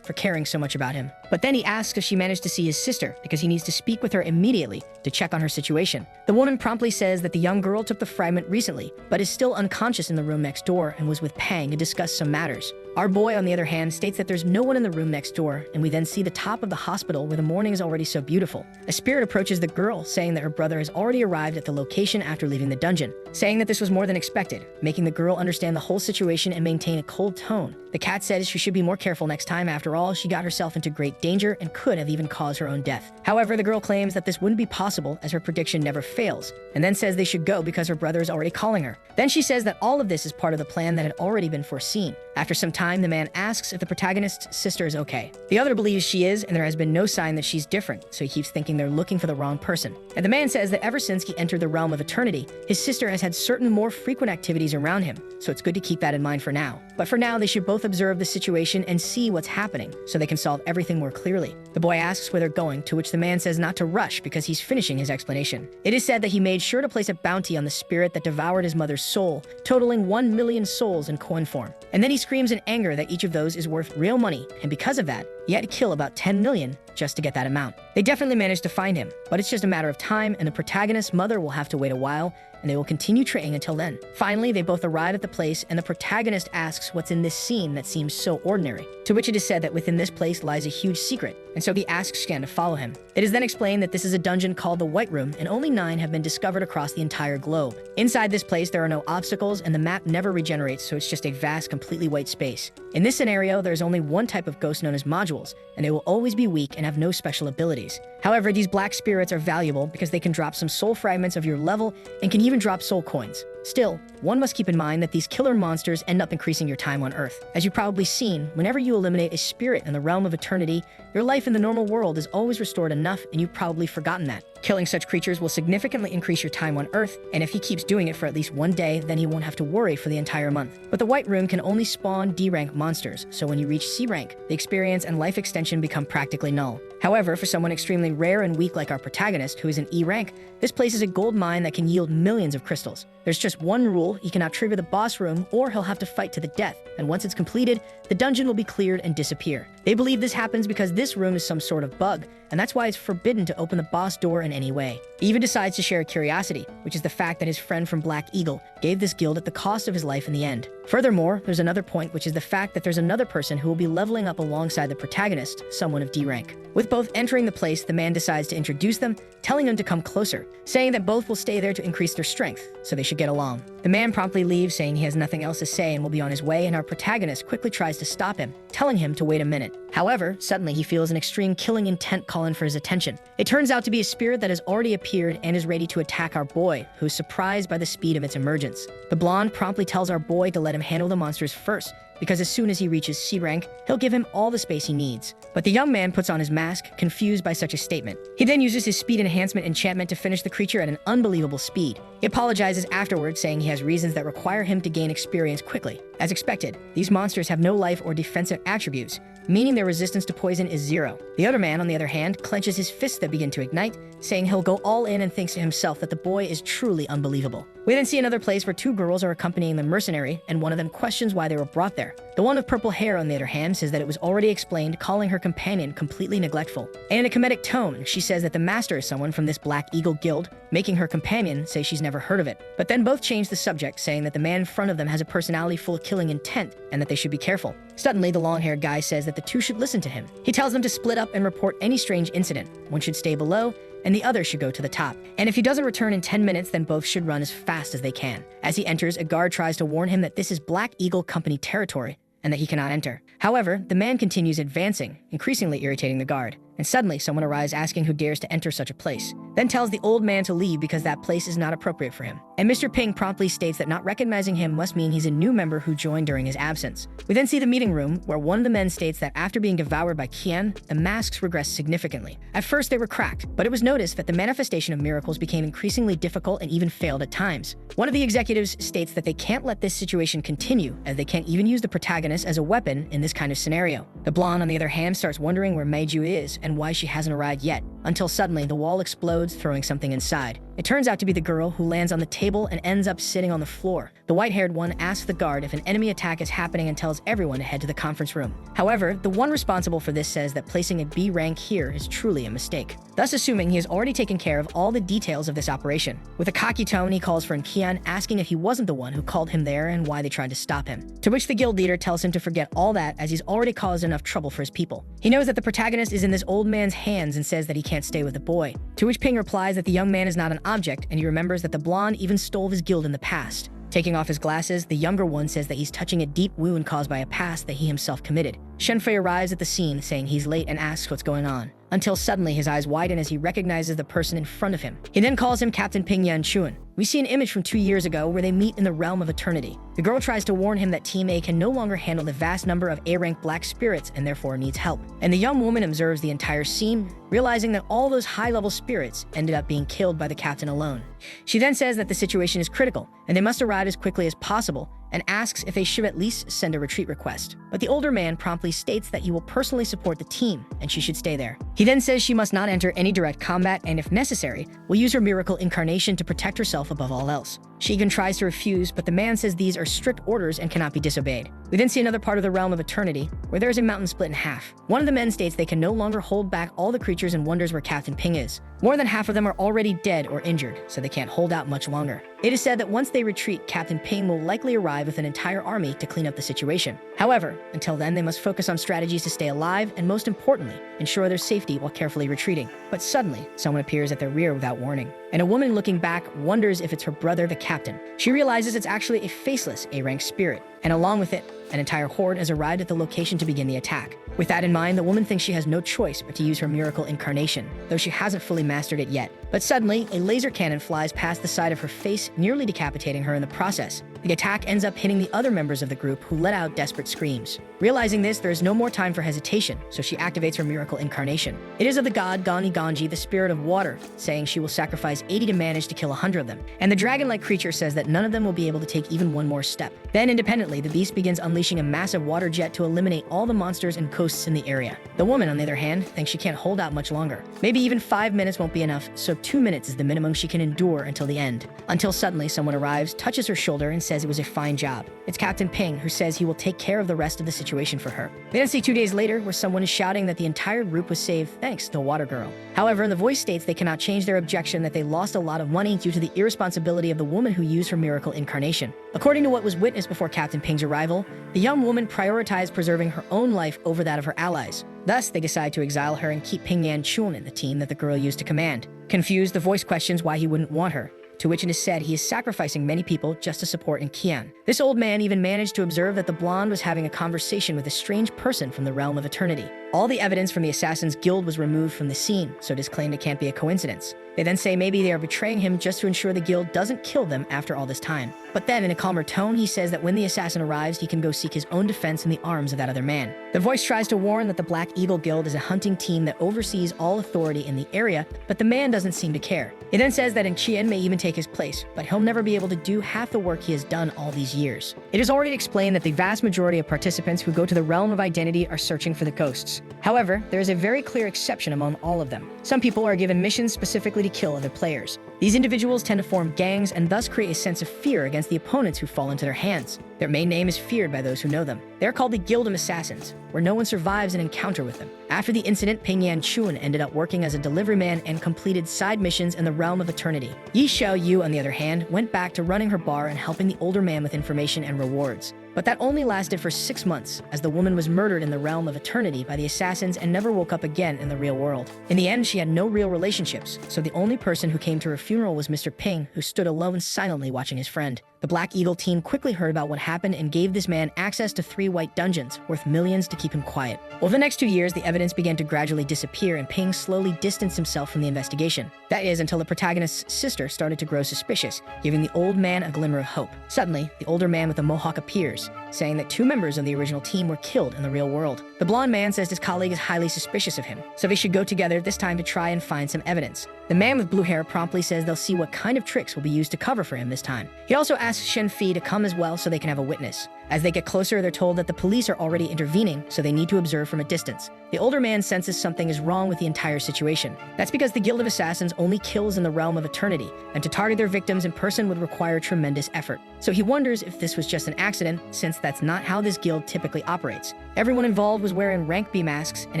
for caring so much about him. But then he asks if she managed to see his sister, because he needs to speak with her immediately to check on her situation. The woman promptly says that the young girl took the fragment recently, but is still unconscious in the room next door and was with Pang to discuss some matters. Our boy, on the other hand, states that there's no one in the room next door, and we then see the top of the hospital where the morning is already so beautiful. A spirit approaches the girl, saying that her brother has already arrived at the location after leaving the dungeon, saying that this was more than expected, making the girl understand the whole situation and maintain a cold tone. The cat says she should be more careful next time. After all, she got herself into great danger and could have even caused her own death. However, the girl claims that this wouldn't be possible as her prediction never fails, and then says they should go because her brother is already calling her. Then she says that all of this is part of the plan that had already been foreseen. After some time, the man asks if the protagonist's sister is okay. The other believes she is, and there has been no sign that she's is different, so he keeps thinking they're looking for the wrong person. And the man says that ever since he entered the realm of eternity, his sister has had certain more frequent activities around him, so it's good to keep that in mind for now. But for now, they should both observe the situation and see what's happening, so they can solve everything more clearly. The boy asks where they're going, to which the man says not to rush because he's finishing his explanation. It is said that he made sure to place a bounty on the spirit that devoured his mother's soul, totaling 1 million souls in coin form. And then he screams in anger that each of those is worth real money, and because of that, he had to kill about 10 million just to get that amount. They definitely managed to find him, but it's just a matter of time, and the protagonist's mother will have to wait a while, and they will continue trading until then. Finally, they both arrive at the place, and the protagonist asks what's in this scene that seems so ordinary, to which it is said that within this place lies a huge secret, and so he asks Scan to follow him. It is then explained that this is a dungeon called the White Room, and only 9 have been discovered across the entire globe. Inside this place, there are no obstacles, and the map never regenerates, so it's just a vast, completely white space. In this scenario, there's only one type of ghost known as modules, and they will always be weak and have no special abilities. However, these black spirits are valuable because they can drop some soul fragments of your level and can even drop soul coins. Still, one must keep in mind that these killer monsters end up increasing your time on Earth. As you've probably seen, whenever you eliminate a spirit in the realm of eternity, your life in the normal world is always restored enough, and you've probably forgotten that. Killing such creatures will significantly increase your time on Earth, and if he keeps doing it for at least one day, then he won't have to worry for the entire month. But the White Room can only spawn D-rank monsters, so when you reach C-rank, the experience and life extension become practically null. However, for someone extremely rare and weak like our protagonist, who is in E rank, this place is a gold mine that can yield millions of crystals. There's just one rule: he cannot trigger the boss room or he'll have to fight to the death, and once it's completed, the dungeon will be cleared and disappear. They believe this happens because this room is some sort of bug, and that's why it's forbidden to open the boss door in any way. He even decides to share a curiosity, which is the fact that his friend from Black Eagle gave this guild at the cost of his life in the end. Furthermore, there's another point, which is the fact that there's another person who will be leveling up alongside the protagonist, someone of D rank. With both entering the place, the man decides to introduce them, telling them to come closer, saying that both will stay there to increase their strength, so they should get along. The man promptly leaves, saying he has nothing else to say and will be on his way, and our protagonist quickly tries to stop him, telling him to wait a minute. However, suddenly he feels an extreme killing intent calling for his attention. It turns out to be a spirit that has already appeared and is ready to attack our boy, who is surprised by the speed of its emergence. The blonde promptly tells our boy to let him handle the monsters first, because as soon as he reaches C rank, he'll give him all the space he needs. But the young man puts on his mask, confused by such a statement. He then uses his speed enhancement enchantment to finish the creature at an unbelievable speed. He apologizes afterwards, saying he has reasons that require him to gain experience quickly. As expected, these monsters have no life or defensive attributes, meaning their resistance to poison is 0. The other man, on the other hand, clenches his fists that begin to ignite, saying he'll go all in and thinks to himself that the boy is truly unbelievable. We then see another place where 2 girls are accompanying the mercenary, and one of them questions why they were brought there. The one with purple hair, on the other hand, says that it was already explained, calling her companion completely neglectful. And in a comedic tone, she says that the master is someone from this Black Eagle guild, making her companion say she's never heard of it. But then both change the subject, saying that the man in front of them has a personality full of killing intent, and that they should be careful. Suddenly, the long-haired guy says that the 2 should listen to him. He tells them to split up and report any strange incident. One should stay below, and the other should go to the top. And if he doesn't return in 10 minutes, then both should run as fast as they can. As he enters, a guard tries to warn him that this is Black Eagle Company territory, and that he cannot enter. However, the man continues advancing, increasingly irritating the guard. And suddenly, someone arrives asking who dares to enter such a place, then tells the old man to leave because that place is not appropriate for him. And Mr. Ping promptly states that not recognizing him must mean he's a new member who joined during his absence. We then see the meeting room, where one of the men states that after being devoured by Qian, the masks regressed significantly. At first, they were cracked, but it was noticed that the manifestation of miracles became increasingly difficult and even failed at times. One of the executives states that they can't let this situation continue, as they can't even use the protagonist as a weapon in this kind of scenario. The blonde, on the other hand, starts wondering where Meiju is and why she hasn't arrived yet, until suddenly the wall explodes, throwing something inside. It turns out to be the girl, who lands on the table and ends up sitting on the floor. The white-haired one asks the guard if an enemy attack is happening and tells everyone to head to the conference room. However, the one responsible for this says that placing a B rank here is truly a mistake, thus assuming he has already taken care of all the details of this operation. With a cocky tone, he calls for Qian, asking if he wasn't the one who called him there and why they tried to stop him. To which the guild leader tells him to forget all that, as he's already caused enough trouble for his people. He knows that the protagonist is in this old man's hands and says that he can't stay with the boy. To which Ping replies that the young man is not an object, and he remembers that the blonde even stole his guild in the past. Taking off his glasses, the younger one says that he's touching a deep wound caused by a past that he himself committed. Shenfei arrives at the scene, saying he's late and asks what's going on, until suddenly his eyes widen as he recognizes the person in front of him. He then calls him Captain Ping Yan Chuan, We see an image from 2 years ago where they meet in the realm of eternity. The girl tries to warn him that Team A can no longer handle the vast number of A-rank black spirits and therefore needs help. And the young woman observes the entire scene, realizing that all those high-level spirits ended up being killed by the captain alone. She then says that the situation is critical and they must arrive as quickly as possible, and asks if they should at least send a retreat request. But the older man promptly states that he will personally support the team and she should stay there. He then says she must not enter any direct combat and, if necessary, will use her miracle incarnation to protect herself above all else. She even tries to refuse, but the man says these are strict orders and cannot be disobeyed. We then see another part of the realm of eternity, where there is a mountain split in half. One of the men states they can no longer hold back all the creatures and wonders where Captain Ping is. More than half of them are already dead or injured, so they can't hold out much longer. It is said that once they retreat, Captain Ping will likely arrive with an entire army to clean up the situation. However, until then, they must focus on strategies to stay alive and, most importantly, ensure their safety while carefully retreating. But suddenly, someone appears at their rear without warning, and a woman looking back wonders if it's her brother, the captain. She realizes it's actually a faceless A-rank spirit, and along with it, an entire horde has arrived at the location to begin the attack. With that in mind, the woman thinks she has no choice but to use her miracle incarnation, though she hasn't fully mastered it yet. But suddenly, a laser cannon flies past the side of her face, nearly decapitating her in the process. The attack ends up hitting the other members of the group, who let out desperate screams. Realizing this, there is no more time for hesitation, so she activates her miracle incarnation. It is of the god Gani Ganji, the spirit of water, saying she will sacrifice 80 to manage to kill 100 of them. And the dragon-like creature says that none of them will be able to take even one more step. Then, independently, the beast begins unleashing a massive water jet to eliminate all the monsters and ghosts in the area. The woman, on the other hand, thinks she can't hold out much longer. Maybe even 5 minutes won't be enough, so 2 minutes is the minimum she can endure until the end. Until suddenly someone arrives, touches her shoulder, and says it was a fine job. It's Captain Ping, who says he will take care of the rest of the situation for her. We then see 2 days later where someone is shouting that the entire group was saved thanks to the water girl. However, the voice states they cannot change their objection that they lost a lot of money due to the irresponsibility of the woman who used her miracle incarnation. According to what was witnessed before Captain Ping's arrival, the young woman prioritized preserving her own life over that of her allies. Thus, they decide to exile her and keep Ping Yan Chun in the team that the girl used to command. Confused, the voice questions why he wouldn't want her, to which it is said he is sacrificing many people just to support Qian. This old man even managed to observe that the blonde was having a conversation with a strange person from the realm of eternity. All the evidence from the Assassin's Guild was removed from the scene, so it is claimed it can't be a coincidence. They then say maybe they are betraying him just to ensure the guild doesn't kill them after all this time. But then, in a calmer tone, he says that when the assassin arrives, he can go seek his own defense in the arms of that other man. The voice tries to warn that the Black Eagle Guild is a hunting team that oversees all authority in the area, but the man doesn't seem to care. He then says that Qian may even take his place, but he'll never be able to do half the work he has done all these years. It is already explained that the vast majority of participants who go to the realm of identity are searching for the ghosts. However, there is a very clear exception among all of them. Some people are given missions specifically to kill other players. These individuals tend to form gangs and thus create a sense of fear against the opponents who fall into their hands. Their main name is feared by those who know them. They are called the Guild of Assassins, where no one survives an encounter with them. After the incident, Ping Yan Chun ended up working as a delivery man and completed side missions in the realm of eternity. Yi Xiao Yu, on the other hand, went back to running her bar and helping the older man with information and rewards. But that only lasted for 6 months, as the woman was murdered in the realm of eternity by the assassins and never woke up again in the real world. In the end, she had no real relationships, so the only person who came to her funeral was Mr. Ping, who stood alone silently watching his friend. The Black Eagle team quickly heard about what happened and gave this man access to 3 white dungeons, worth millions to keep him quiet. Over the next 2 years, the evidence began to gradually disappear and Ping slowly distanced himself from the investigation. That is, until the protagonist's sister started to grow suspicious, giving the old man a glimmer of hope. Suddenly, the older man with a mohawk appears, saying that 2 members of the original team were killed in the real world. The blonde man says his colleague is highly suspicious of him, so they should go together this time to try and find some evidence. The man with blue hair promptly says they'll see what kind of tricks will be used to cover for him this time. He also asks Shen Fi to come as well so they can have a witness. As they get closer, they're told that the police are already intervening, so they need to observe from a distance. The older man senses something is wrong with the entire situation. That's because the Guild of Assassins only kills in the realm of eternity, and to target their victims in person would require tremendous effort. So he wonders if this was just an accident, since that's not how this guild typically operates. Everyone involved was wearing rank B masks, and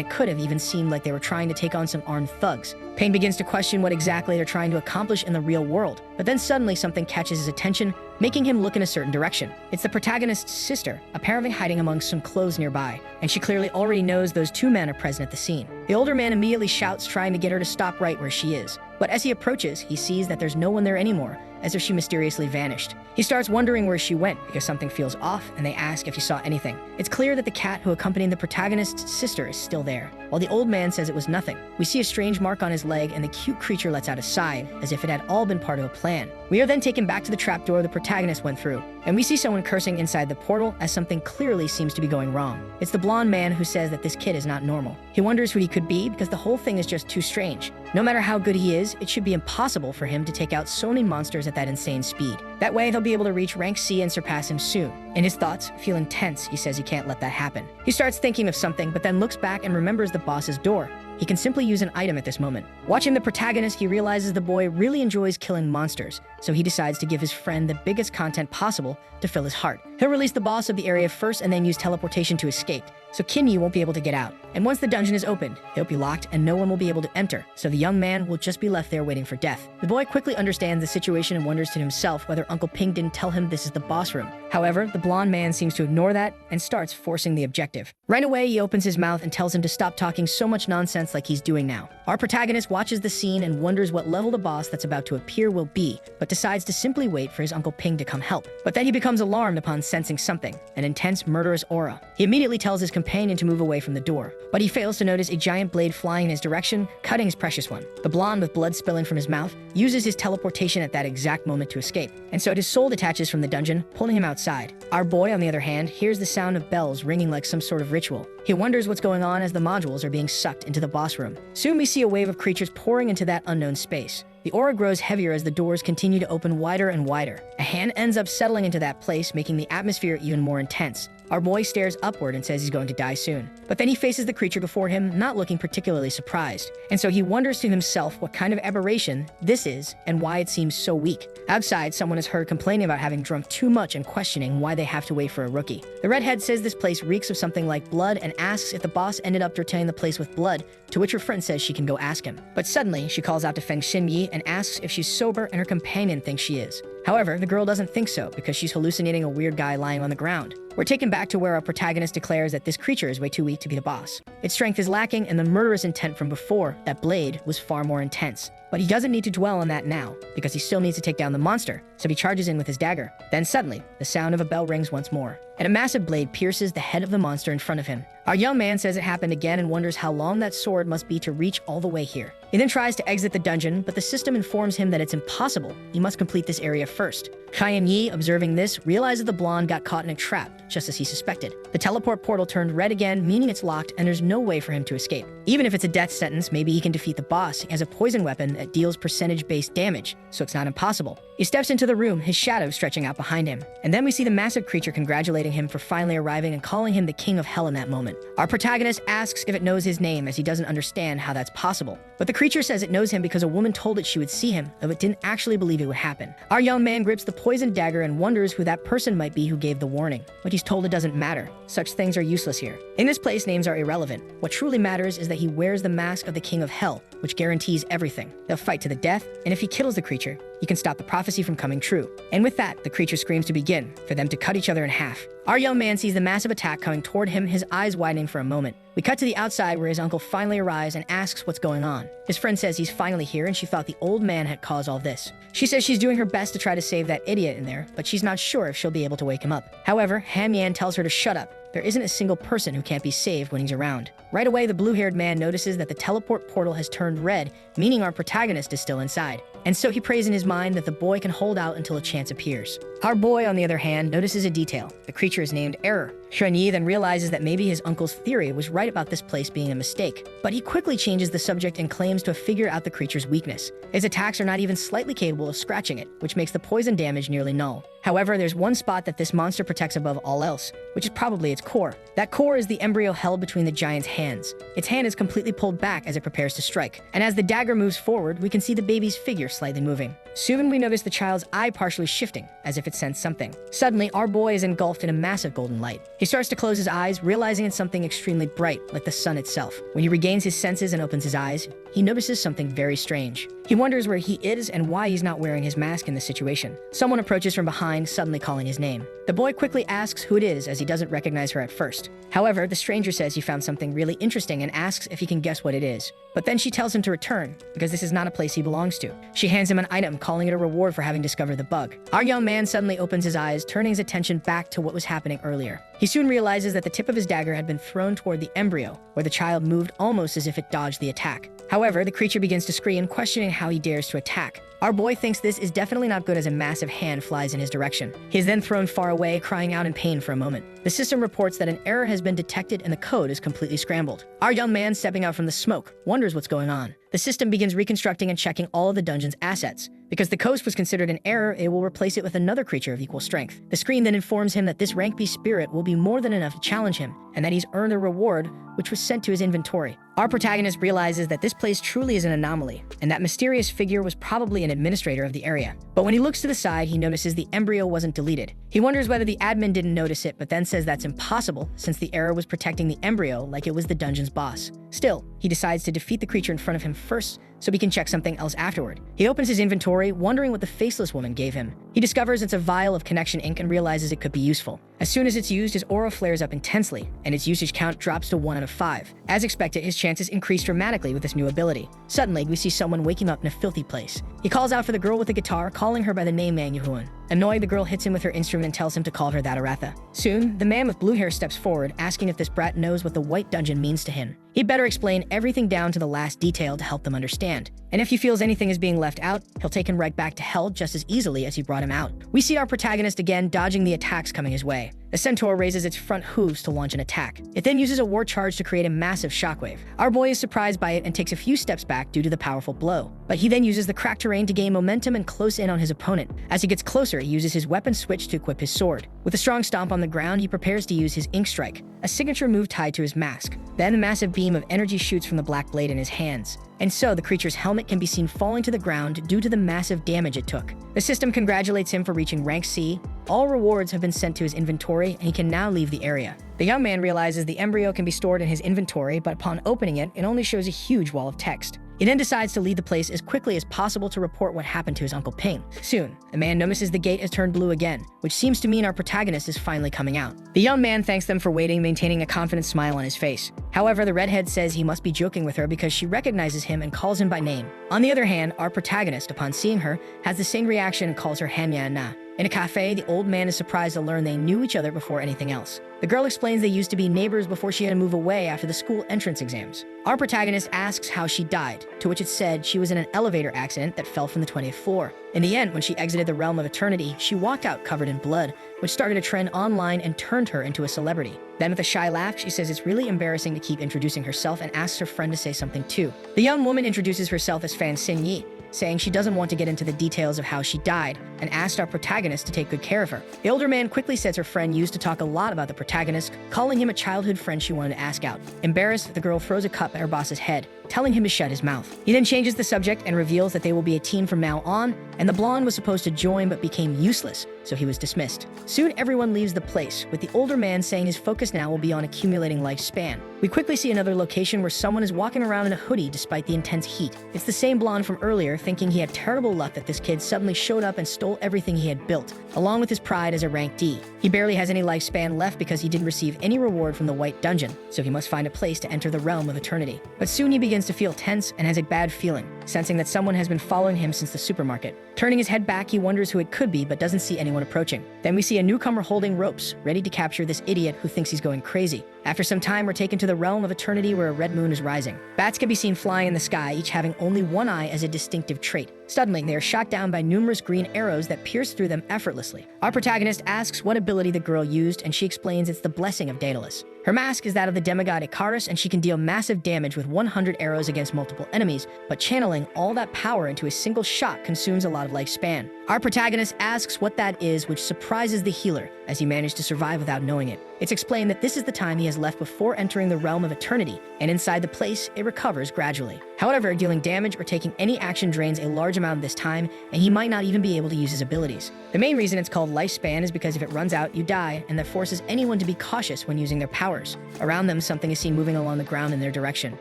it could have even seemed like they were trying to take on some armed thugs. Payne begins to question what exactly they're trying to accomplish in the real world, but then suddenly something catches his attention, making him look in a certain direction. It's the protagonist's sister, apparently hiding among some clothes nearby, and she clearly already knows those 2 men are present at the scene. The older man immediately shouts, trying to get her to stop right where she is. But as he approaches, he sees that there's no one there anymore, as if she mysteriously vanished. He starts wondering where she went because something feels off, and they ask if he saw anything. It's clear that the cat who accompanied the protagonist's sister is still there, while the old man says it was nothing. We see a strange mark on his leg, and the cute creature lets out a sigh, as if it had all been part of a plan. We are then taken back to the trapdoor the protagonist went through, and we see someone cursing inside the portal as something clearly seems to be going wrong. It's the blonde man who says that this kid is not normal. He wonders who he could be because the whole thing is just too strange. No matter how good he is, it should be impossible for him to take out so many monsters at that insane speed. That way, they'll be able to reach rank C and surpass him soon. In his thoughts, feeling tense, he says he can't let that happen. He starts thinking of something, but then looks back and remembers the boss's door. He can simply use an item at this moment. Watching the protagonist, he realizes the boy really enjoys killing monsters, so he decides to give his friend the biggest content possible to fill his heart. He'll release the boss of the area first and then use teleportation to escape, so Kim-Yi won't be able to get out. And once the dungeon is opened, it'll be locked and no one will be able to enter, so the young man will just be left there waiting for death. The boy quickly understands the situation and wonders to himself whether Uncle Ping didn't tell him this is the boss room. However, the blonde man seems to ignore that and starts forcing the objective. Right away, he opens his mouth and tells him to stop talking so much nonsense like he's doing now. Our protagonist watches the scene and wonders what level the boss that's about to appear will be, but decides to simply wait for his Uncle Ping to come help. But then he becomes alarmed upon sensing something, an intense murderous aura. He immediately tells his companion to move away from the door, but he fails to notice a giant blade flying in his direction, cutting his precious one. The blonde, with blood spilling from his mouth, uses his teleportation at that exact moment to escape, and so his soul detaches from the dungeon, pulling him outside. Our boy, on the other hand, hears the sound of bells ringing like some sort of ritual. He wonders what's going on as the modules are being sucked into the boss room. Soon we see a wave of creatures pouring into that unknown space. The aura grows heavier as the doors continue to open wider and wider. A hand ends up settling into that place, making the atmosphere even more intense. Our boy stares upward and says he's going to die soon. But then he faces the creature before him, not looking particularly surprised. And so he wonders to himself what kind of aberration this is and why it seems so weak. Outside, someone is heard complaining about having drunk too much and questioning why they have to wait for a rookie. The redhead says this place reeks of something like blood and asks if the boss ended up returning the place with blood, to which her friend says she can go ask him. But suddenly, she calls out to Feng Xinyi and asks if she's sober and her companion thinks she is. However, the girl doesn't think so because she's hallucinating a weird guy lying on the ground. We're taken back to where our protagonist declares that this creature is way too weak to be the boss. Its strength is lacking and the murderous intent from before, that blade, was far more intense. But he doesn't need to dwell on that now, because he still needs to take down the monster, so he charges in with his dagger. Then suddenly, the sound of a bell rings once more, and a massive blade pierces the head of the monster in front of him. Our young man says it happened again and wonders how long that sword must be to reach all the way here. He then tries to exit the dungeon, but the system informs him that it's impossible. He must complete this area first. Yi, observing this, realizes the blonde got caught in a trap, just as he suspected. The teleport portal turned red again, meaning it's locked and there's no way for him to escape. Even if it's a death sentence, maybe he can defeat the boss. He has a poison weapon that deals percentage-based damage, so it's not impossible. He steps into the room, his shadow stretching out behind him. And then we see the massive creature congratulating him for finally arriving and calling him the king of hell in that moment. Our protagonist asks if it knows his name, as he doesn't understand how that's possible. But the creature says it knows him because a woman told it she would see him, though it didn't actually believe it would happen. Our young man grips the poisoned dagger and wonders who that person might be who gave the warning. But he's told it doesn't matter. Such things are useless here. In this place, names are irrelevant. What truly matters is that he wears the mask of the king of hell, which guarantees everything. They'll fight to the death, and if he kills the creature, he can stop the prophecy from coming true. And with that, the creature screams to begin, for them to cut each other in half. Our young man sees the massive attack coming toward him, his eyes widening for a moment. We cut to the outside where his uncle finally arrives and asks what's going on. His friend says he's finally here and she thought the old man had caused all this. She says she's doing her best to try to save that idiot in there, but she's not sure if she'll be able to wake him up. However, Han Yan tells her to shut up. There isn't a single person who can't be saved when he's around. Right away, the blue-haired man notices that the teleport portal has turned red, meaning our protagonist is still inside. And so he prays in his mind that the boy can hold out until a chance appears. Our boy, on the other hand, notices a detail. The creature is named Error. Xuanyi then realizes that maybe his uncle's theory was right about this place being a mistake. But he quickly changes the subject and claims to have figured out the creature's weakness. His attacks are not even slightly capable of scratching it, which makes the poison damage nearly null. However, there's one spot that this monster protects above all else, which is probably its core. That core is the embryo held between the giant's hands. Its hand is completely pulled back as it prepares to strike. And as the dagger moves forward, we can see the baby's figure slightly moving. Soon we notice the child's eye partially shifting, as if it sensed something. Suddenly, our boy is engulfed in a massive golden light. He starts to close his eyes, realizing it's something extremely bright, like the sun itself. When he regains his senses and opens his eyes, he notices something very strange. He wonders where he is and why he's not wearing his mask in this situation. Someone approaches from behind, suddenly calling his name. The boy quickly asks who it is, as he doesn't recognize her at first. However, the stranger says he found something really interesting and asks if he can guess what it is. But then she tells him to return, because this is not a place he belongs to. She hands him an item, calling it a reward for having discovered the bug. Our young man suddenly opens his eyes, turning his attention back to what was happening earlier. He soon realizes that the tip of his dagger had been thrown toward the embryo, where the child moved almost as if it dodged the attack. However, the creature begins to scream, questioning how he dares to attack. Our boy thinks this is definitely not good as a massive hand flies in his direction. He is then thrown far away, crying out in pain for a moment. The system reports that an error has been detected and the code is completely scrambled. Our young man, stepping out from the smoke, wonders what's going on. The system begins reconstructing and checking all of the dungeon's assets. Because the coast was considered an error, it will replace it with another creature of equal strength. The screen then informs him that this rank B spirit will be more than enough to challenge him, and that he's earned a reward, which was sent to his inventory. Our protagonist realizes that this place truly is an anomaly, and that mysterious figure was probably an administrator of the area. But when he looks to the side, he notices the embryo wasn't deleted. He wonders whether the admin didn't notice it, but then says that's impossible, since the error was protecting the embryo like it was the dungeon's boss. Still, he decides to defeat the creature in front of him first, so he can check something else afterward. He opens his inventory, wondering what the faceless woman gave him. He discovers it's a vial of connection ink and realizes it could be useful. As soon as it's used, his aura flares up intensely, and its usage count drops to 1 out of 5. As expected, his chances increase dramatically with this new ability. Suddenly, we see someone waking up in a filthy place. He calls out for the girl with the guitar, calling her by the name Manhwa. Annoyed, the girl hits him with her instrument and tells him to call her that Aratha. Soon, the man with blue hair steps forward, asking if this brat knows what the White Dungeon means to him. He'd better explain everything down to the last detail to help them understand. And if he feels anything is being left out, he'll take him right back to hell just as easily as he brought him out. We see our protagonist again dodging the attacks coming his way. The centaur raises its front hooves to launch an attack. It then uses a war charge to create a massive shockwave. Our boy is surprised by it and takes a few steps back due to the powerful blow. But he then uses the cracked terrain to gain momentum and close in on his opponent. As he gets closer, he uses his weapon switch to equip his sword. With a strong stomp on the ground, he prepares to use his ink strike, a signature move tied to his mask. Then a massive beam of energy shoots from the black blade in his hands. And so the creature's helmet can be seen falling to the ground due to the massive damage it took. The system congratulates him for reaching rank C. All rewards have been sent to his inventory, and he can now leave the area. The young man realizes the embryo can be stored in his inventory, but upon opening it, it only shows a huge wall of text. He then decides to leave the place as quickly as possible to report what happened to his Uncle Ping. Soon, the man notices the gate has turned blue again, which seems to mean our protagonist is finally coming out. The young man thanks them for waiting, maintaining a confident smile on his face. However, the redhead says he must be joking with her because she recognizes him and calls him by name. On the other hand, our protagonist, upon seeing her, has the same reaction and calls her Hanya Na. In a cafe, the old man is surprised to learn they knew each other before anything else. The girl explains they used to be neighbors before she had to move away after the school entrance exams. Our protagonist asks how she died, to which it said she was in an elevator accident that fell from the 20th floor. In the end, when she exited the realm of eternity, she walked out covered in blood, which started a trend online and turned her into a celebrity. Then with a shy laugh, she says it's really embarrassing to keep introducing herself and asks her friend to say something too. The young woman introduces herself as Fan Xin Yi, saying she doesn't want to get into the details of how she died, and asked our protagonist to take good care of her. The older man quickly says her friend used to talk a lot about the protagonist, calling him a childhood friend she wanted to ask out. Embarrassed, the girl throws a cup at her boss's head, telling him to shut his mouth. He then changes the subject and reveals that they will be a team from now on, and the blonde was supposed to join but became useless, so he was dismissed. Soon everyone leaves the place, with the older man saying his focus now will be on accumulating lifespan. We quickly see another location where someone is walking around in a hoodie despite the intense heat. It's the same blonde from earlier, thinking he had terrible luck that this kid suddenly showed up and stole everything he had built, along with his pride as a rank D. He barely has any lifespan left because he didn't receive any reward from the White Dungeon, so he must find a place to enter the realm of eternity. But soon he begins to feel tense and has a bad feeling, sensing that someone has been following him since the supermarket. Turning his head back, he wonders who it could be but doesn't see anyone approaching. Then we see a newcomer holding ropes, ready to capture this idiot who thinks he's going crazy. After some time, we're taken to the realm of eternity where a red moon is rising. Bats can be seen flying in the sky, each having only one eye as a distinctive trait. Suddenly, they are shot down by numerous green arrows that pierce through them effortlessly. Our protagonist asks what ability the girl used, and she explains it's the blessing of Daedalus. Her mask is that of the demigod Icarus, and she can deal massive damage with 100 arrows against multiple enemies, but channeling all that power into a single shot consumes a lot of lifespan. Our protagonist asks what that is, which surprises the healer, as he managed to survive without knowing it. It's explained that this is the time he has left before entering the realm of eternity, and inside the place, it recovers gradually. However, dealing damage or taking any action drains a large amount of this time, and he might not even be able to use his abilities. The main reason it's called lifespan is because if it runs out, you die, and that forces anyone to be cautious when using their powers. Around them, something is seen moving along the ground in their direction.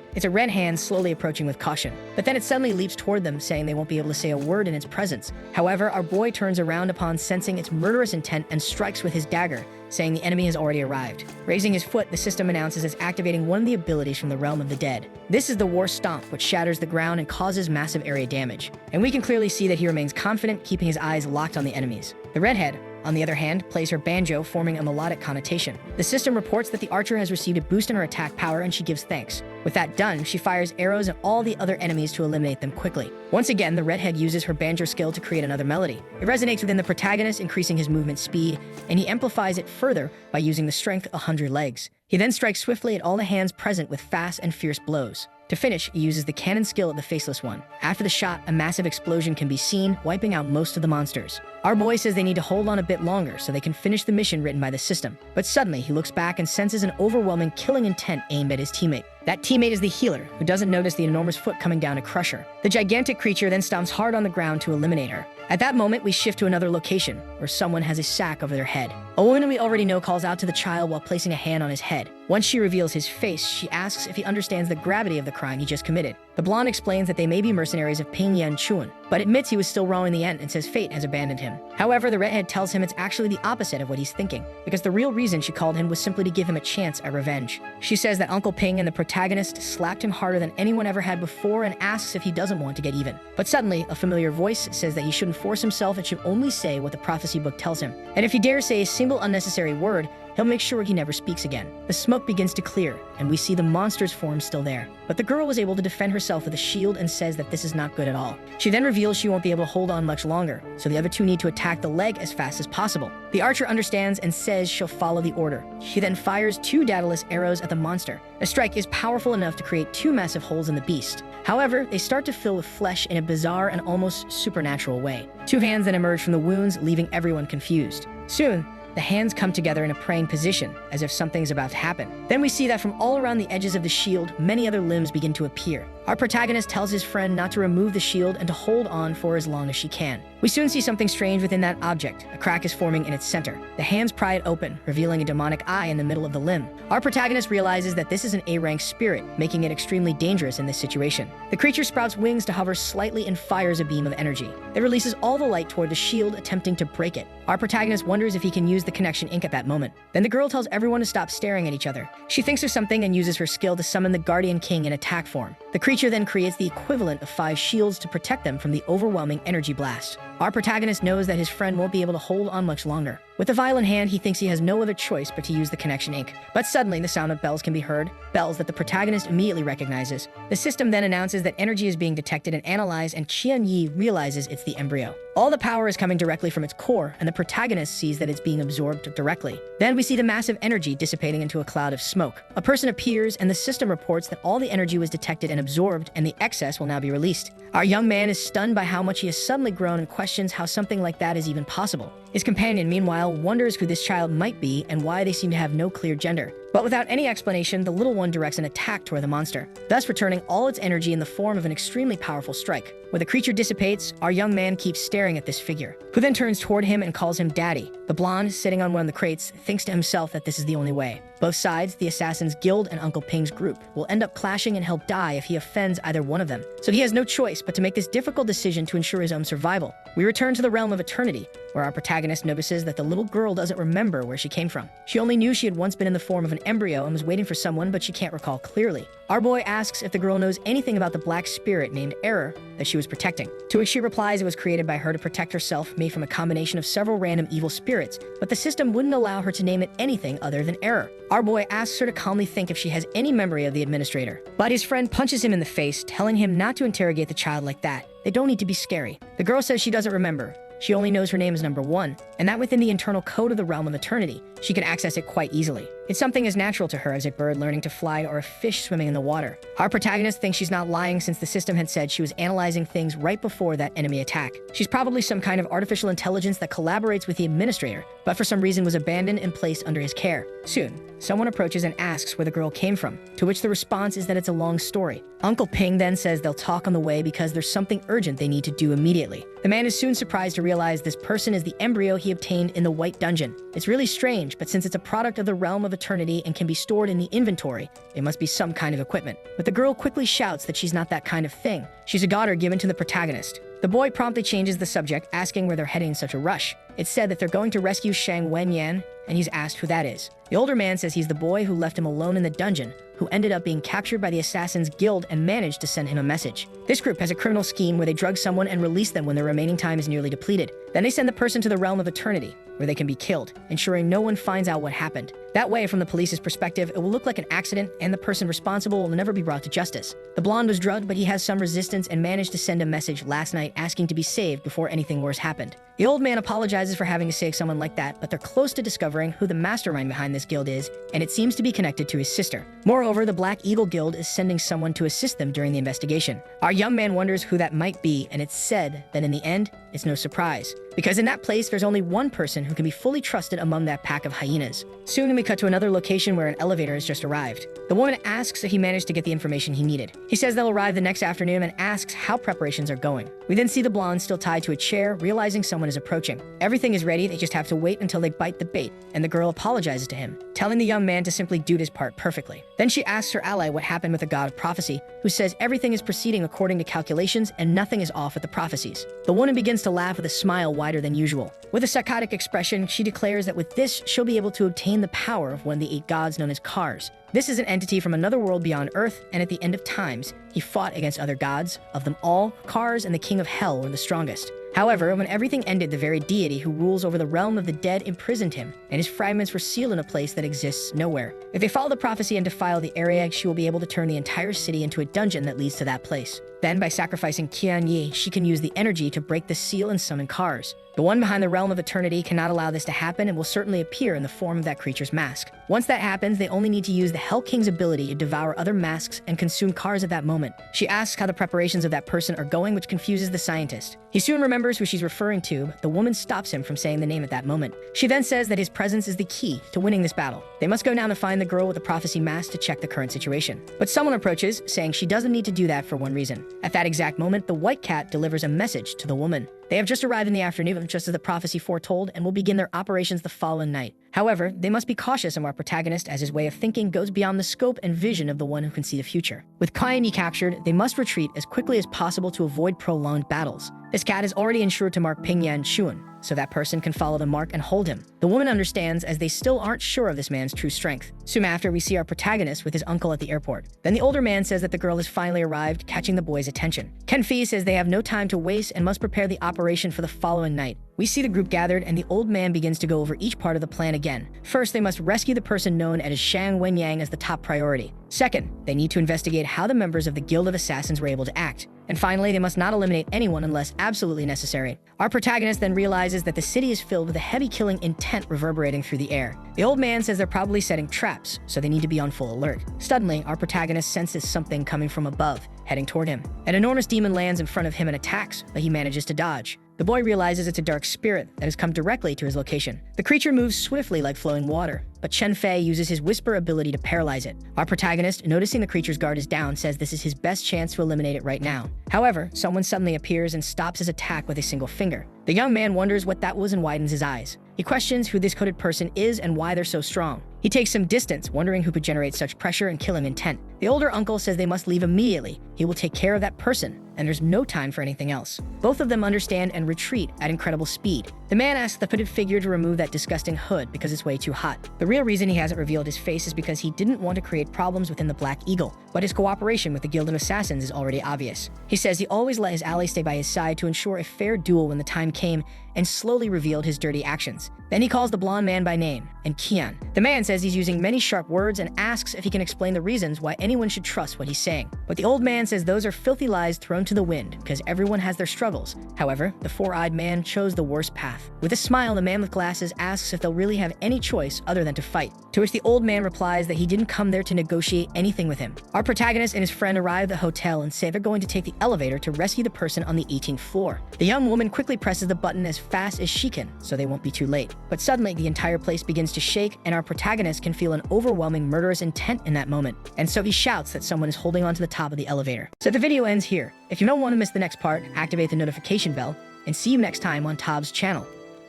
It's a red hand slowly approaching with caution, but then it suddenly leaps toward them, saying they won't be able to say a word in its presence. However, our boy turns around upon sensing its murderous intent and strikes with his dagger, saying the enemy has already arrived. Raising his foot, the system announces it's activating one of the abilities from the realm of the dead. This is the War Stomp, which shatters the ground and causes massive area damage. And we can clearly see that he remains confident, keeping his eyes locked on the enemies. The redhead, on the other hand, plays her banjo, forming a melodic connotation. The system reports that the archer has received a boost in her attack power, and she gives thanks. With that done, she fires arrows at all the other enemies to eliminate them quickly. Once again, the redhead uses her banjo skill to create another melody. It resonates within the protagonist, increasing his movement speed, and he amplifies it further by using the strength 100 legs. He then strikes swiftly at all the hands present with fast and fierce blows. To finish, he uses the cannon skill at the faceless one. After the shot, a massive explosion can be seen, wiping out most of the monsters. Our boy says they need to hold on a bit longer so they can finish the mission written by the system. But suddenly, he looks back and senses an overwhelming killing intent aimed at his teammate. That teammate is the healer, who doesn't notice the enormous foot coming down to crush her. The gigantic creature then stomps hard on the ground to eliminate her. At that moment, we shift to another location, where someone has a sack over their head. A woman we already know calls out to the child while placing a hand on his head. Once she reveals his face, she asks if he understands the gravity of the crime he just committed. The blonde explains that they may be mercenaries of Pingyan Chuan, but admits he was still wrong in the end and says fate has abandoned him. However, the redhead tells him it's actually the opposite of what he's thinking, because the real reason she called him was simply to give him a chance at revenge. She says that Uncle Ping and the protagonist slapped him harder than anyone ever had before and asks if he doesn't want to get even. But suddenly, a familiar voice says that he shouldn't force himself and should only say what the prophecy book tells him. And if he dares say a single unnecessary word, he'll make sure he never speaks again. The smoke begins to clear, and we see the monster's form still there. But the girl was able to defend herself with a shield and says that this is not good at all. She then reveals she won't be able to hold on much longer, so the other two need to attack the leg as fast as possible. The archer understands and says she'll follow the order. She then fires 2 Daedalus arrows at the monster. The strike is powerful enough to create 2 massive holes in the beast. However, they start to fill with flesh in a bizarre and almost supernatural way. 2 hands then emerge from the wounds, leaving everyone confused. Soon, the hands come together in a praying position, as if something's about to happen. Then we see that from all around the edges of the shield, many other limbs begin to appear. Our protagonist tells his friend not to remove the shield and to hold on for as long as she can. We soon see something strange within that object. A crack is forming in its center. The hands pry it open, revealing a demonic eye in the middle of the limb. Our protagonist realizes that this is an A-rank spirit, making it extremely dangerous in this situation. The creature sprouts wings to hover slightly and fires a beam of energy. It releases all the light toward the shield, attempting to break it. Our protagonist wonders if he can use the connection ink at that moment. Then the girl tells everyone to stop staring at each other. She thinks of something and uses her skill to summon the Guardian King in attack form. The creature then creates the equivalent of 5 shields to protect them from the overwhelming energy blast. Our protagonist knows that his friend won't be able to hold on much longer. With the vial in hand, he thinks he has no other choice but to use the connection ink. But suddenly, the sound of bells can be heard, bells that the protagonist immediately recognizes. The system then announces that energy is being detected and analyzed, and Qian Yi realizes it's the embryo. All the power is coming directly from its core, and the protagonist sees that it's being absorbed directly. Then we see the massive energy dissipating into a cloud of smoke. A person appears, and the system reports that all the energy was detected and absorbed, and the excess will now be released. Our young man is stunned by how much he has suddenly grown and questions how something like that is even possible. His companion, meanwhile, wonders who this child might be and why they seem to have no clear gender. But without any explanation, the little one directs an attack toward the monster, thus returning all its energy in the form of an extremely powerful strike. When the creature dissipates, our young man keeps staring at this figure, who then turns toward him and calls him Daddy. The blonde, sitting on one of the crates, thinks to himself that this is the only way. Both sides, the Assassin's Guild and Uncle Ping's group, will end up clashing and he'll die if he offends either one of them. So he has no choice but to make this difficult decision to ensure his own survival. We return to the realm of eternity, where our protagonist notices that the little girl doesn't remember where she came from. She only knew she had once been in the form of an embryo and was waiting for someone, but she can't recall clearly. Our boy asks if the girl knows anything about the black spirit named Error that she was protecting, to which she replies it was created by her to protect herself, made from a combination of several random evil spirits, but the system wouldn't allow her to name it anything other than Error. Our boy asks her to calmly think if she has any memory of the administrator, but his friend punches him in the face, telling him not to interrogate the child like that. They don't need to be scary. The girl says she doesn't remember. She only knows her name is number 1, and that within the internal code of the realm of eternity, she can access it quite easily. It's something as natural to her as a bird learning to fly or a fish swimming in the water. Our protagonist thinks she's not lying since the system had said she was analyzing things right before that enemy attack. She's probably some kind of artificial intelligence that collaborates with the administrator, but for some reason was abandoned and placed under his care. Soon, someone approaches and asks where the girl came from, to which the response is that it's a long story. Uncle Ping then says they'll talk on the way because there's something urgent they need to do immediately. The man is soon surprised to realize this person is the embryo he obtained in the White Dungeon. It's really strange, but since it's a product of the realm of eternity and can be stored in the inventory, it must be some kind of equipment. But the girl quickly shouts that she's not that kind of thing. She's a daughter given to the protagonist. The boy promptly changes the subject, asking where they're heading in such a rush. It's said that they're going to rescue Shang Wenyan, and he's asked who that is. The older man says he's the boy who left him alone in the dungeon, who ended up being captured by the Assassin's Guild and managed to send him a message. This group has a criminal scheme where they drug someone and release them when their remaining time is nearly depleted. Then they send the person to the realm of eternity, where they can be killed, ensuring no one finds out what happened. That way, from the police's perspective, it will look like an accident and the person responsible will never be brought to justice. The blonde was drugged, but he has some resistance and managed to send a message last night asking to be saved before anything worse happened. The old man apologizes for having to save someone like that, but they're close to discovering who the mastermind behind this guild is, and it seems to be connected to his sister. Moreover, the Black Eagle Guild is sending someone to assist them during the investigation. Our young man wonders who that might be, and it's said that in the end, it's no surprise. Because in that place, there's only one person who can be fully trusted among that pack of hyenas. Soon we cut to another location where an elevator has just arrived. The woman asks if he managed to get the information he needed. He says they'll arrive the next afternoon and asks how preparations are going. We then see the blonde still tied to a chair, realizing someone is approaching. Everything is ready, they just have to wait until they bite the bait, and the girl apologizes to him, telling the young man to simply do his part perfectly. Then she asks her ally what happened with the god of prophecy, who says everything is proceeding according to calculations and nothing is off with the prophecies. The woman begins to laugh with a smile wider than usual. With a psychotic expression, she declares that with this, she'll be able to obtain the power of one of the 8 gods known as Kars. This is an entity from another world beyond Earth, and at the end of times, he fought against other gods. Of them all, Kars and the King of Hell were the strongest. However, when everything ended, the very deity who rules over the realm of the dead imprisoned him, and his fragments were sealed in a place that exists nowhere. If they follow the prophecy and defile the area, she will be able to turn the entire city into a dungeon that leads to that place. Then, by sacrificing Qian Yi, she can use the energy to break the seal and summon Kars. The one behind the realm of eternity cannot allow this to happen and will certainly appear in the form of that creature's mask. Once that happens, they only need to use the Hell King's ability to devour other masks and consume Kars at that moment. She asks how the preparations of that person are going, which confuses the scientist. He soon remembers who she's referring to, but the woman stops him from saying the name at that moment. She then says that his presence is the key to winning this battle. They must go down to find the girl with the prophecy mask to check the current situation. But someone approaches, saying she doesn't need to do that for one reason. At that exact moment, the white cat delivers a message to the woman. They have just arrived in the afternoon, just as the prophecy foretold, and will begin their operations the following night. However, they must be cautious of our protagonist, as his way of thinking goes beyond the scope and vision of the one who can see the future. With Qian Yi captured, they must retreat as quickly as possible to avoid prolonged battles. This cat is already ensured to mark Ping Yan Chuan, so that person can follow the mark and hold him. The woman understands, as they still aren't sure of this man's true strength. Soon after, we see our protagonist with his uncle at the airport. Then the older man says that the girl has finally arrived, catching the boy's attention. Ken Fee says they have no time to waste and must prepare the operation for the following night. We see the group gathered, and the old man begins to go over each part of the plan again. First, they must rescue the person known as Shang Wenyang as the top priority. Second, they need to investigate how the members of the Guild of Assassins were able to act. And finally, they must not eliminate anyone unless absolutely necessary. Our protagonist then realizes that the city is filled with a heavy killing intent reverberating through the air. The old man says they're probably setting traps, so they need to be on full alert. Suddenly, our protagonist senses something coming from above, heading toward him. An enormous demon lands in front of him and attacks, but he manages to dodge. The boy realizes it's a dark spirit that has come directly to his location. The creature moves swiftly like flowing water, but Chen Fei uses his whisper ability to paralyze it. Our protagonist, noticing the creature's guard is down, says this is his best chance to eliminate it right now. However, someone suddenly appears and stops his attack with a single finger. The young man wonders what that was and widens his eyes. He questions who this coded person is and why they're so strong. He takes some distance, wondering who could generate such pressure and kill him intent. The older uncle says they must leave immediately. He will take care of that person, and there's no time for anything else. Both of them understand and retreat at incredible speed. The man asks the hooded figure to remove that disgusting hood because it's way too hot. The real reason he hasn't revealed his face is because he didn't want to create problems within the Black Eagle, but his cooperation with the Guild of Assassins is already obvious. He says he always let his ally stay by his side to ensure a fair duel when the time came, and slowly revealed his dirty actions. Then he calls the blonde man by name, and Qian. The man says he's using many sharp words and asks if he can explain the reasons why anyone should trust what he's saying. But the old man says those are filthy lies thrown to the wind, because everyone has their struggles. However, the four-eyed man chose the worst path. With a smile, the man with glasses asks if they'll really have any choice other than to fight, to which the old man replies that he didn't come there to negotiate anything with him. Our protagonist and his friend arrive at the hotel and say they're going to take the elevator to rescue the person on the 18th floor. The young woman quickly presses the button as fast as she can, so they won't be too late. But suddenly, the entire place begins to shake, and our protagonist can feel an overwhelming murderous intent in that moment. And so he shouts that someone is holding onto the top of the elevator. So the video ends here. If you don't want to miss the next part, activate the notification bell, and see you next time on Tob's channel.